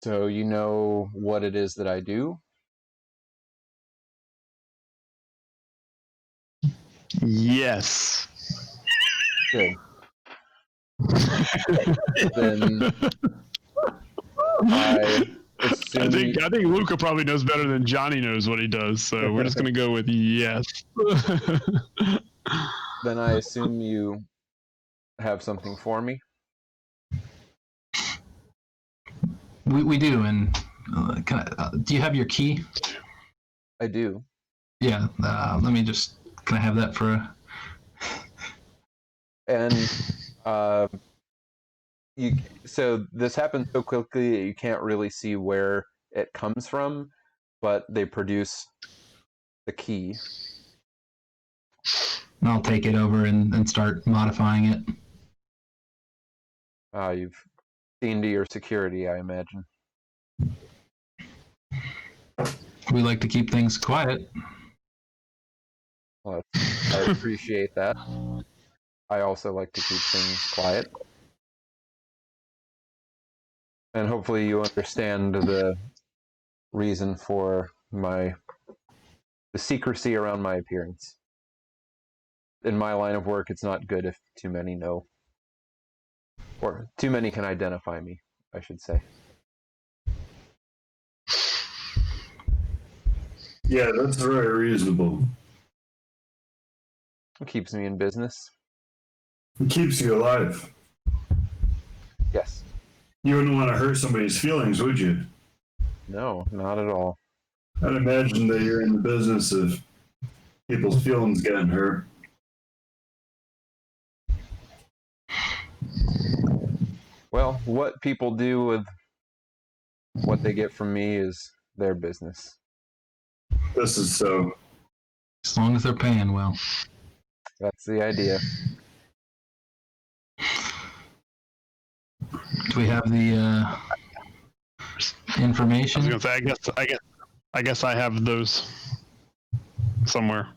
So you know what it is that I do? Yes. Good. Then I assume I think Luka probably knows better than Johnny knows what he does, so we're just gonna go with yes. Then I assume you have something for me. We do, and do you have your key? I do. Yeah, let me just, can I have that for a... And so this happens so quickly that you can't really see where it comes from, but they produce the key. And I'll take it over and start modifying it. You've seen to your security, I imagine. We like to keep things quiet. Well, I appreciate that. I also like to keep things quiet. And hopefully you understand the reason for the secrecy around my appearance. In my line of work, it's not good if too many know. Or too many can identify me, I should say. Yeah, that's very reasonable. It keeps me in business. It keeps you alive. Yes. You wouldn't want to hurt somebody's feelings, would you? No, not at all. I'd imagine that you're in the business of people's feelings getting hurt. Well, what people do with what they get from me is their business. This is so. As long as they're paying well. That's the idea. Do we have the information? I was gonna say, I guess I have those somewhere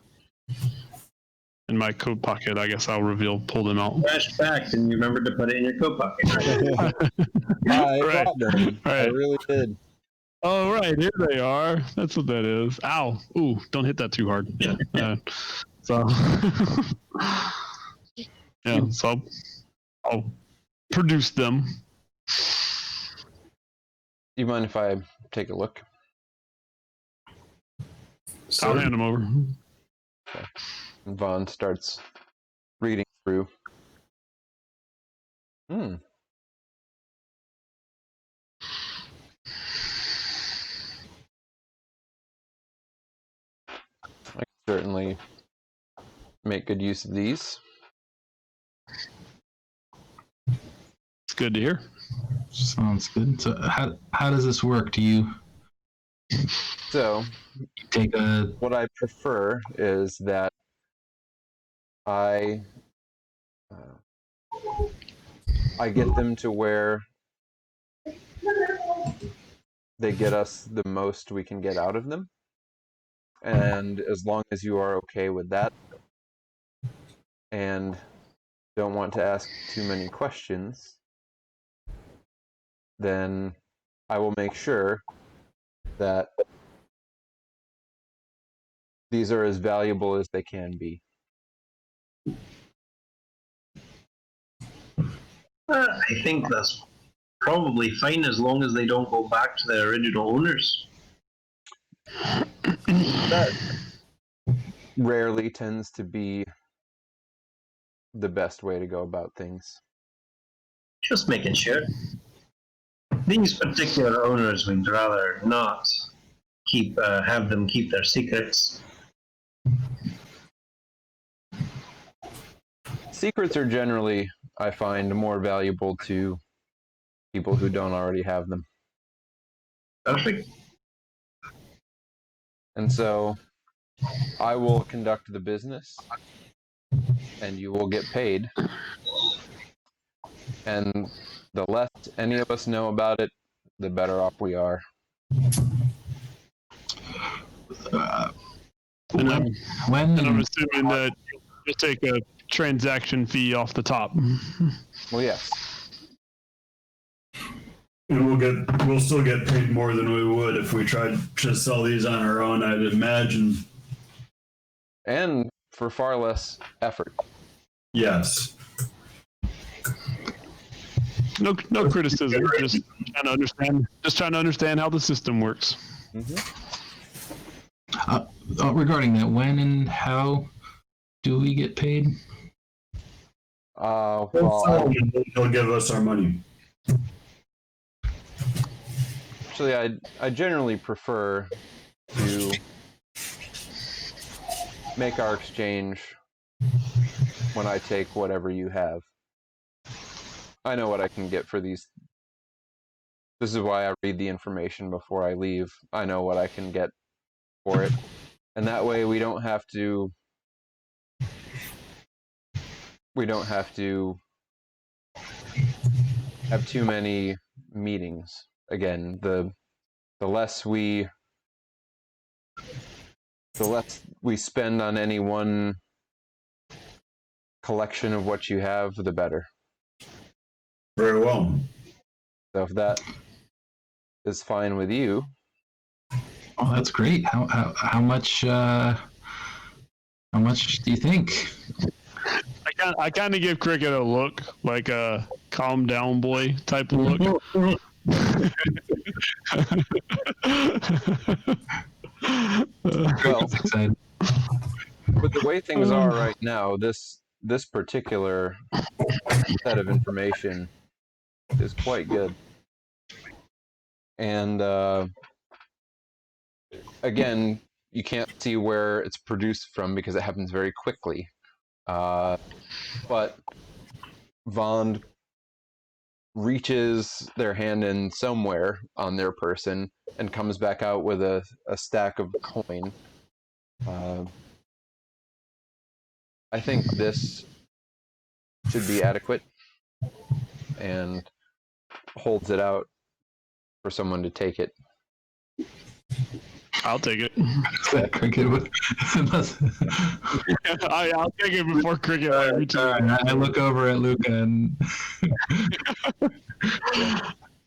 in my coat pocket. I guess I'll pull them out. Flashback, and you remembered to put it in your coat pocket. I Right. thought them. I Right. really did. Oh, right, here they are. That's what that is. Ow! Ooh, don't hit that too hard. Yeah. So, yeah. So, I'll produce them. Do you mind if I take a look? I'll hand them over. And Vond starts reading through. I can certainly make good use of these. It's good to hear. Sounds good. So how does this work? Do you So, take a... what I prefer is that I get them to where they get us the most we can get out of them. And as long as you are okay with that and don't want to ask too many questions, then I will make sure that these are as valuable as they can be. I think that's probably fine as long as they don't go back to their original owners. That rarely tends to be the best way to go about things. Just making sure. These particular owners would rather not have them keep their secrets. Secrets are generally, I find, more valuable to people who don't already have them. Perfect. And so I will conduct the business and you will get paid. And the less any of us know about it, the better off we are. And I'm When assuming that you'll take a transaction fee off the top. Well, yes. And we'll still get paid more than we would if we tried to sell these on our own, I'd imagine. And for far less effort. Yes. No criticism. Just trying to understand how the system works. regarding that, when and how do we get paid? Well, He'll give us our money. actually, I generally prefer to make our exchange when I take whatever you have. I know what I can get for these. This is why I read the information before I leave. I know what I can get for it. And that way we don't have to have too many meetings. Again, the less we spend on any one collection of what you have, the better. Very well. So if that is fine with you. Oh, that's great. How much do you think? I kind of give Cricket a look, like a calm down boy type of look. Well, Excited. with the way things are right now, this particular set of information is quite good. And again, you can't see where it's produced from because it happens very quickly. But Vond reaches their hand in somewhere on their person and comes back out with a stack of coin. I think this should be adequate, and holds it out for someone to take it. I'll take it. Cricket would. I'll take it before Cricket. I look over at Luka and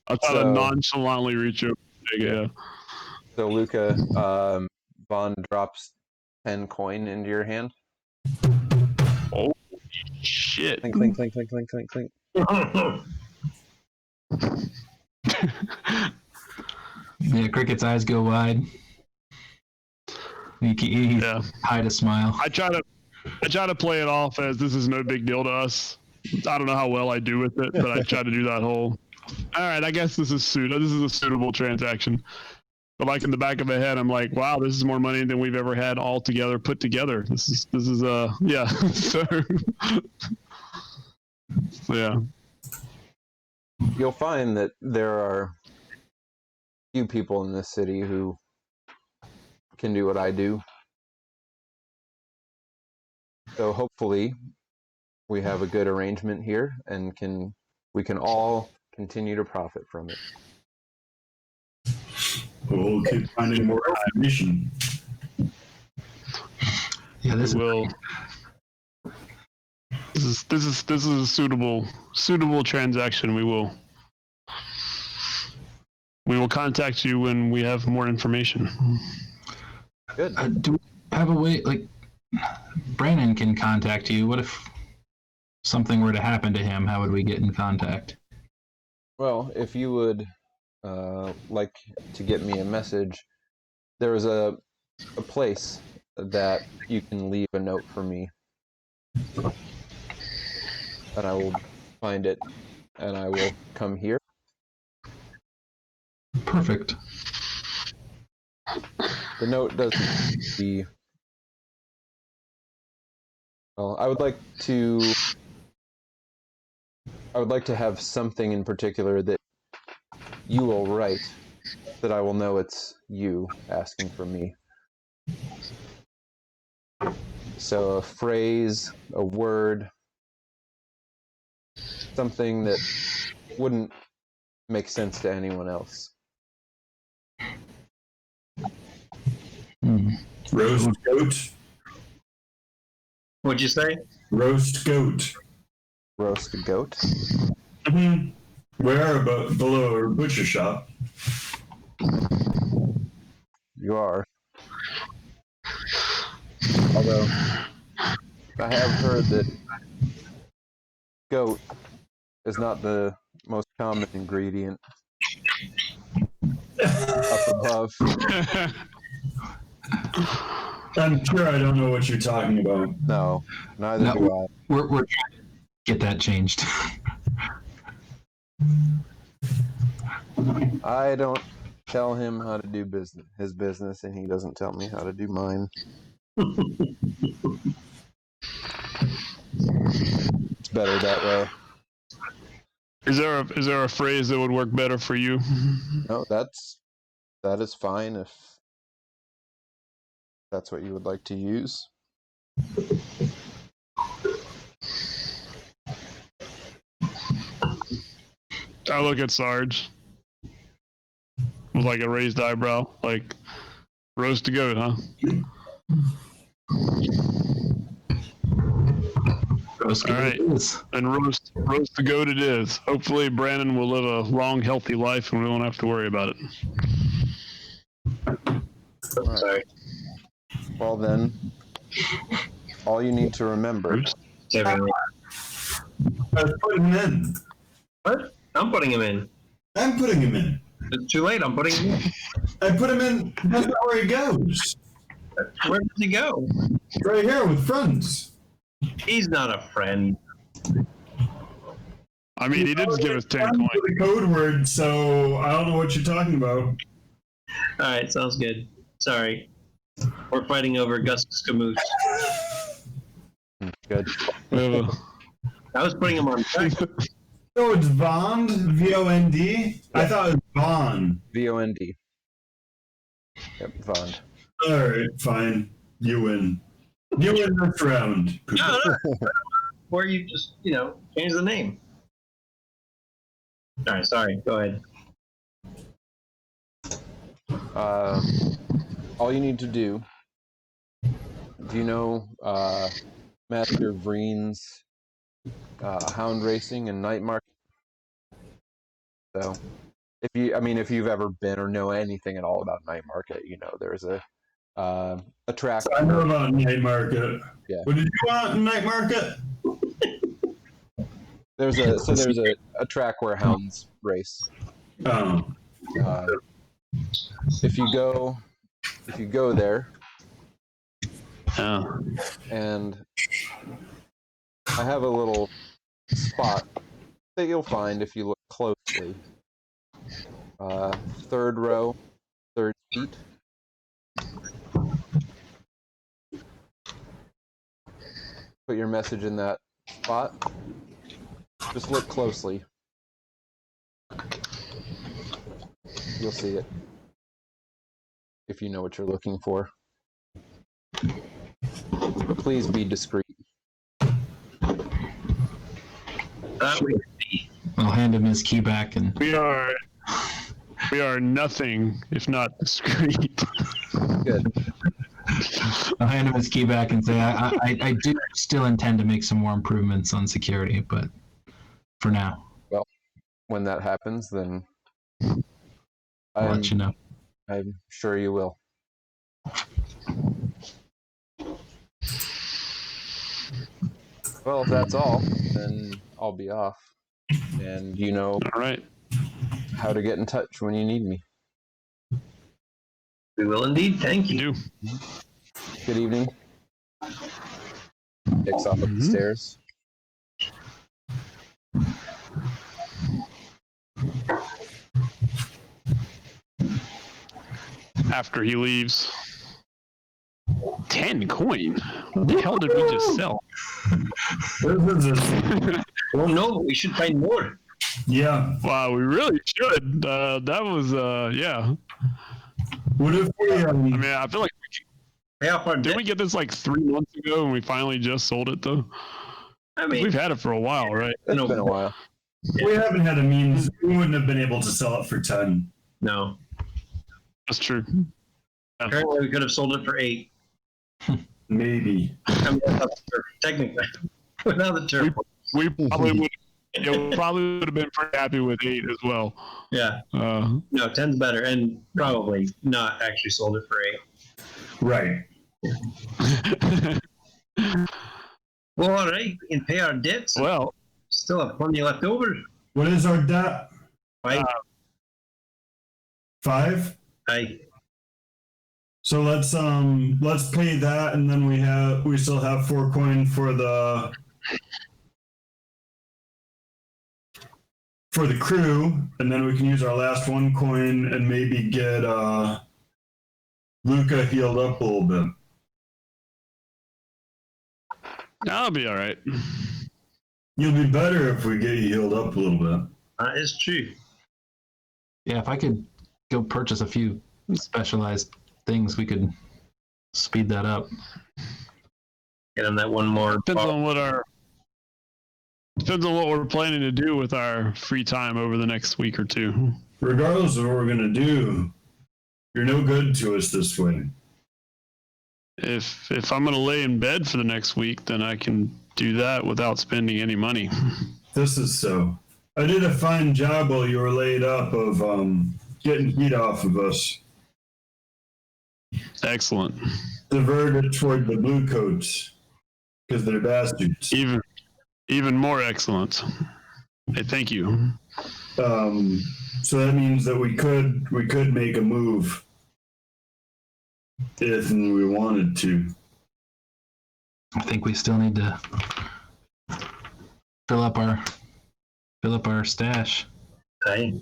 I'll try to nonchalantly reach over. Yeah. So Luka, Vond drops 10 coin into your hand. Oh shit! Clink, clink, clink, clink, clink, clink, clink. yeah, Cricket's eyes go wide. He Yeah. hide a smile. I try to play it off as this is no big deal to us. I don't know how well I do with it, but I try to do that whole. All right, I guess this is a suitable transaction. But like in the back of my head, I'm like, wow, this is more money than we've ever had all together put together. This is yeah. So yeah. You'll find that there are few people in this city who can do what I do. So hopefully we have a good arrangement here and we can all continue to profit from it. We'll keep finding more information. Yeah, this will. This is a suitable transaction. We will contact you when we have more information. Good. Do we have a way, like, Brandon can contact you? What if something were to happen to him? How would we get in contact? Well, if you would like to get me a message, there is a place that you can leave a note for me, and I will find it, and I will come here. Perfect. The note doesn't be. Well, I would like to have something in particular that you will write, that I will know it's you asking for me. So a phrase, a word, something that wouldn't make sense to anyone else. Roast goat. What'd you say? Roast goat. Roast a goat? Mm-hmm. Where about below a butcher shop? You are. Although, I have heard that goat is not the most common ingredient up above. I'm sure I don't know what you're talking about. No, neither do I. We're trying to get that changed. I don't tell him how to do his business, and he doesn't tell me how to do mine. It's better that way. Is there a phrase that would work better for you? No, that is fine if that's what you would like to use. I look at Sarge with like a raised eyebrow, like roast a goat, huh? Roast All right, and roast the goat it is. Hopefully, Brandon will live a long, healthy life, and we won't have to worry about it. Right. Sorry. Well then, all you need to remember. I was putting him in. What? I'm putting him in. I'm putting him in. It's too late. I'm putting him in. I put him in. That's not where he goes. Where does he go? Right here with friends. He's not a friend. I mean, he did just give us 10 coins. The code word, so I don't know what you're talking about. All right, sounds good. Sorry. We're fighting over Gus's camoose. Good. Uh, I was putting him on track. Oh, it's Vond? V-O-N-D? I thought it was Vaughn. V-O-N-D. Yep, Vond. All right, fine. You win. You win this round. No. Or you just, change the name. All right, sorry. Go ahead. All you need to do you know Master Vreen's hound racing and night market? So, if you've ever been or know anything at all about night market, there's a track. I know about night market. Yeah. What did you want in night market? There's a track where hounds race. Oh. If you go there, Oh. And I have a little spot that you'll find if you look closely. Third row, third seat. Put your message in that spot. Just look closely. You'll see it. If you know what you're looking for. Please be discreet. I'll hand him his key back, and We are nothing if not discreet. Good. I'll hand him his key back and say I do still intend to make some more improvements on security, but for now, Well, when that happens, then I'll let you know. I'm sure you will. Well, if that's all, then I'll be off. And you know All right. how to get in touch when you need me. We will indeed. Thank you. You do. Good evening. Takes off up the stairs. After he leaves. 10 coin? What the hell did we just sell? Oh no, we should find more. Yeah. Wow, we really should. That was, yeah. What if we? I mean, I feel like Pay off our did debt. we get this like 3 months ago and we finally just sold it though? I mean, We've had it for a while, right? It's No. been a while. we haven't had a means. We wouldn't have been able to sell it for 10. no. That's true. Apparently, we could have sold it for 8. Maybe. I mean, that's technically, without the turf. We probably would. Probably would have been pretty happy with 8 as well. Yeah. Uh, No, 10's better, and probably not actually sold it for 8. Right. Well, all right, we can pay our debts. well, Still have plenty left over. What is our debt? 5. 5? So let's pay that, and then we still have 4 coin for the crew, and then we can use our last 1 coin and maybe get Luka healed up a little bit. that'll be all right. You'll be better if we get you healed up a little bit. That is true. Yeah, if I could go purchase a few specialized things, we could speed that up. Get him that one more. Depends on what we're planning to do with our free time over the next week or 2. Regardless of what we're gonna do, you're no good to us this way. If I'm gonna lay in bed for the next week, then I can do that without spending any money. This is so. I did a fine job while you were laid up of getting heat off of us. Excellent. Diverted toward the blue coats because they're bastards. Even more excellent. Hey, thank you. So that means that we could make a move if we wanted to. I think we still need to fill up our stash. Aye.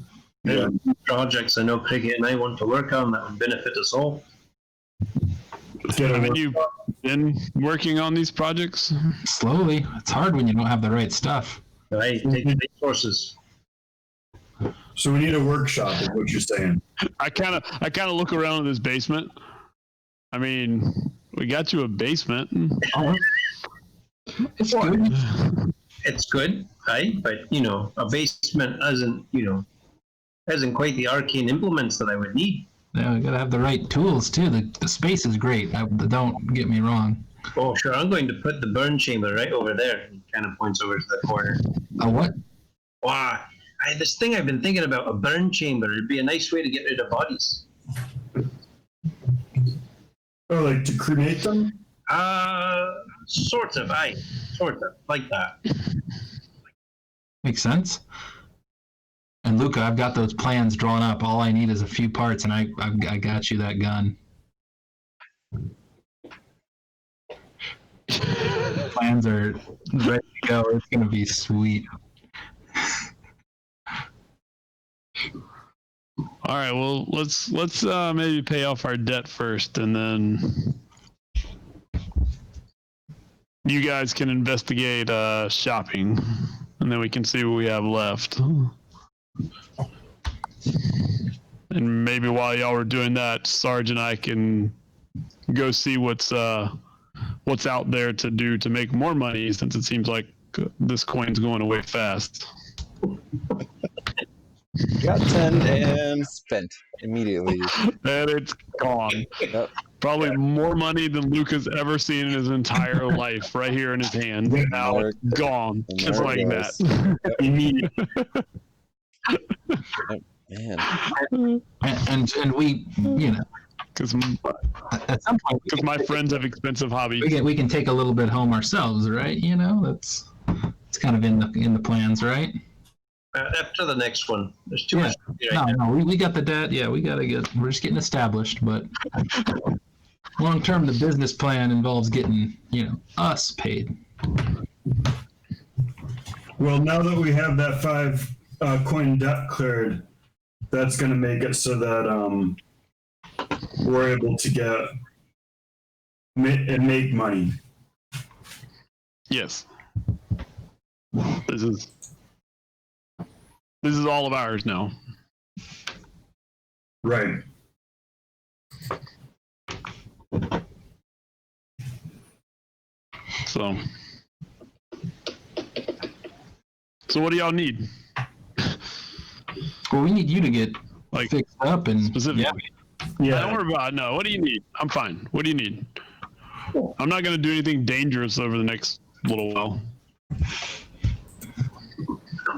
Yeah. Projects I know Cricket and I want to work on that would benefit us all. Haven't you been working on these projects? Slowly. It's hard when you don't have the right stuff. Aye, take the resources. So we need a workshop, is what you're saying. I kind of look around this basement. I mean, we got you a basement. It's good. It's good, aye, but a basement hasn't quite the arcane implements that I would need. Yeah, we gotta have the right tools too. The space is great. Don't get me wrong. Oh, sure. I'm going to put the burn chamber right over there. He kind of points over to the corner. A what? Wow. This thing I've been thinking about, a burn chamber. It'd be a nice way to get rid of bodies. Oh, like to cremate them? Sort of, aye. Sort of, like that. Makes sense. And Luka, I've got those plans drawn up. All I need is a few parts, and I got you that gun. plans are ready to go. It's gonna be sweet. All right, well, let's maybe pay off our debt first, and then you guys can investigate shopping, and then we can see what we have left. And maybe while y'all were doing that, Sarge and I can go see what's out there to do to make more money, since it seems like this coin's going away fast. Got 10 and spent immediately. And it's gone. Yep. Probably more money than Luka's ever seen in his entire life, right here in his hand. Now it's gone, And just there like it that. goes. Immediately. Man. And we, you know, Because at some point, my friends have expensive hobbies. we can take a little bit home ourselves, right? You know, it's kind of in the plans, right? After the next one, there's too much. No, we got the debt. Yeah, we're just getting established, but long term, the business plan involves getting, you know, us paid. Well, now that we have that 5 coin debt cleared, that's going to make it so that we're able to make money. Yes. This is all of ours now. Right. So what do y'all need? Well, we need you to get Like, fixed up and specifically? Yeah. Don't worry about it. No, what do you need? I'm fine. What do you need? I'm not going to do anything dangerous over the next little while.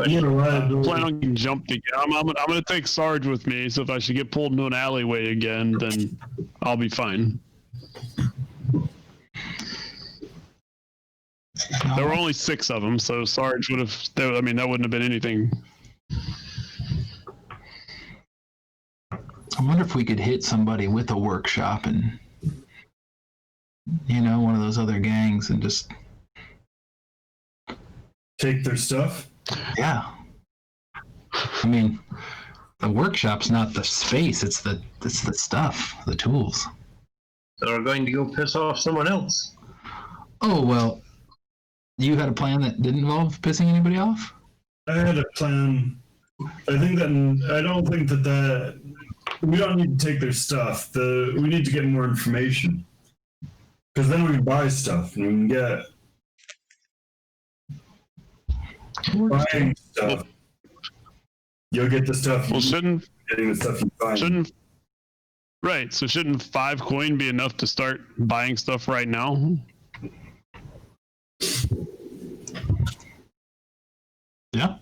Yeah, right. Plan on getting jumped again. I'm going to take Sarge with me, so if I should get pulled into an alleyway again, then I'll be fine. There were only 6 of them, so Sarge would have. That wouldn't have been anything. I wonder if we could hit somebody with a workshop and, you know, one of those other gangs and just Take their stuff. yeah. I mean, the workshop's not the space; it's the stuff, the tools. So we're going to go piss off someone else. Oh well, you had a plan that didn't involve pissing anybody off. I had a plan. I don't think that we don't need to take their stuff. We need to get more information, because then we can buy stuff and we can get buying stuff. You'll get the stuff. Well, shouldn't Getting the stuff you find. Right? So shouldn't 5 coin be enough to start buying stuff right now? Yeah.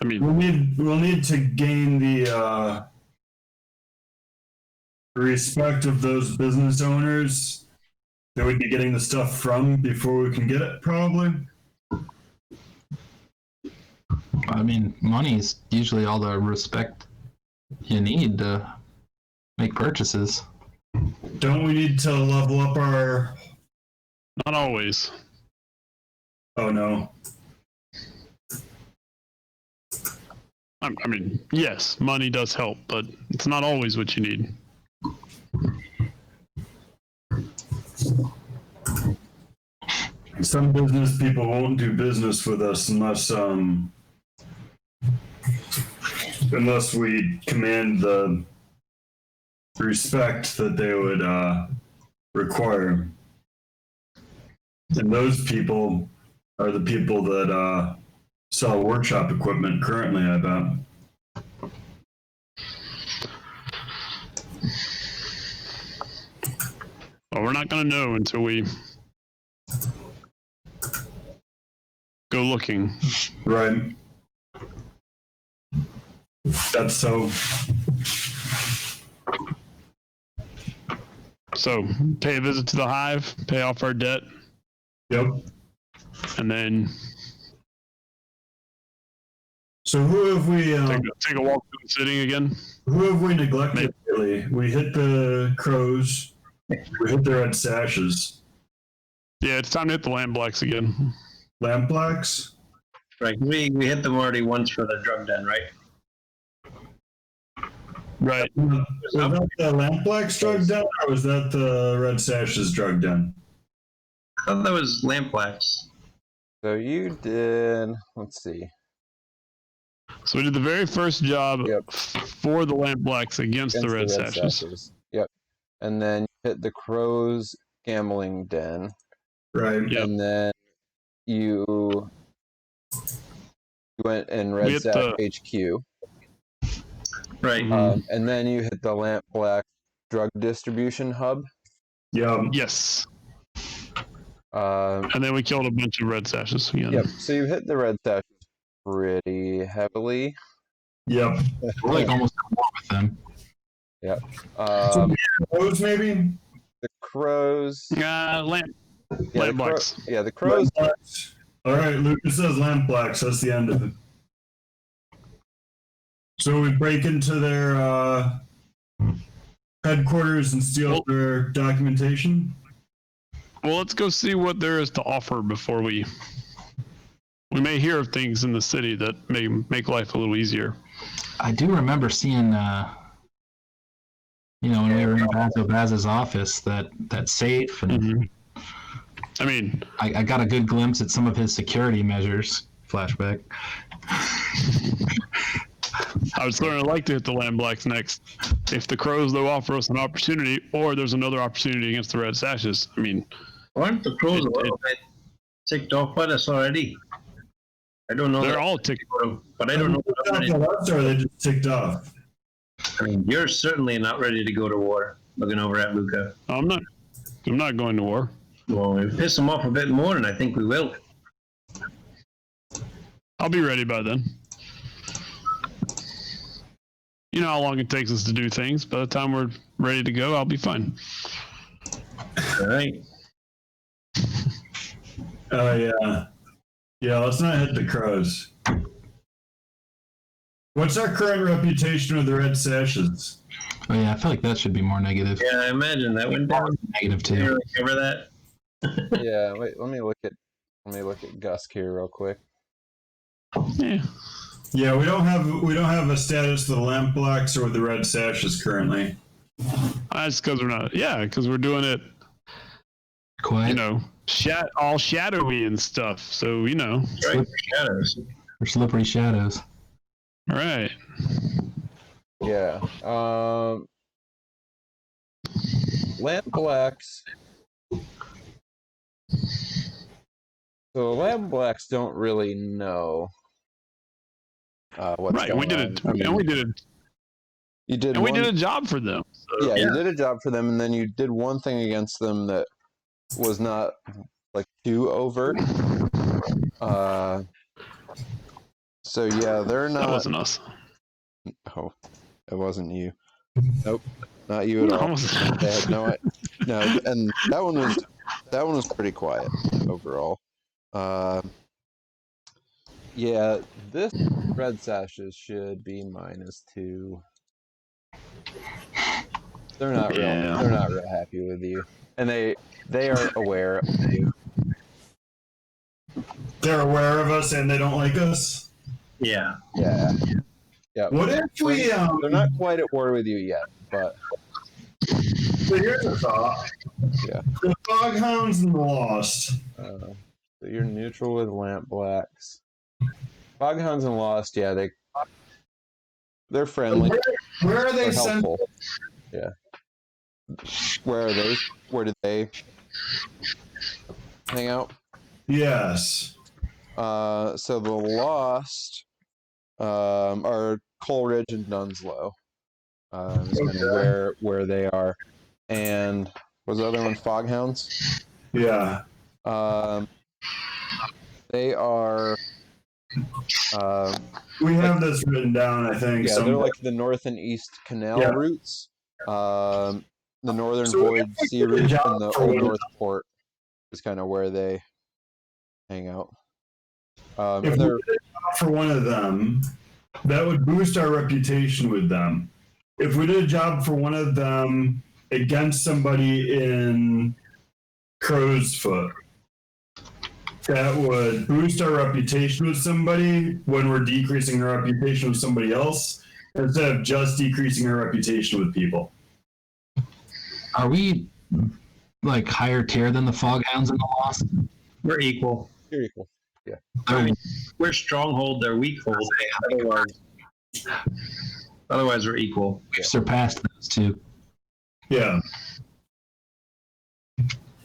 I mean, We'll need to gain the respect of those business owners that we'd be getting the stuff from before we can get it, probably. I mean, money's usually all the respect you need to make purchases. Don't we need to level up our... not always. Oh, no. I mean, yes, money does help, but it's not always what you need. Some business people won't do business with us unless we command the respect that they would require. And those people are the people that sell workshop equipment currently, I bet. Well, we're not going to know until we go looking. Right. That's so. So, pay a visit to the hive, pay off our debt, Yep. and then So who have we take a walk through the city again. who have we neglected lately? We hit the crows. We hit the red sashes. Yeah, it's time to hit the Lampblacks again. Lampblacks? Right. We hit them already once for the drug den, right? Right. Was that the Lampblacks drug den, or was that the Red Sashes drug den? I thought that was Lampblacks. So you did. Let's see. So we did the very first job Yep. for the Lampblacks against the Red Sashes. Yep. And then you hit the Crows gambling den. Right. Yep. And then you went in We Red hit Sash HQ. Right. And then you hit the Lampblack drug distribution hub. Yeah. Yes. Um, And then we killed a bunch of Red Sashes again. Yep. So you hit the Red Sashes pretty heavily. Yep. We're like almost at war with them. Yep. Crows, maybe? The Crows. Lampblacks. The Crows. Lampblacks. All right, Lucas says Lampblacks. That's the end of it. So we break into their headquarters and steal their documentation? Well, let's go see what there is to offer before we may hear of things in the city that may make life a little easier. I do remember seeing, when we were in Baz's office, that safe, and I mean, I got a good glimpse at some of his security measures. Flashback. I would certainly like to hit the Lampblacks next. If the Crows, though, offer us an opportunity, or there's another opportunity against the Red Sashes, I mean... Aren't the Crows a little bit ticked off by this already? I don't know. They're all ticked off. But I don't know. Or they just ticked off? I mean, you're certainly not ready to go to war, looking over at Luka. I'm not going to war. Well, we piss them off a bit more, and I think we will. I'll be ready by then. You know how long it takes us to do things. By the time we're ready to go, I'll be fine. All right. Oh, yeah. Yeah, let's not hit the Crows. What's our current reputation with the Red Sashes? Oh yeah, I feel like that should be more negative. Yeah, I imagine that went down. Negative Can you too. remember that? Yeah. Wait. Let me look at Gusk here real quick. Yeah. Yeah, we don't have a status of the Lampblacks or the Red Sashes currently. That's because we're not. Yeah, because we're doing it, Quiet. all shadowy and stuff. So, Right. Shadows. Or slippery shadows. All right. Yeah. Lampblacks. So Lampblacks don't really know what's Right. going We did on. it. I mean, And we did it. You did. And we one- did a job for them. So. Yeah, you did a job for them, and then you did one thing against them that was not like too overt. So yeah, they're not. That wasn't us. Oh, it wasn't you. Nope, not you at all. No. They had no, and that one was pretty quiet overall. Yeah, this Red Sashes should be -2. They're not real. Yeah. They're not real happy with you, and they are aware of you. They're aware of us and they don't like us. Yeah. Yeah. Yeah. What if we They're not quite at war with you yet, but So here's a thought. Yeah. The Foghounds and the Lost. so you're neutral with Lampblacks. Foghounds and Lost, yeah, they're friendly. Where are they They're sent? helpful. Yeah. Where are they? Where did they hang out? Yes. So the Lost are Coleridge and Dunslow. Is kind of where they are. And was the other one Foghounds? Yeah. They are. We have this written down, I think. Yeah, they're somewhere. like the north and east canal Yeah. routes. The northern So we void have to sea get a route job and the for old one of north port is kind of where they hang out. If we did They're a job for one of them, that would boost our reputation with them. If we did a job for one of them against somebody in Crow's Foot, that would boost our reputation with somebody when we're decreasing our reputation with somebody else, instead of just decreasing our reputation with people. Are we like higher tier than the Foghounds in the Lost? We're equal. You're equal. I mean, we're stronghold, they're weakhold. Otherwise, we're equal. We've surpassed those two. Yeah.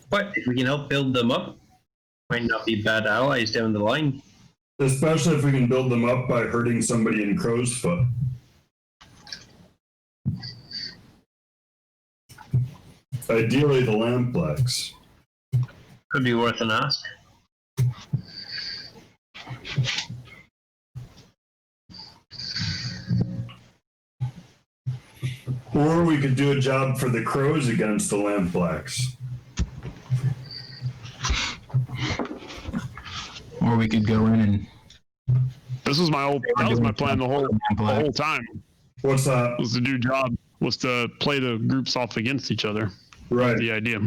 But if we can help build them up, might not be bad allies down the line. Especially if we can build them up by hurting somebody in Crow's Foot. Ideally, the Lampblacks. Could be worth an ask. Or we could do a job for the Crows against the Lampblacks. Or we could go in and This was that was my plan the whole time. What's that? Was to do job, was to play the groups off against each other. Right. The idea.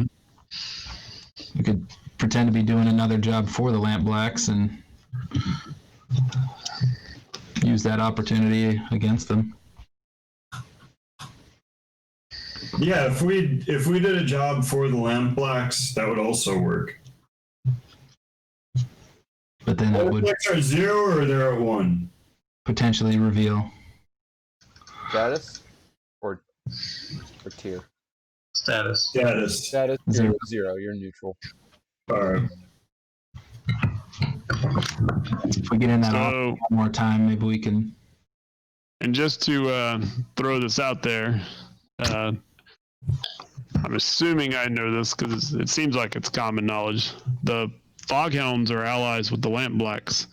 we could pretend to be doing another job for the Lampblacks and use that opportunity against them. Yeah, if we did a job for the Lampblacks, that would also work. But then it would Lampblacks are 0 or they're at 1? potentially reveal. Status or tier? Status. Status. Status Zero. 0. You're neutral. All right. If we get in that So- one more time, maybe we can. And just to throw this out there, I'm assuming I know this because it seems like it's common knowledge. The Foghounds are allies with the Lampblacks,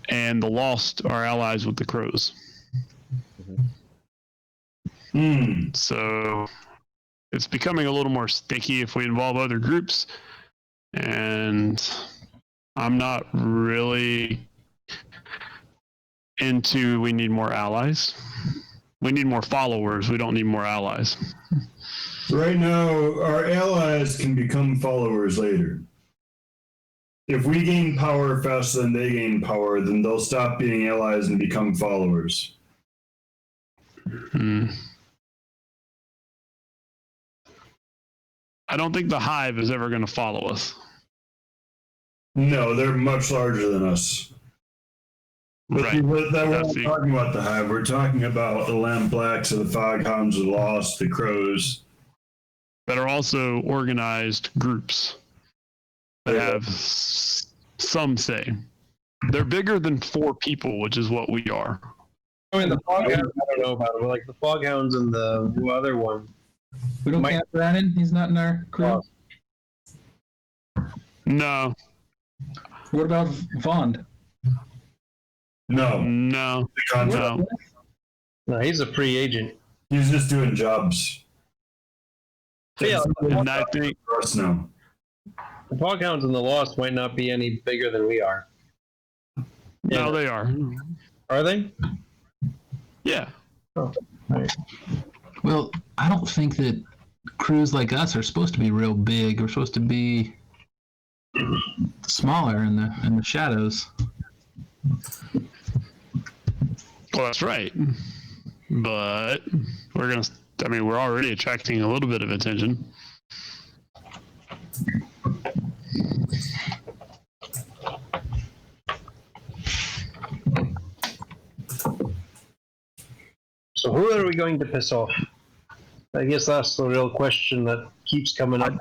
and the Lost are allies with the Crows. So it's becoming a little more sticky if we involve other groups, and I'm not really into we need more allies. We need more followers. We don't need more allies. Right now, our allies can become followers later. If we gain power faster than they gain power, then they'll stop being allies and become followers. I don't think the Hive is ever going to follow us. No, they're much larger than us. But Right. we're That's not the- talking about the Hive. We're talking about the Lampblacks, or the Foghounds, the Lost, the Crows. That are also organized groups that have some say. They're bigger than 4 people, which is what we are. I mean, the Foghounds, I don't know about it, but like the Foghounds and the other one. We don't Mike- count Brandon. He's not in our crew. No, What about Vond? No, no, the contract. no. No, he's a free agent. He's just doing jobs. Yeah, And I think For us now. the Foghounds and the Lost might not be any bigger than we are. no, they are. Are they? Yeah. Well, I don't think that crews like us are supposed to be real big. We're supposed to be smaller in the shadows. Well, that's right. But we're already attracting a little bit of attention. So who are we going to piss off? I guess that's the real question that keeps coming up.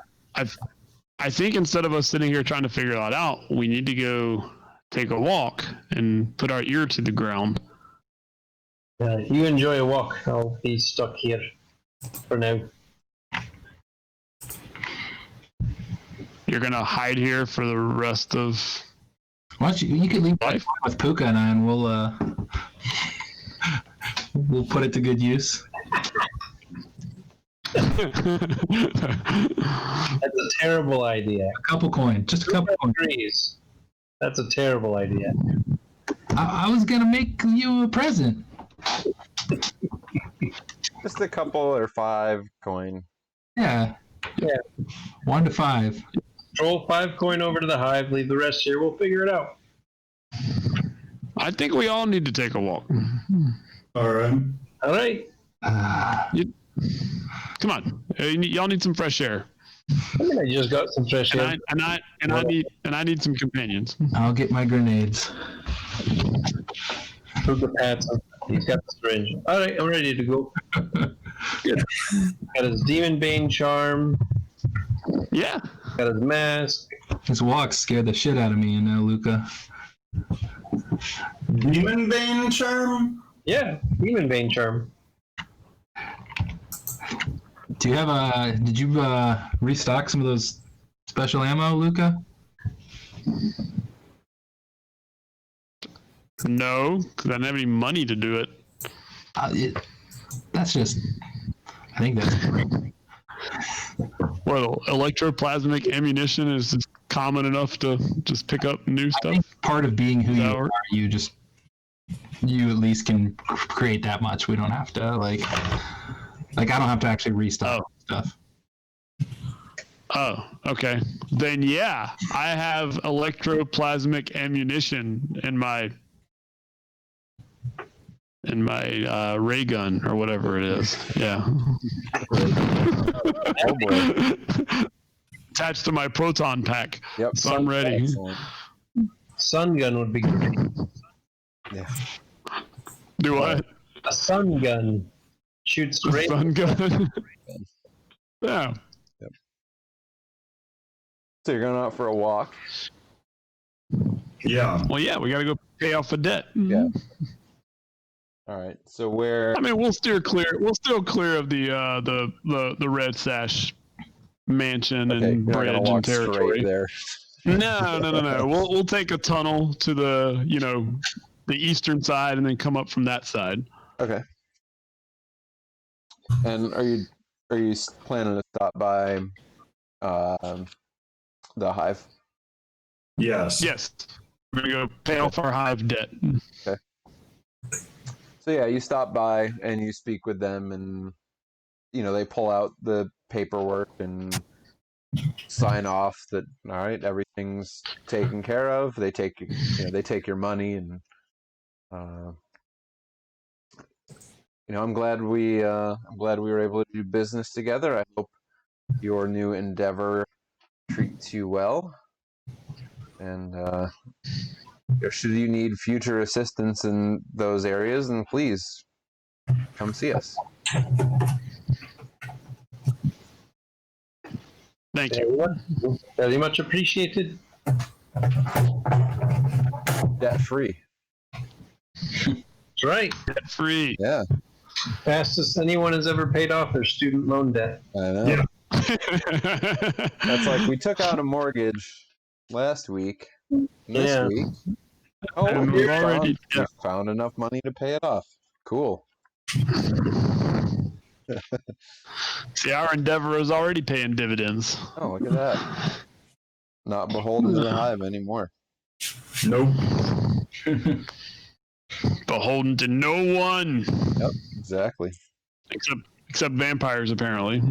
I think instead of us sitting here trying to figure that out, we need to go take a walk and put our ear to the ground. You enjoy a walk. I'll be stuck here for now. You're gonna hide here for the rest of Why don't you could leave life. with Puka and I, and we'll put it to good use. That's a terrible idea. A couple coin, just a couple coin. Trees. That's a terrible idea. I was gonna make you a present. Just a couple or 5 coin. Yeah. Yeah. 1 to 5. Roll 5 coin over to the hive. Leave the rest here. We'll figure it out. I think we all need to take a walk. All right. All right. Come on, y'all need some fresh air. I mean, I just got some fresh air. I need some companions. I'll get my grenades. Luka pats him. He's got the syringe. All right, I'm ready to go. Good. Got his Demon Bane charm. Yeah. Got his mask. His walks scared the shit out of me, Luka. Demon Bane charm? Yeah, Demon Bane charm. Do you have did you restock some of those special ammo, Luka? No, because I didn't have any money to do it. That's just, I think that's great. Well, electroplasmic ammunition is just common enough to just pick up new I stuff. think part of being who you are, you at least can create that much. We don't have to like I don't have to actually restock stuff. Oh, okay. Then yeah, I have electroplasmic ammunition in my ray gun or whatever it is. Yeah. Oh boy. Attached to my proton pack. Yep. So I'm ready. Excellent. Sun gun would be great. Yeah. Do what? A sun gun shoots straight. Sun gun. Yeah. So you're going out for a walk. Yeah. Well, yeah, we got to go pay off a debt. Yeah. All right. So where? I mean, we'll steer clear. We'll still clear of the Red Sash mansion Okay, and you're not bridge gonna and walk territory. straight there. No. We'll take a tunnel to the eastern side and then come up from that side. Okay. And are you planning to stop by the hive? Yes. Yes, we're gonna go pay off our hive debt. So yeah, you stop by and you speak with them, and they pull out the paperwork and sign off that all right, everything's taken care of. They take your money, and I'm glad we were able to do business together. I hope your new endeavor treats you well, and should you need future assistance in those areas, then please come see us. Thank you. Very much appreciated. Debt free. That's right. Debt free. Yeah, Fastest anyone has ever paid off their student loan debt. I know. Yeah. That's like we took out a mortgage last week. This Yeah. week, oh, And we we've found enough money to pay it off. Cool. See, our endeavor is already paying dividends. Oh, look at that. Not beholden to the hive anymore. Nope. Beholden to no one. Yep, exactly. Except vampires, apparently.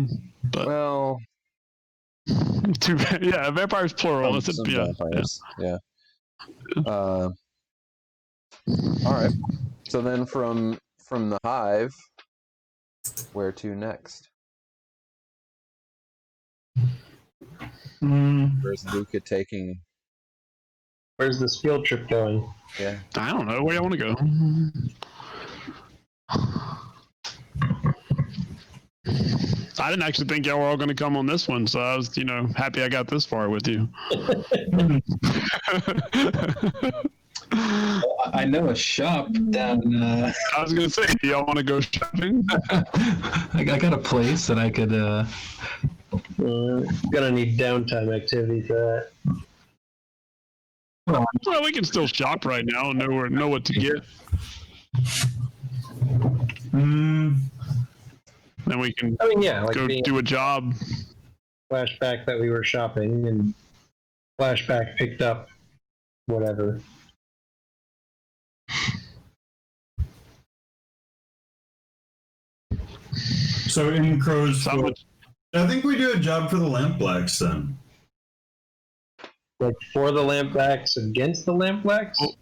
But Well, yeah, vampires plural. some Yeah. vampires. Yeah. All right. So then from the hive, where to next? Where's Luka taking? Where's this field trip going? Yeah. I don't know. Where do you want to go? I didn't actually think y'all were all going to come on this one, so I was, happy I got this far with you. I know a shop down. I was going to say, do y'all want to go shopping? I got a place that I could. Gonna need downtime activity for that. Well, we can still shop right now and know what to get. Then we can I mean, yeah, like go do a job. flashback that we were shopping and flashback picked up whatever. So in Crow's So Foot, I think we do a job for the Lampblacks then. Like for the Lampblacks against the Lampblacks? Oh.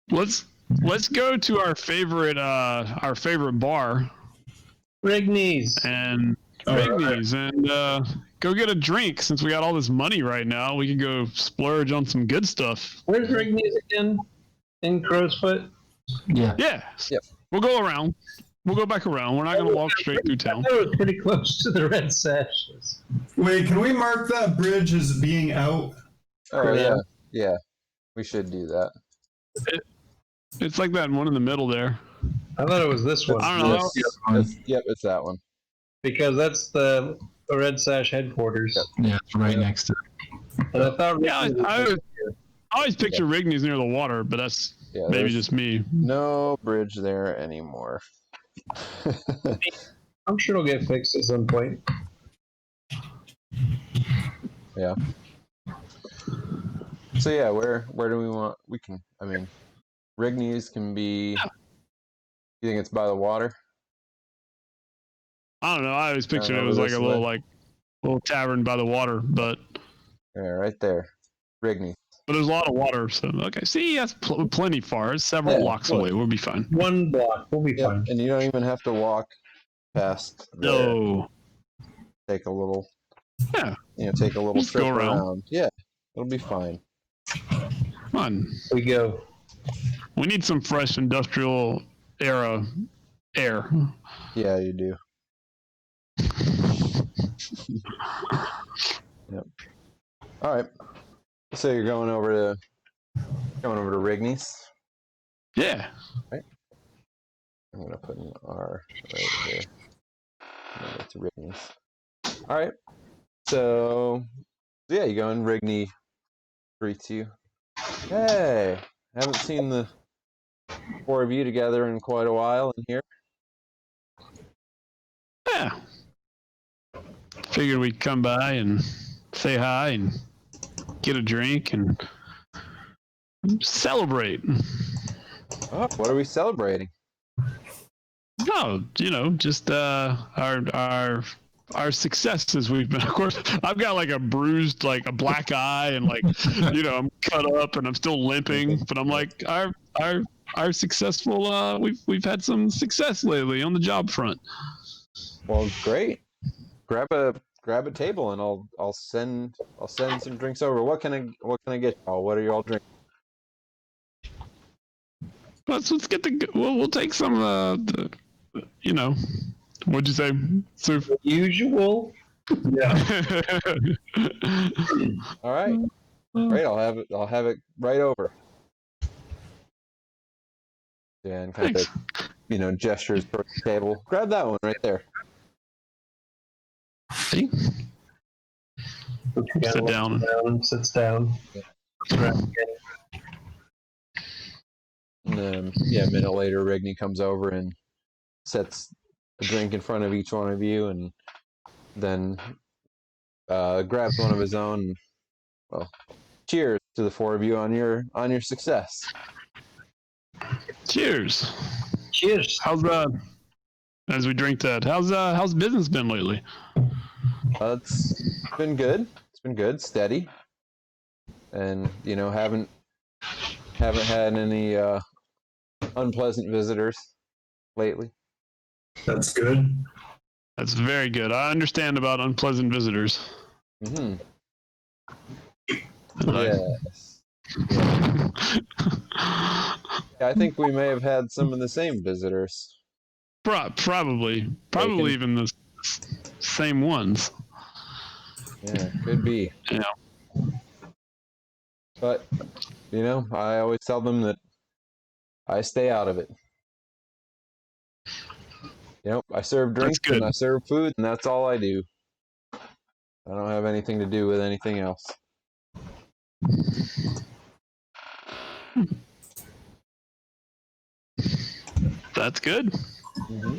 Let's go to our favorite bar, Rigney's. and Rigney's, and go get a drink. Since we got all this money right now, we could go splurge on some good stuff. Where's Rigney's again? In Crowsfoot? Yeah. Yeah. Yep. We'll go around. We'll go back around. We're not going to walk straight through town. That was pretty close to the Red Sashes. Wait, can we mark that bridge as being out? Oh yeah, yeah. We should do that. It's like that one in the middle there. I thought it was this one. I don't know. Yep, it's that one. Because that's the Red Sash headquarters. Yeah, it's right next to it. And I thought Yeah, Rigney's I was always picture Rigney's near the water, but that's maybe there's just me. no bridge there anymore. I'm sure it'll get fixed at some point. Yeah. So yeah, where do we want? We can. I mean, Rigney's can be. You think it's by the water? I don't know. I always pictured it over was like this a little tavern by the water, but Yeah, right there, Rigney. there's a lot of water. So okay, see, that's plenty far. It's several blocks away. We'll be fine. 1 block. We'll be Yep, fine. and you don't even have to walk past. there. No. Take a little. Yeah. Take a little Just trip go around. around. Yeah, it'll be fine. Come on. We go. We need some fresh industrial era air. Yeah, you do. Yep. All right. So you're going over to Rigney's. Yeah. I'm gonna put an R right here. It's Rigney's. All right. So yeah, you go in. Rigney greets you. Hey, haven't seen the 4 of you together in quite a while in here. Yeah. Figured we'd come by and say hi and get a drink and celebrate. Oh, what are we celebrating? No, just our successes. We've been, of course, I've got like a bruised, like a black eye, and like, I'm cut up and I'm still limping. But I'm like, our successful. We've had some success lately on the job front. Well, great. Grab a table and I'll send some drinks over. What can I get y'all? What are y'all drinking? Let's get we'll take some what'd you say, Suf? Usual. Yeah. All right. Great. I'll have it right over. Yeah, and kind of gestures towards the table. Grab that one right there. See? Sit down. Sits down. And then, a minute later, Rigney comes over and sets a drink in front of each one of you, and then grabs one of his own. Well, cheers to the 4 of you on your success. Cheers. Cheers. How's as we drink that? How's business been lately? It's been good. It's been good, steady, and haven't had any unpleasant visitors lately. That's good. That's very good. I understand about unpleasant visitors. Mm-hmm. Like, Yes. Yeah. I think we may have had some of the same visitors. probably Bacon. even the same ones. Yeah, could be. Yeah. But I always tell them that I stay out of it. I serve drinks and I serve food, and that's all I do. I don't have anything to do with anything else. That's good. Mm-hmm.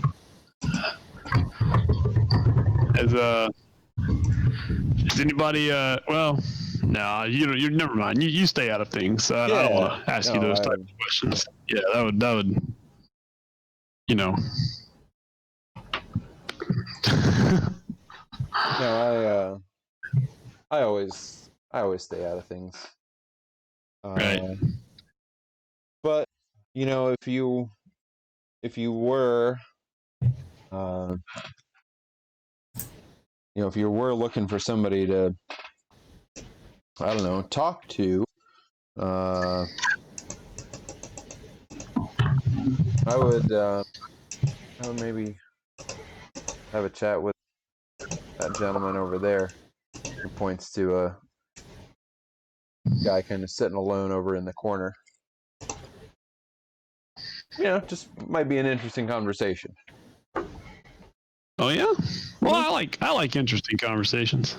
Is anybody well, no, you never mind. You stay out of things. I don't want to ask you those type of questions. Yeah, that would No, I always I always stay out of things. Right. But if you were, if you were looking for somebody to, I don't know, talk to, I would maybe have a chat with that gentleman over there, who points to a guy kind of sitting alone over in the corner. Just might be an interesting conversation. Oh yeah. Well, I like interesting conversations.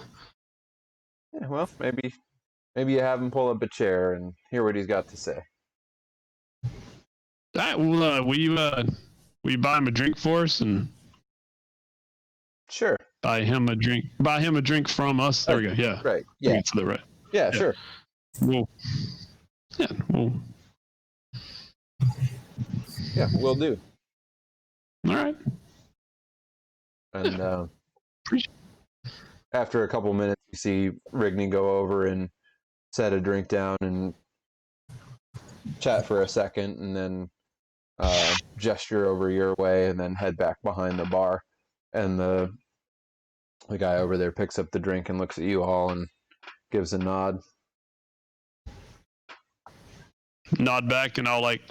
Yeah, well, maybe you have him pull up a chair and hear what he's got to say. Will you buy him a drink for us and Sure. buy him a drink from us? There we go. Yeah. Right. Yeah. To the right. Yeah. Sure. Well. Yeah. Well. Yeah, will do. All right. And after a couple minutes, you see Rigney go over and set a drink down and chat for a second, and then gesture over your way, and then head back behind the bar. And the guy over there picks up the drink and looks at you all and gives a nod. Nod back, and I'll like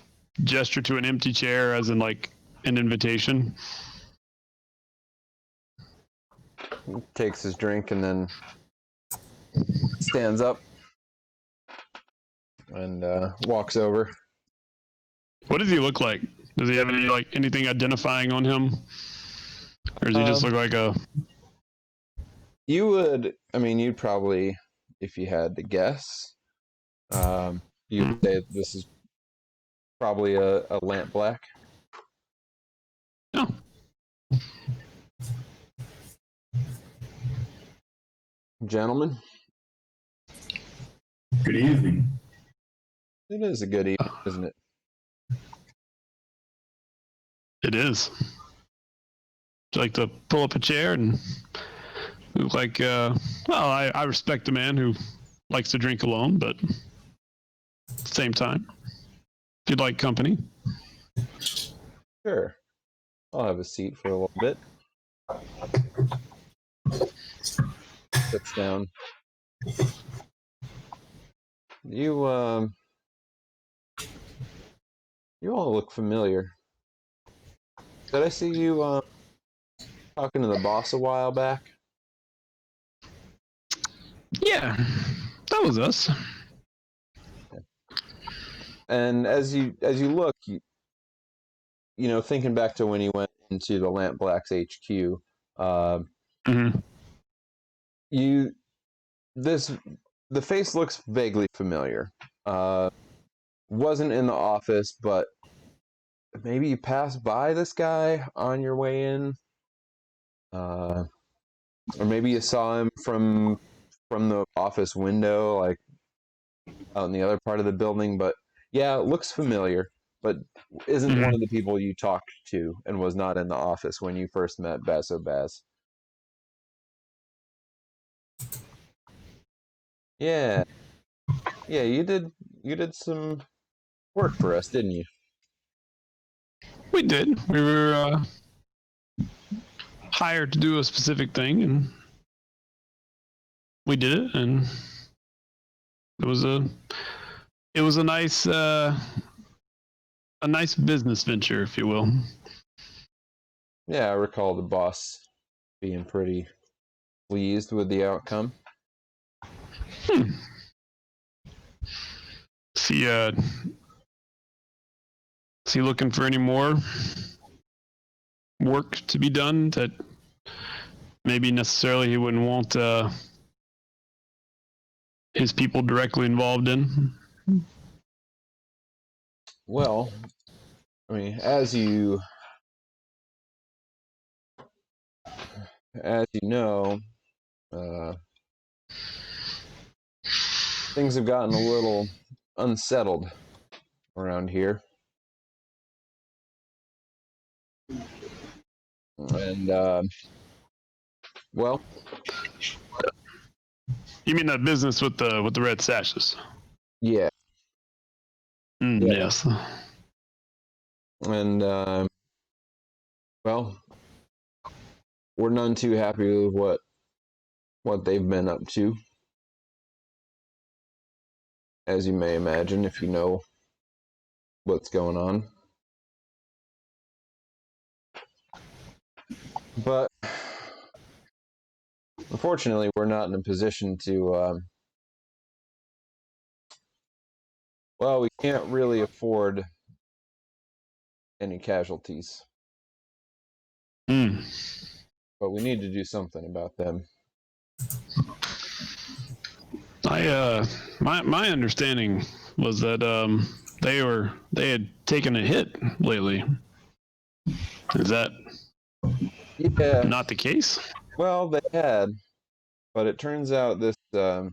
gesture to an empty chair as in like an invitation. He takes his drink and then stands up and walks over. What does he look like? Does he have anything identifying on him, or does he just look like a? You'd probably, if you had to guess, you'd say this is probably a Lampblack. No. Gentlemen, Good evening. it is a good evening, isn't it? It is. Would you like to pull up a chair and look like? I respect a man who likes to drink alone, but at the same time, if you'd like company. Sure. I'll have a seat for a little bit. Sits down. You all look familiar. Did I see you talking to the boss a while back? Yeah, that was us. And as you look, thinking back to when you went into the Lampblack's HQ, the face looks vaguely familiar. Wasn't in the office, but maybe you passed by this guy on your way in, or maybe you saw him from the office window, like out in the other part of the building. But yeah, it looks familiar, but isn't one of the people you talked to and was not in the office when you first met Basso Baz. Yeah, you did some work for us, didn't you? We did. We were hired to do a specific thing, and we did it, and it was a nice business venture, if you will. Yeah, I recall the boss being pretty pleased with the outcome. Is he looking for any more work to be done that maybe necessarily he wouldn't want his people directly involved in? Well, as you know, things have gotten a little unsettled around here. And, well, You mean the business with the red sashes? Yeah. Mm, Yeah. Yes. And well, we're none too happy with what they've been up to, as you may imagine if you know what's going on. But unfortunately, we're not in a position to. Well, we can't really afford any casualties, Mm. but we need to do something about them. My understanding was that they had taken a hit lately. Is that Yeah. not the case? Well, they had, but it turns out this this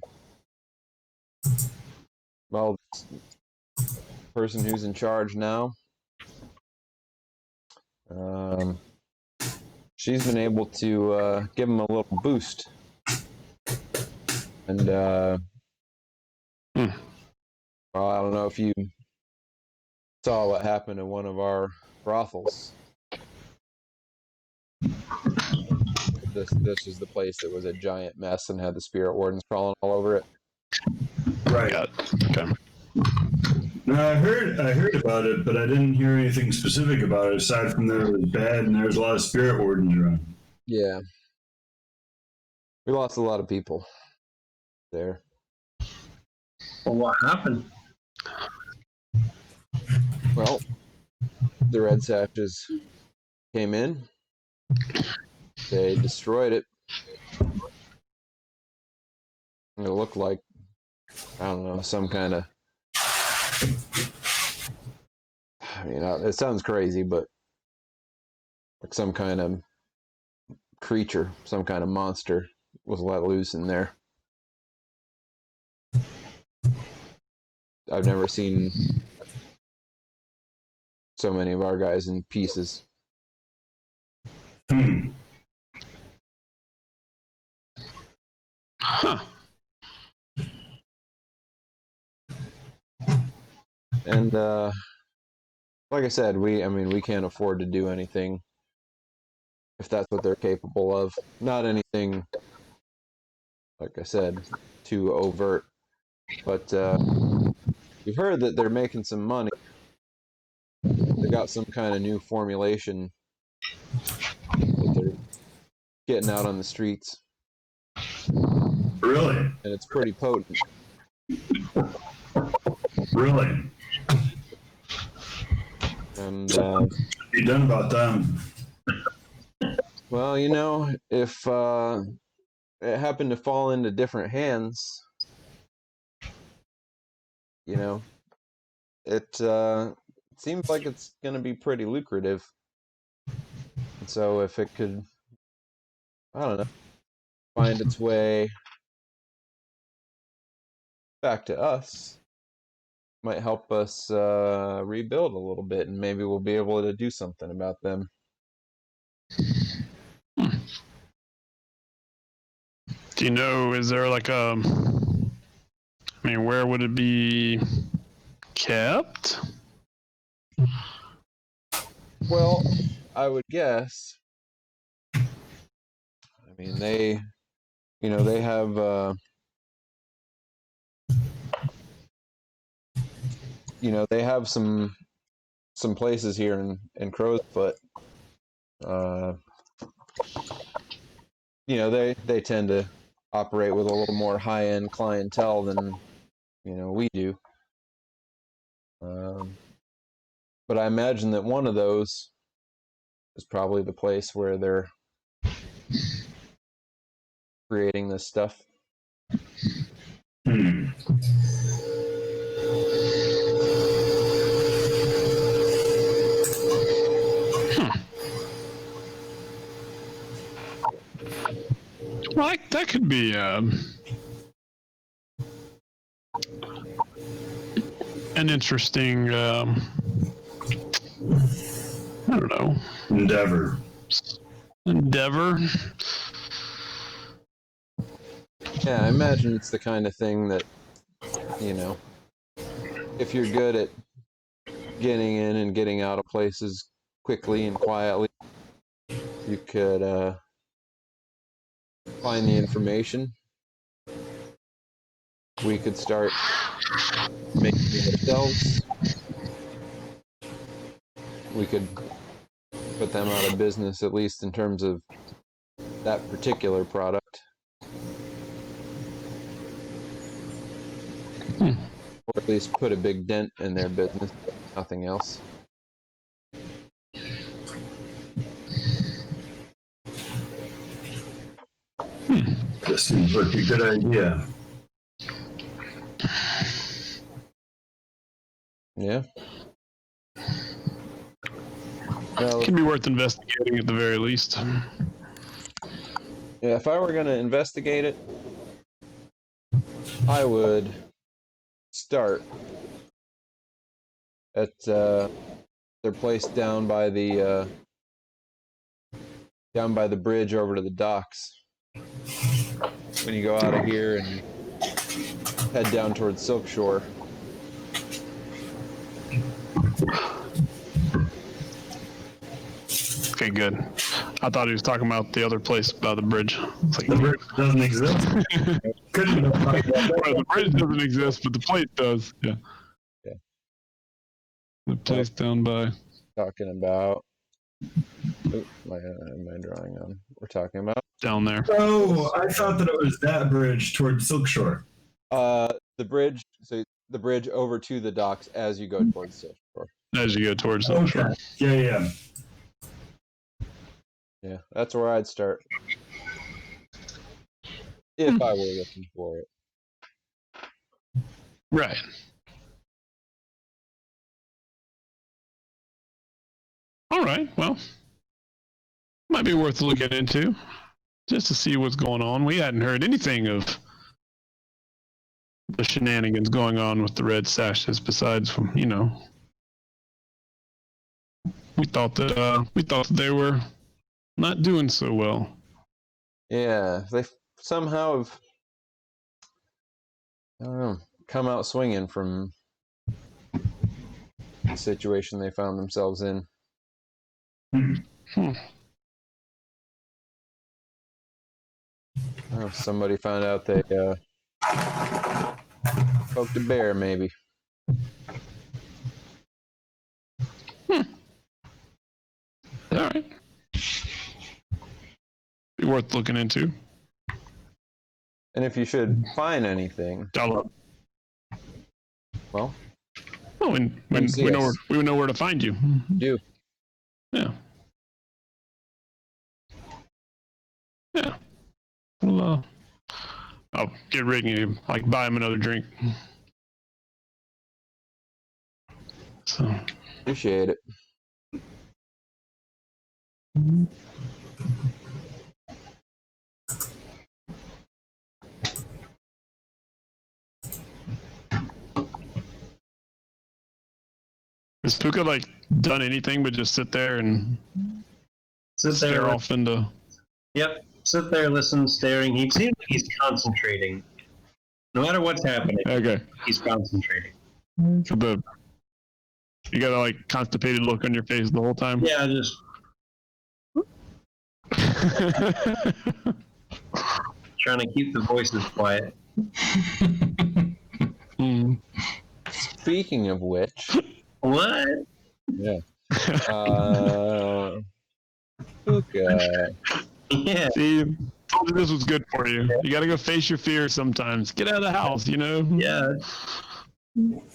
person who's in charge now, she's been able to give them a little boost, and well, I don't know if you saw what happened to one of our brothels. This was the place that was a giant mess and had the spirit wardens crawling all over it. Right. Yeah. Okay. No, I heard about it, but I didn't hear anything specific about it aside from that it was bad and there was a lot of spirit wardens around. Yeah. We lost a lot of people there. Well, what happened? Well, the Red Sashes came in. They destroyed it. It looked like, I don't know, some kind of, it sounds crazy, but like some kind of creature, some kind of monster was let loose in there. I've never seen so many of our guys in pieces. Huh. And like I said, we can't afford to do anything if that's what they're capable of. Not anything, like I said, too overt. But we've heard that they're making some money. They got some kind of new formulation that they're getting out on the streets. Really? And it's pretty potent. Really? And What you done about them? well, if it happened to fall into different hands, it seems like it's going to be pretty lucrative. And so if it could, I don't know, find its way back to us, might help us rebuild a little bit, and maybe we'll be able to do something about them. Do you know? Is there like where would it be kept? Well, I would guess. They have they have some places here in Crowsfoot. They tend to operate with a little more high-end clientele than we do. But I imagine that one of those is probably the place where they're creating this stuff. Well, that could be an interesting, I don't know, endeavor. Yeah, I imagine it's the kind of thing that, you know, if you're good at getting in and getting out of places quickly and quietly, you could find the information. We could start making it ourselves. We could put them out of business, at least in terms of that particular product. Or at least put a big dent in their business, nothing else. This seems like a good idea. Yeah. Well, It can be worth investigating at the very least. yeah, if I were going to investigate it, I would start at their place down by the bridge over to the docks. When you go out of here and head down towards Silk Shore. Okay, good. I thought he was talking about the other place by the bridge. It's like, The bridge doesn't exist. Couldn't have well, the bridge doesn't exist, but the place does. Yeah. Yeah. The place down by. Talking about. Oop, am I drawing on? We're talking about Down there. Oh, I thought that it was that bridge towards Silk Shore. the bridge. So the bridge over to the docks as you go towards Silk Shore. As you go towards the Okay. shore. Yeah. Yeah, that's where I'd start if I were looking for it. Right. All right. Well, might be worth looking into just to see what's going on. We hadn't heard anything of the shenanigans going on with the red sashes besides from, we thought that they were not doing so well. Yeah, they somehow have, I don't know, come out swinging from the situation they found themselves in. Oh, somebody found out they poked a bear, maybe. All right. Be worth looking into. And if you should find anything, Well, well, we know where to find you. do. Yeah. Yeah. Well, I'll get Rigney, buy him another drink. So. Appreciate it. Has Puka done anything but just sit there and stare off into? Yep, sit there, listen, staring. He seems like he's concentrating. No matter what's happening, Okay. he's concentrating. So you got a constipated look on your face the whole time. Yeah, just trying to keep the voices quiet. Speaking of which, What? yeah. Puka. Yeah. See, told you this was good for you. You got to go face your fears sometimes. Get out of the house, Yeah.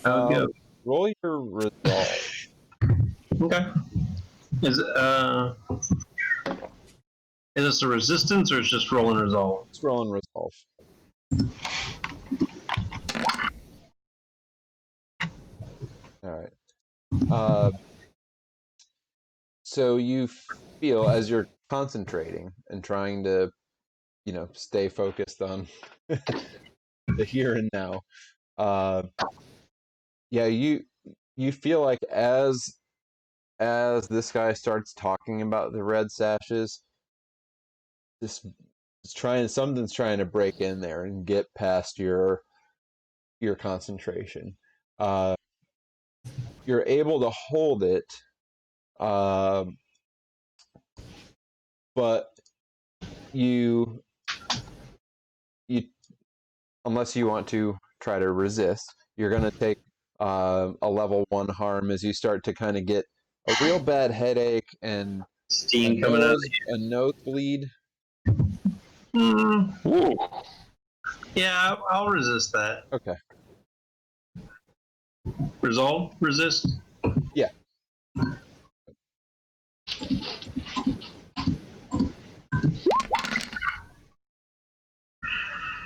How it go? Roll your resolve. Okay. Is this a resistance or is just rolling resolve? It's rolling resolve. All right. So you feel as you're concentrating and trying to, stay focused on the here and now. Yeah, you feel like as this guy starts talking about the red sashes, this something's trying to break in there and get past your concentration. You're able to hold it, but you unless you want to try to resist, you're going to take a level 1 harm as you start to kind of get a real bad headache and Steam coming out. a nosebleed. Ooh. Yeah, I'll resist that. Okay. Resolve? Resist? Yeah.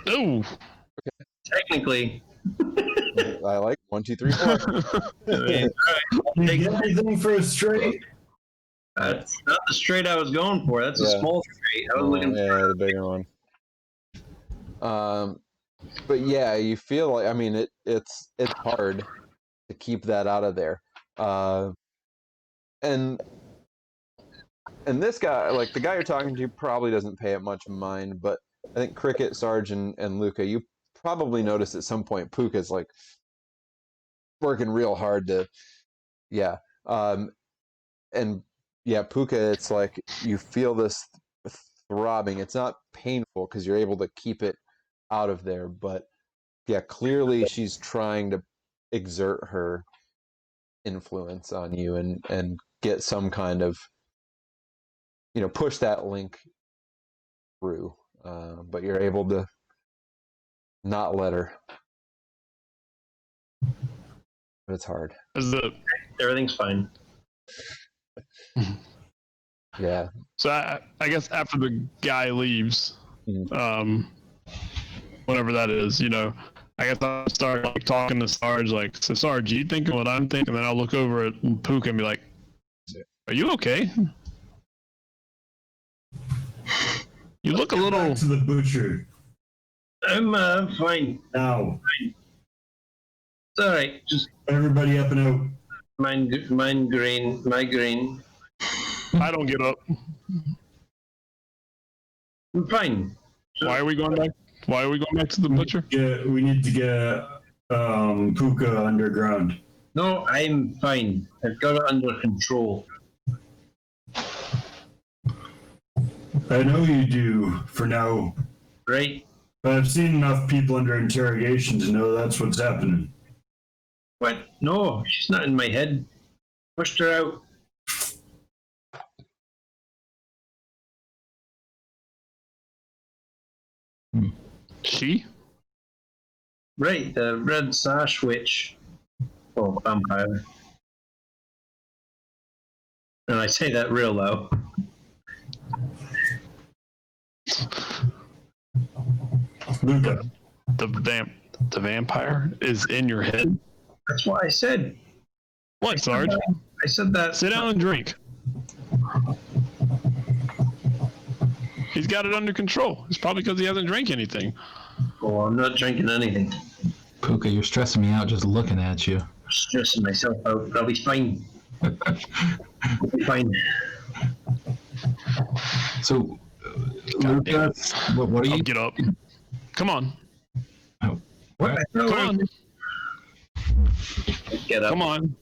Ooh. Technically. I like 1, 2, 3, 4. I mean, You get anything for a straight? that's not the straight I was going for. That's a small straight. I was looking for the bigger one. But yeah, you feel like, I mean, it's hard to keep that out of there. And this guy, like the guy you're talking to, probably doesn't pay it much mind, but I think Cricket, Sarge, and Luka, you probably noticed at some point Puka's like working real hard to, and yeah, Puka, it's like you feel this throbbing. It's not painful because you're able to keep it out of there, but yeah, clearly she's trying to exert her influence on you and get some kind of, push that link through, but you're able to not let her. But it's hard. everything's fine. Yeah. So I guess after the guy leaves, whatever that is, I guess I'll start talking to Sarge, like, so Sarge, you thinking what I'm thinking? And then I'll look over at Puka and be like, are you okay? You look a little... Back to the butcher. I'm fine. Now. It's all right. Just everybody up and out. migraine. I don't get up. I'm fine. Why are we going back? Why are we going back to the butcher? Yeah, we need to get Puka underground. No, I'm fine. I've got it under control. I know you do, for now. Right? But I've seen enough people under interrogation to know that's what's happening. What? No, she's not in my head. Pushed her out. She? Right, the red sash witch. Oh, vampire. And I say that real low. Luka. The vampire is in your head? That's what I said. What, Sarge? I said that. Sit down and drink. He's got it under control. It's probably because he hasn't drank anything. Oh, I'm not drinking anything. Puka, you're stressing me out just looking at you. I'm stressing myself out, but I'll be fine. I'll be fine. So, Luka, what are you? Get up. Come on. Oh, What? Come on. Get up. Come on.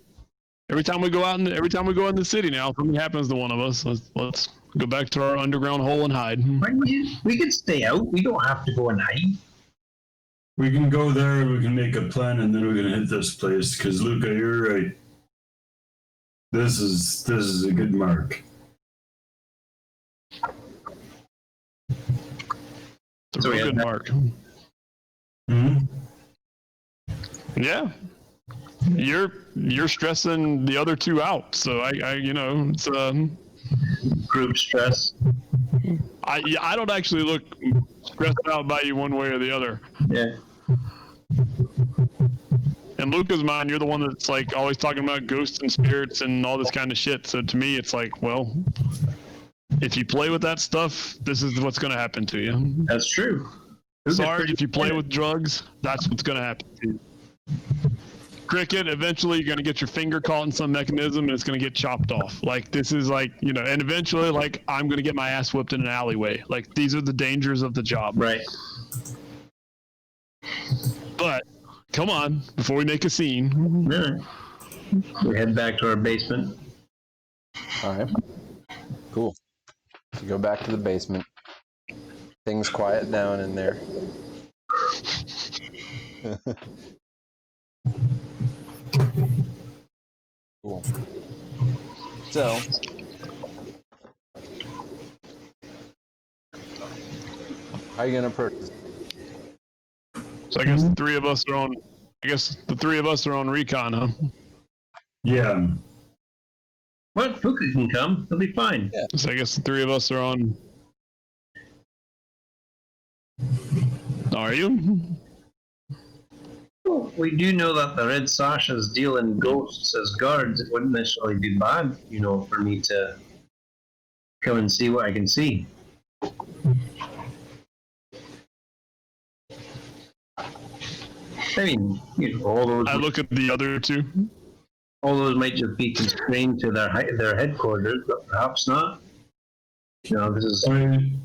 Every time we go out in the city now, something happens to one of us. Let's go back to our underground hole and hide. We can stay out. We don't have to go and hide. We can go there and we can make a plan and then we're gonna hit this place, because Luka, you're right. This is a good mark. It's a real good mark. Hmm? Yeah. You're stressing the other two out. So I it's Group stress. I don't actually look stressed out by you one way or the other. Yeah. In Luka's mind, you're the one that's like always talking about ghosts and spirits and all this kind of shit. So to me, it's like, well, if you play with that stuff, this is what's going to happen to you. That's true. Sarge, if you play with drugs, that's what's going to happen to you. Cricket, eventually you're going to get your finger caught in some mechanism and it's going to get chopped off. Like, this is like, and eventually, like, I'm going to get my ass whipped in an alleyway. Like, these are the dangers of the job. Right. But, come on, before we make a scene. All right. We head back to our basement. All right. Cool. So go back to the basement. Things quiet down in there. Cool. So, how are you gonna approach this? So I guess the three of us are on. Recon, huh? Yeah. What? Luka can come. He'll be fine. Yeah. So I guess the three of us are on. Are you? Well, we do know that the Red Sashas deal in ghosts as guards. It wouldn't necessarily be bad, for me to come and see what I can see. I mean, all those. I look at the other two. All those might just be constrained to their headquarters, but perhaps not. This is.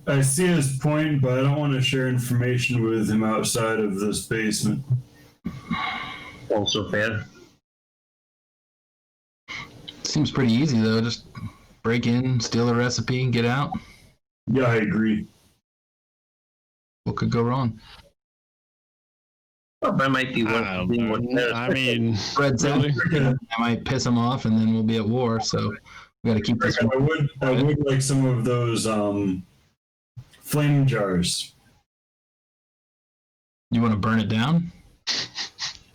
I see his point, but I don't want to share information with him outside of this basement. Also fair. Seems pretty easy though. Just break in, steal a recipe, and get out. Yeah, I agree. What could go wrong? Well, that might be I don't what know. I mean, Fred's really? I might piss him off, and then we'll be at war. So we got to keep this. I would like some of those flame jars. You want to burn it down?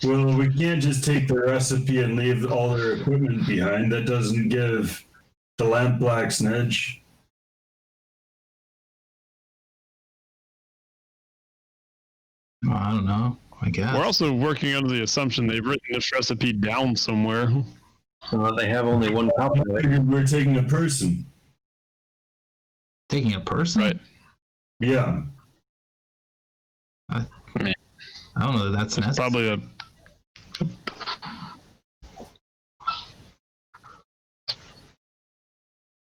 Well, we can't just take the recipe and leave all their equipment behind. That doesn't give the Lampblacks an edge. I don't know. I guess. We're also working under the assumption they've written this recipe down somewhere. So they have only one copy of it. We're taking a person. Taking a person? Right. Yeah. I don't know that that's necessary. Probably a.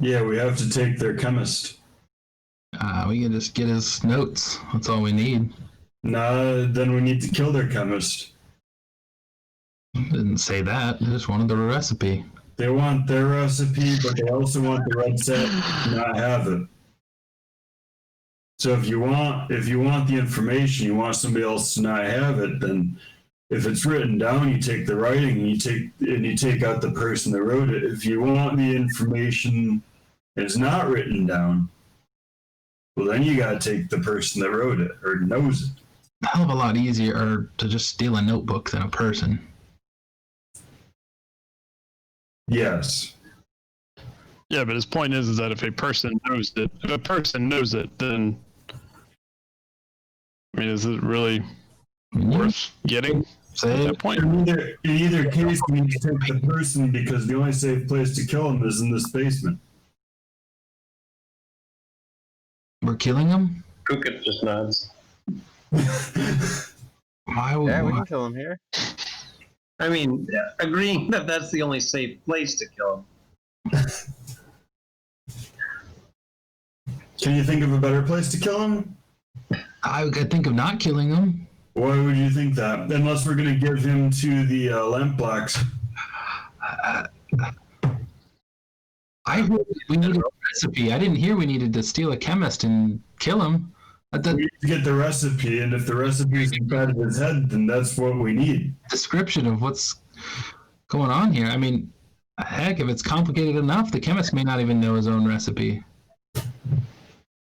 Yeah, we have to take their chemist. We can just get his notes. That's all we need. Nah, then we need to kill their chemist. Didn't say that. They just wanted the recipe. They want their recipe, but they also want the red set to not have it. So if you want the information, you want somebody else to not have it, then if it's written down, you take the writing and you take out the person that wrote it. If you want the information that's not written down, well, then you gotta take the person that wrote it or knows it. A hell of a lot easier to just steal a notebook than a person. Yes. Yeah, but his point is that if a person knows it, then I mean, is it really worth getting at Say that point? In either case, we need to take the person because the only safe place to kill him is in this basement. we're killing him? Cricket just nods. Why would Yeah, we can kill him here. I mean, agreeing that that's the only safe place to kill him. Can you think of a better place to kill him? I could think of not killing him. Why would you think that? Unless we're going to give him to the Lampblacks. I heard we needed a recipe. I didn't hear we needed to steal a chemist and kill him. We need to get the recipe, and if the recipe is inside of his head, then that's what we need. Description of what's going on here. I mean, heck, if it's complicated enough, the chemist may not even know his own recipe.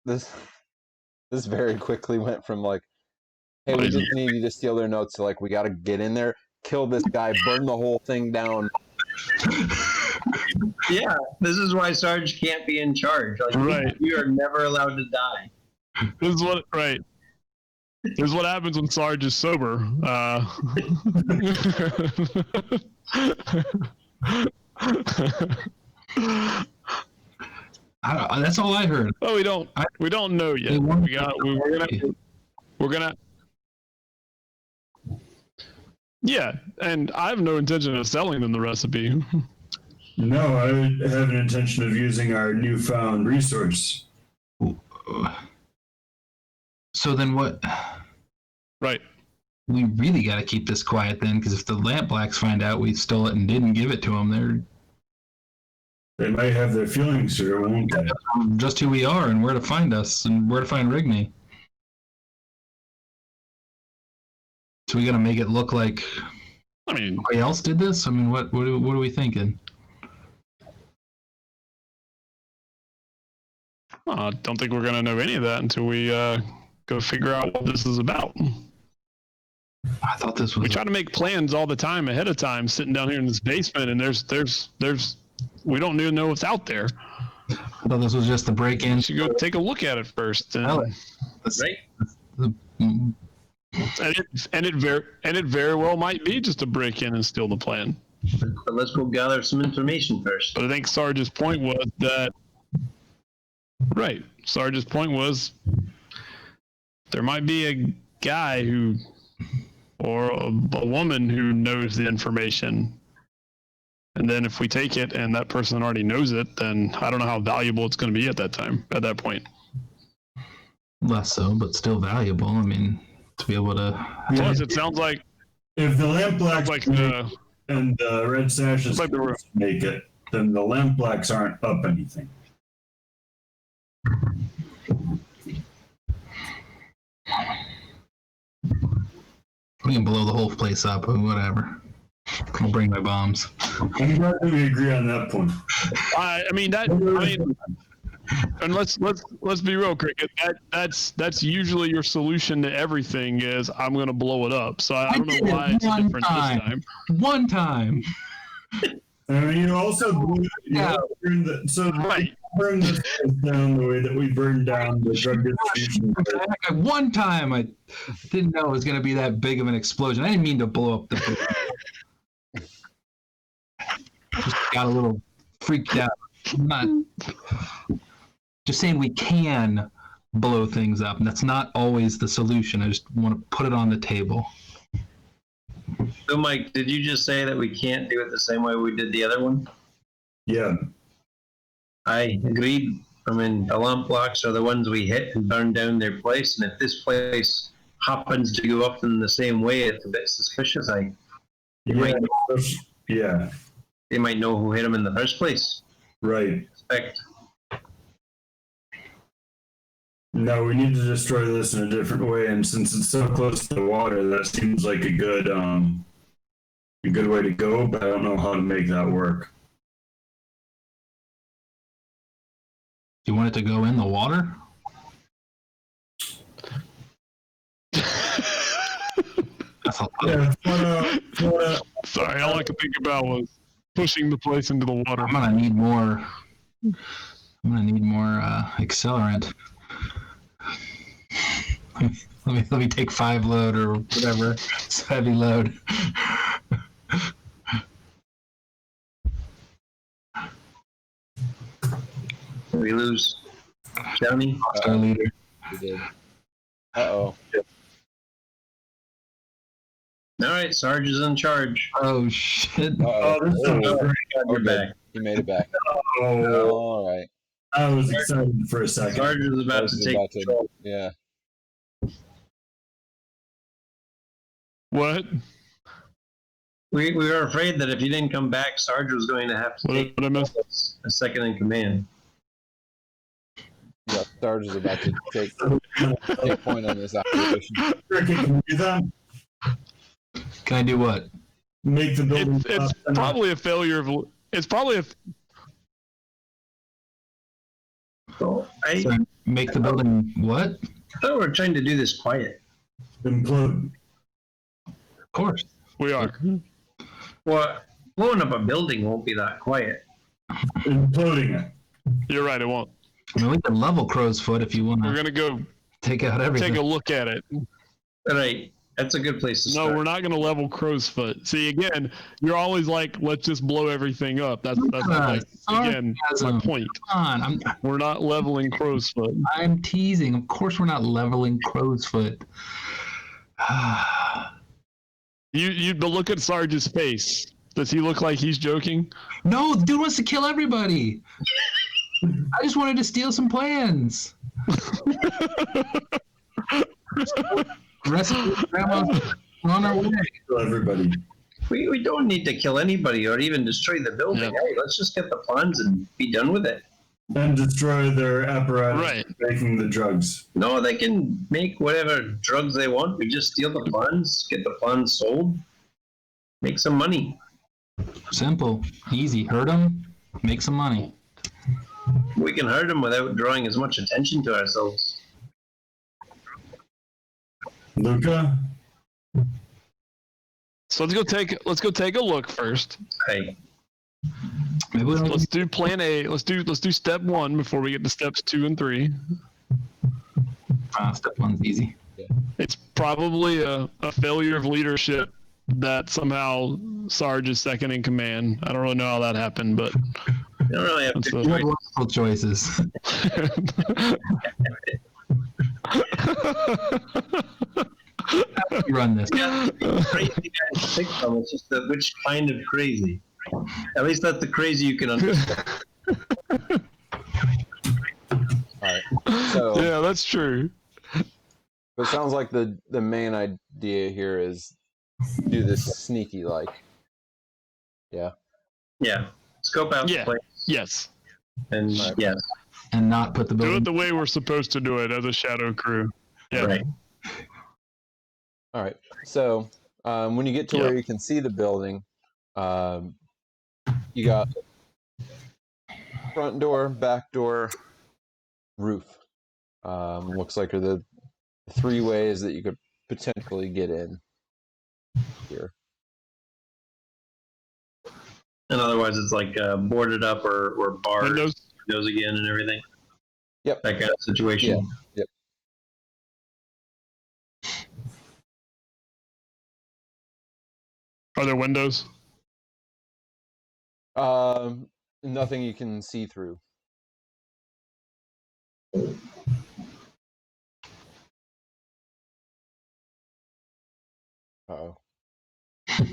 This very quickly went from like, hey, we just need you to steal their notes to like, we got to get in there, kill this guy, burn the whole thing down. Yeah, this is why Sarge can't be in charge. Like, Right. We are never allowed to die. This is what happens when Sarge is sober. That's all I heard. Oh, we don't know yet. We're gonna Yeah, and I have no intention of selling them the recipe. No, I have an intention of using our newfound resource. So then what? Right. We really got to keep this quiet then, because if the Lampblacks find out we stole it and didn't give it to them, They might have their feelings here, won't they? just who we are and where to find us and where to find Rigney. So we got to make it look like I mean, somebody else did this. I mean, what are we thinking? I don't think we're gonna know any of that until we go figure out what this is about. I thought this was. We try to make plans all the time ahead of time, sitting down here in this basement, and there's we don't even know what's out there. I thought this was just the break-in. We should go take a look at it first. And, Right. and it very well might be just a break in and steal the plan. But let's go gather some information first. But I think Sarge's point was that. Right. Sarge's point was there might be a guy who, or a woman who knows the information. And then if we take it and that person already knows it, then I don't know how valuable it's going to be at that time, at that point. Less so, but still valuable. I mean, to be able to. Plus, it sounds like If the Lampblacks like and the Red Sashes like make it, then the Lampblacks aren't up anything. We can blow the whole place up or whatever. I'll bring my bombs. I'm glad that we agree on that point. I mean, and let's be real, Cricket. That's usually your solution to everything is I'm going to blow it up. So I don't know why it's different this time. One time. I mean, you also burn this place down the way that we burned down the drug distribution. One time, I didn't know it was going to be that big of an explosion. I didn't mean to blow up the building. Just got a little freaked out. I'm not just saying we can blow things up, and that's not always the solution. I just want to put it on the table. So, Mike, did you just say that we can't do it the same way we did the other one? Yeah. I agreed. I mean, the Lampblacks are the ones we hit and burn down their place, and if this place happens to go up in the same way, it's a bit suspicious. Yeah. They might know who hit them in the first place. Right. Expect. No, we need to destroy this in a different way, and since it's so close to the water, that seems like a good way to go, but I don't know how to make that work. Do you want it to go in the water? That's a lot. Yeah, Sorry, all I could think about was pushing the place into the water. I'm gonna need more. Accelerant. Let me take 5 load or whatever. It's a heavy load. We lose Johnny. Our leader. We did. Uh-oh. All right, Sarge is in charge. Oh shit! Oh, this is great. We're back. He made it back. Oh, All right. I was excited for a second. Sarge is about to take control. Yeah. What? We were afraid that if you didn't come back, Sarge was going to have to What take did I miss? a second in command. Yeah, Sarge is about to take point on this operation. Cricket, can you do that? Can I do what? Make the building. It's probably a failure of. It's probably a. So I So make the building what? thought we were trying to do this quiet. implode. Of course. We are. Well, blowing up a building won't be that quiet. Imploding it. You're right. It won't. I mean, we can level Crow's Foot if you want We're to gonna go take out everything. take a look at it. All right, that's a good place to No, start. we're not gonna level Crow's Foot. See, again, you're always like, let's just blow everything up. That's like, again, my point. Come on, We're not leveling Crow's Foot. I'm teasing. Of course, we're not leveling Crow's Foot. But look at Sarge's face. Does he look like he's joking? No, the dude wants to kill everybody. I just wanted to steal some plans. Rest of the grandma on our way. Kill everybody. We don't need to kill anybody or even destroy the building. Yeah. Hey, let's just get the plans and be done with it. And destroy their apparatus Right. for making the drugs. No, they can make whatever drugs they want. We just steal the plans, get the plans sold, make some money. Simple, easy. Hurt them, make some money. We can hurt them without drawing as much attention to ourselves. Luka? So let's go take a look first. Hey, Maybe we don't Let's do plan A. Let's do step 1 before we get to steps 2 and 3. step one's easy. It's probably a failure of leadership that somehow Sarge is second in command. I don't really know how that happened, but you don't really have that's to. You had wonderful choices. You run this. Yeah, crazy guys to pick from. It's just which kind of crazy. At least that's the crazy you can understand. Alright. So yeah, that's true. it sounds like the main idea here is do this sneaky like. Yeah. Yeah, scope out Yeah. the place Yes. and Right. yes, And not put the Do building. it the way we're supposed to do it as a shadow crew. Yeah. right. All right. So when you get to Yeah. where you can see the building, you got front door, back door, roof. Looks like are the 3 ways that you could potentially get in here. And otherwise, it's like boarded up or barred Windows. windows again and everything. Yep. That kind of situation. Yep. Are there windows? Nothing you can see through. Uh-oh.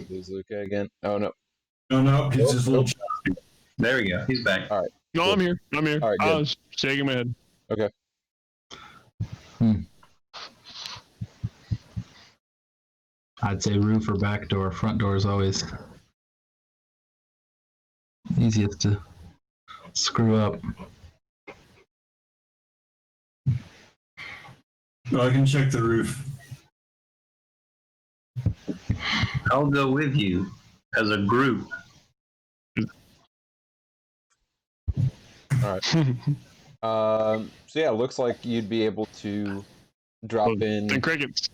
Lose Luka again. Oh no. No, he's just a little. There we go. He's back. All right. No, Cool. I'm here. I'm here. All right, I good. was shaking my head. Okay. I'd say roof or back door. Front door is always easiest to screw up. Oh, I can check the roof. I'll go with you as a group. All right. So yeah, it looks like you'd be able to drop in. And crickets.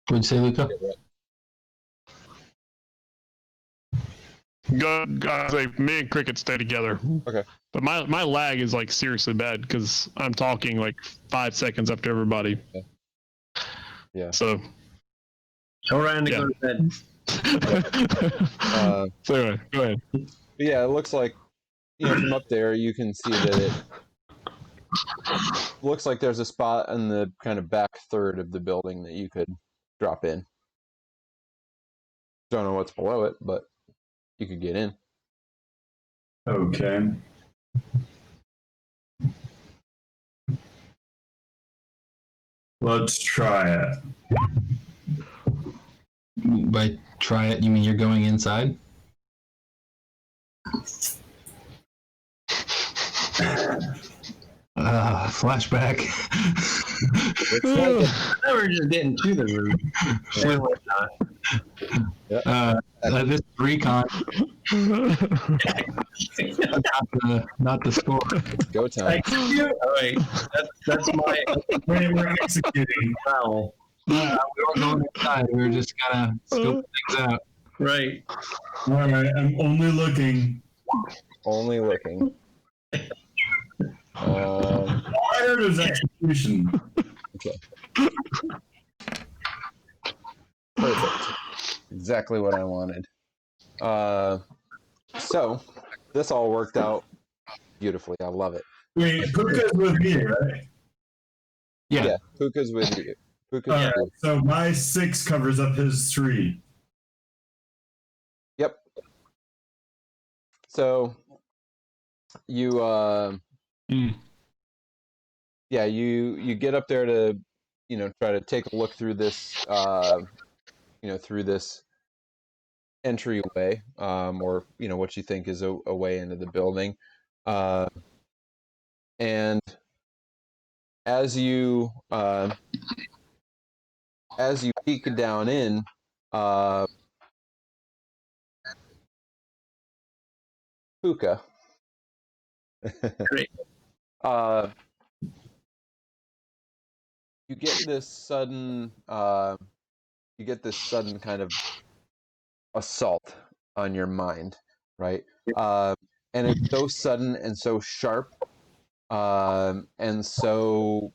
What'd you say, Luka? Go, say me and cricket stay together. Okay. But my lag is like seriously bad because I'm talking like 5 seconds after everybody. Yeah. So. Tell Ryan to Yeah. go to bed. So anyway, go ahead. But yeah, it looks like from up there you can see that it looks like there's a spot in the kind of back third of the building that you could drop in. Don't know what's below it, but you could get in. Okay. Let's try it. By try it, you mean you're going inside? Flashback. Now we're just getting to the room. And whatnot. This is recon, not the score. Go time. All right, that's my We're executing. foul. We weren't going inside. We were just kind of scoping things out. Right. All right, I'm only looking. Only looking. Where is execution? Okay. Perfect. Exactly what I wanted. So this all worked out beautifully. I love it. Wait, Puka's with me, right? Yeah. Puka's with you. Luka's 2. So my 6 covers up his 3. Yep. So you you get up there to try to take a look through this through this entryway, or what you think is a way into the building, and as you peek down in, Puka. Great. You get this sudden kind of assault on your mind, right? And it's so sudden and so sharp, and so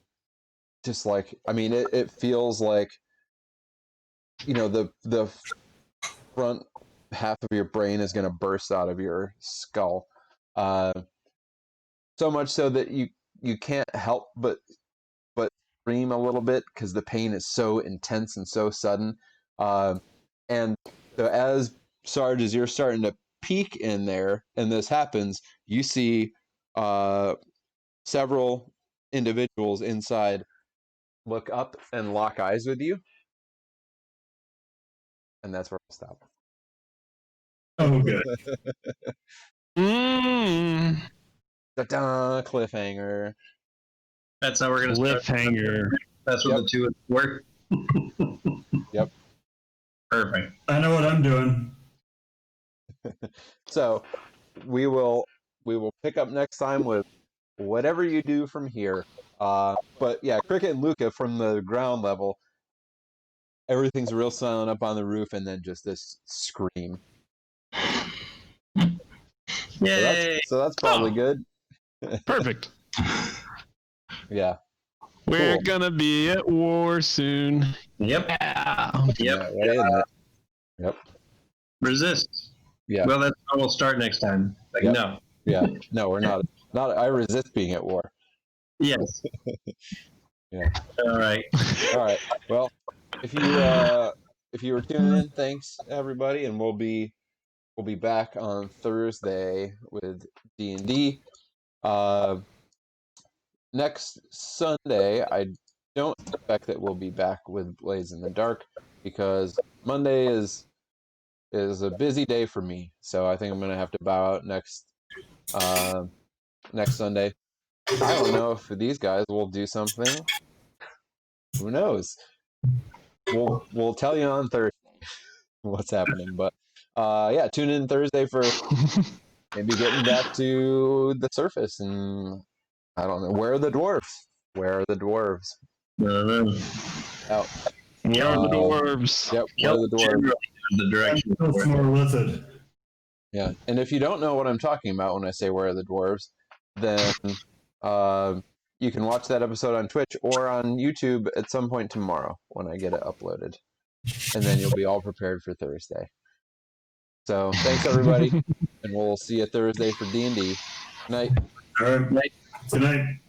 just like, I mean, it feels like the front half of your brain is going to burst out of your skull, so much so that you can't help but scream a little bit because the pain is so intense and so sudden. And so as Sarge, as you're starting to peek in there and this happens, you see several individuals inside look up and lock eyes with you. And that's where we'll stop. Oh, good. Da-da, cliffhanger. That's how we're going to start. Cliffhanger. That's what the 2 work. Yep. Perfect. I know what I'm doing. So we will pick up next time with whatever you do from here. But yeah, Cricket and Luka, from the ground level, everything's real silent up on the roof, and then just this scream. Yay! So that's probably good. Perfect. Yeah. We're Cool. gonna be at war soon. Yep. Yeah. Yep. Yeah, right in it. Yep. Resist. Yeah. Well, that's how we'll start next time. Like, Yep. no. Yeah. No, we're not. I resist being at war. Yes. Yeah. All right. All right. Well, if you were tuning in, thanks everybody, and we'll be back on Thursday with D&D. Next Sunday, I don't expect that we'll be back with Blaze in the Dark, because Monday is a busy day for me. So I think I'm gonna have to bow out next Sunday. I don't know if these guys will do something. Who knows? We'll tell you on Thursday what's happening. But yeah, tune in Thursday for maybe getting back to the surface, and I don't know, where are the dwarves? Where are the dwarves? Out. Where are the dwarves? Yep, where are the dwarves? The direction. It's more lithid. Yeah, and if you don't know what I'm talking about when I say where are the dwarves, then you can watch that episode on Twitch or on YouTube at some point tomorrow when I get it uploaded, and then you'll be all prepared for Thursday. So thanks everybody, and we'll see you Thursday for D&D. Night. All right. Good night.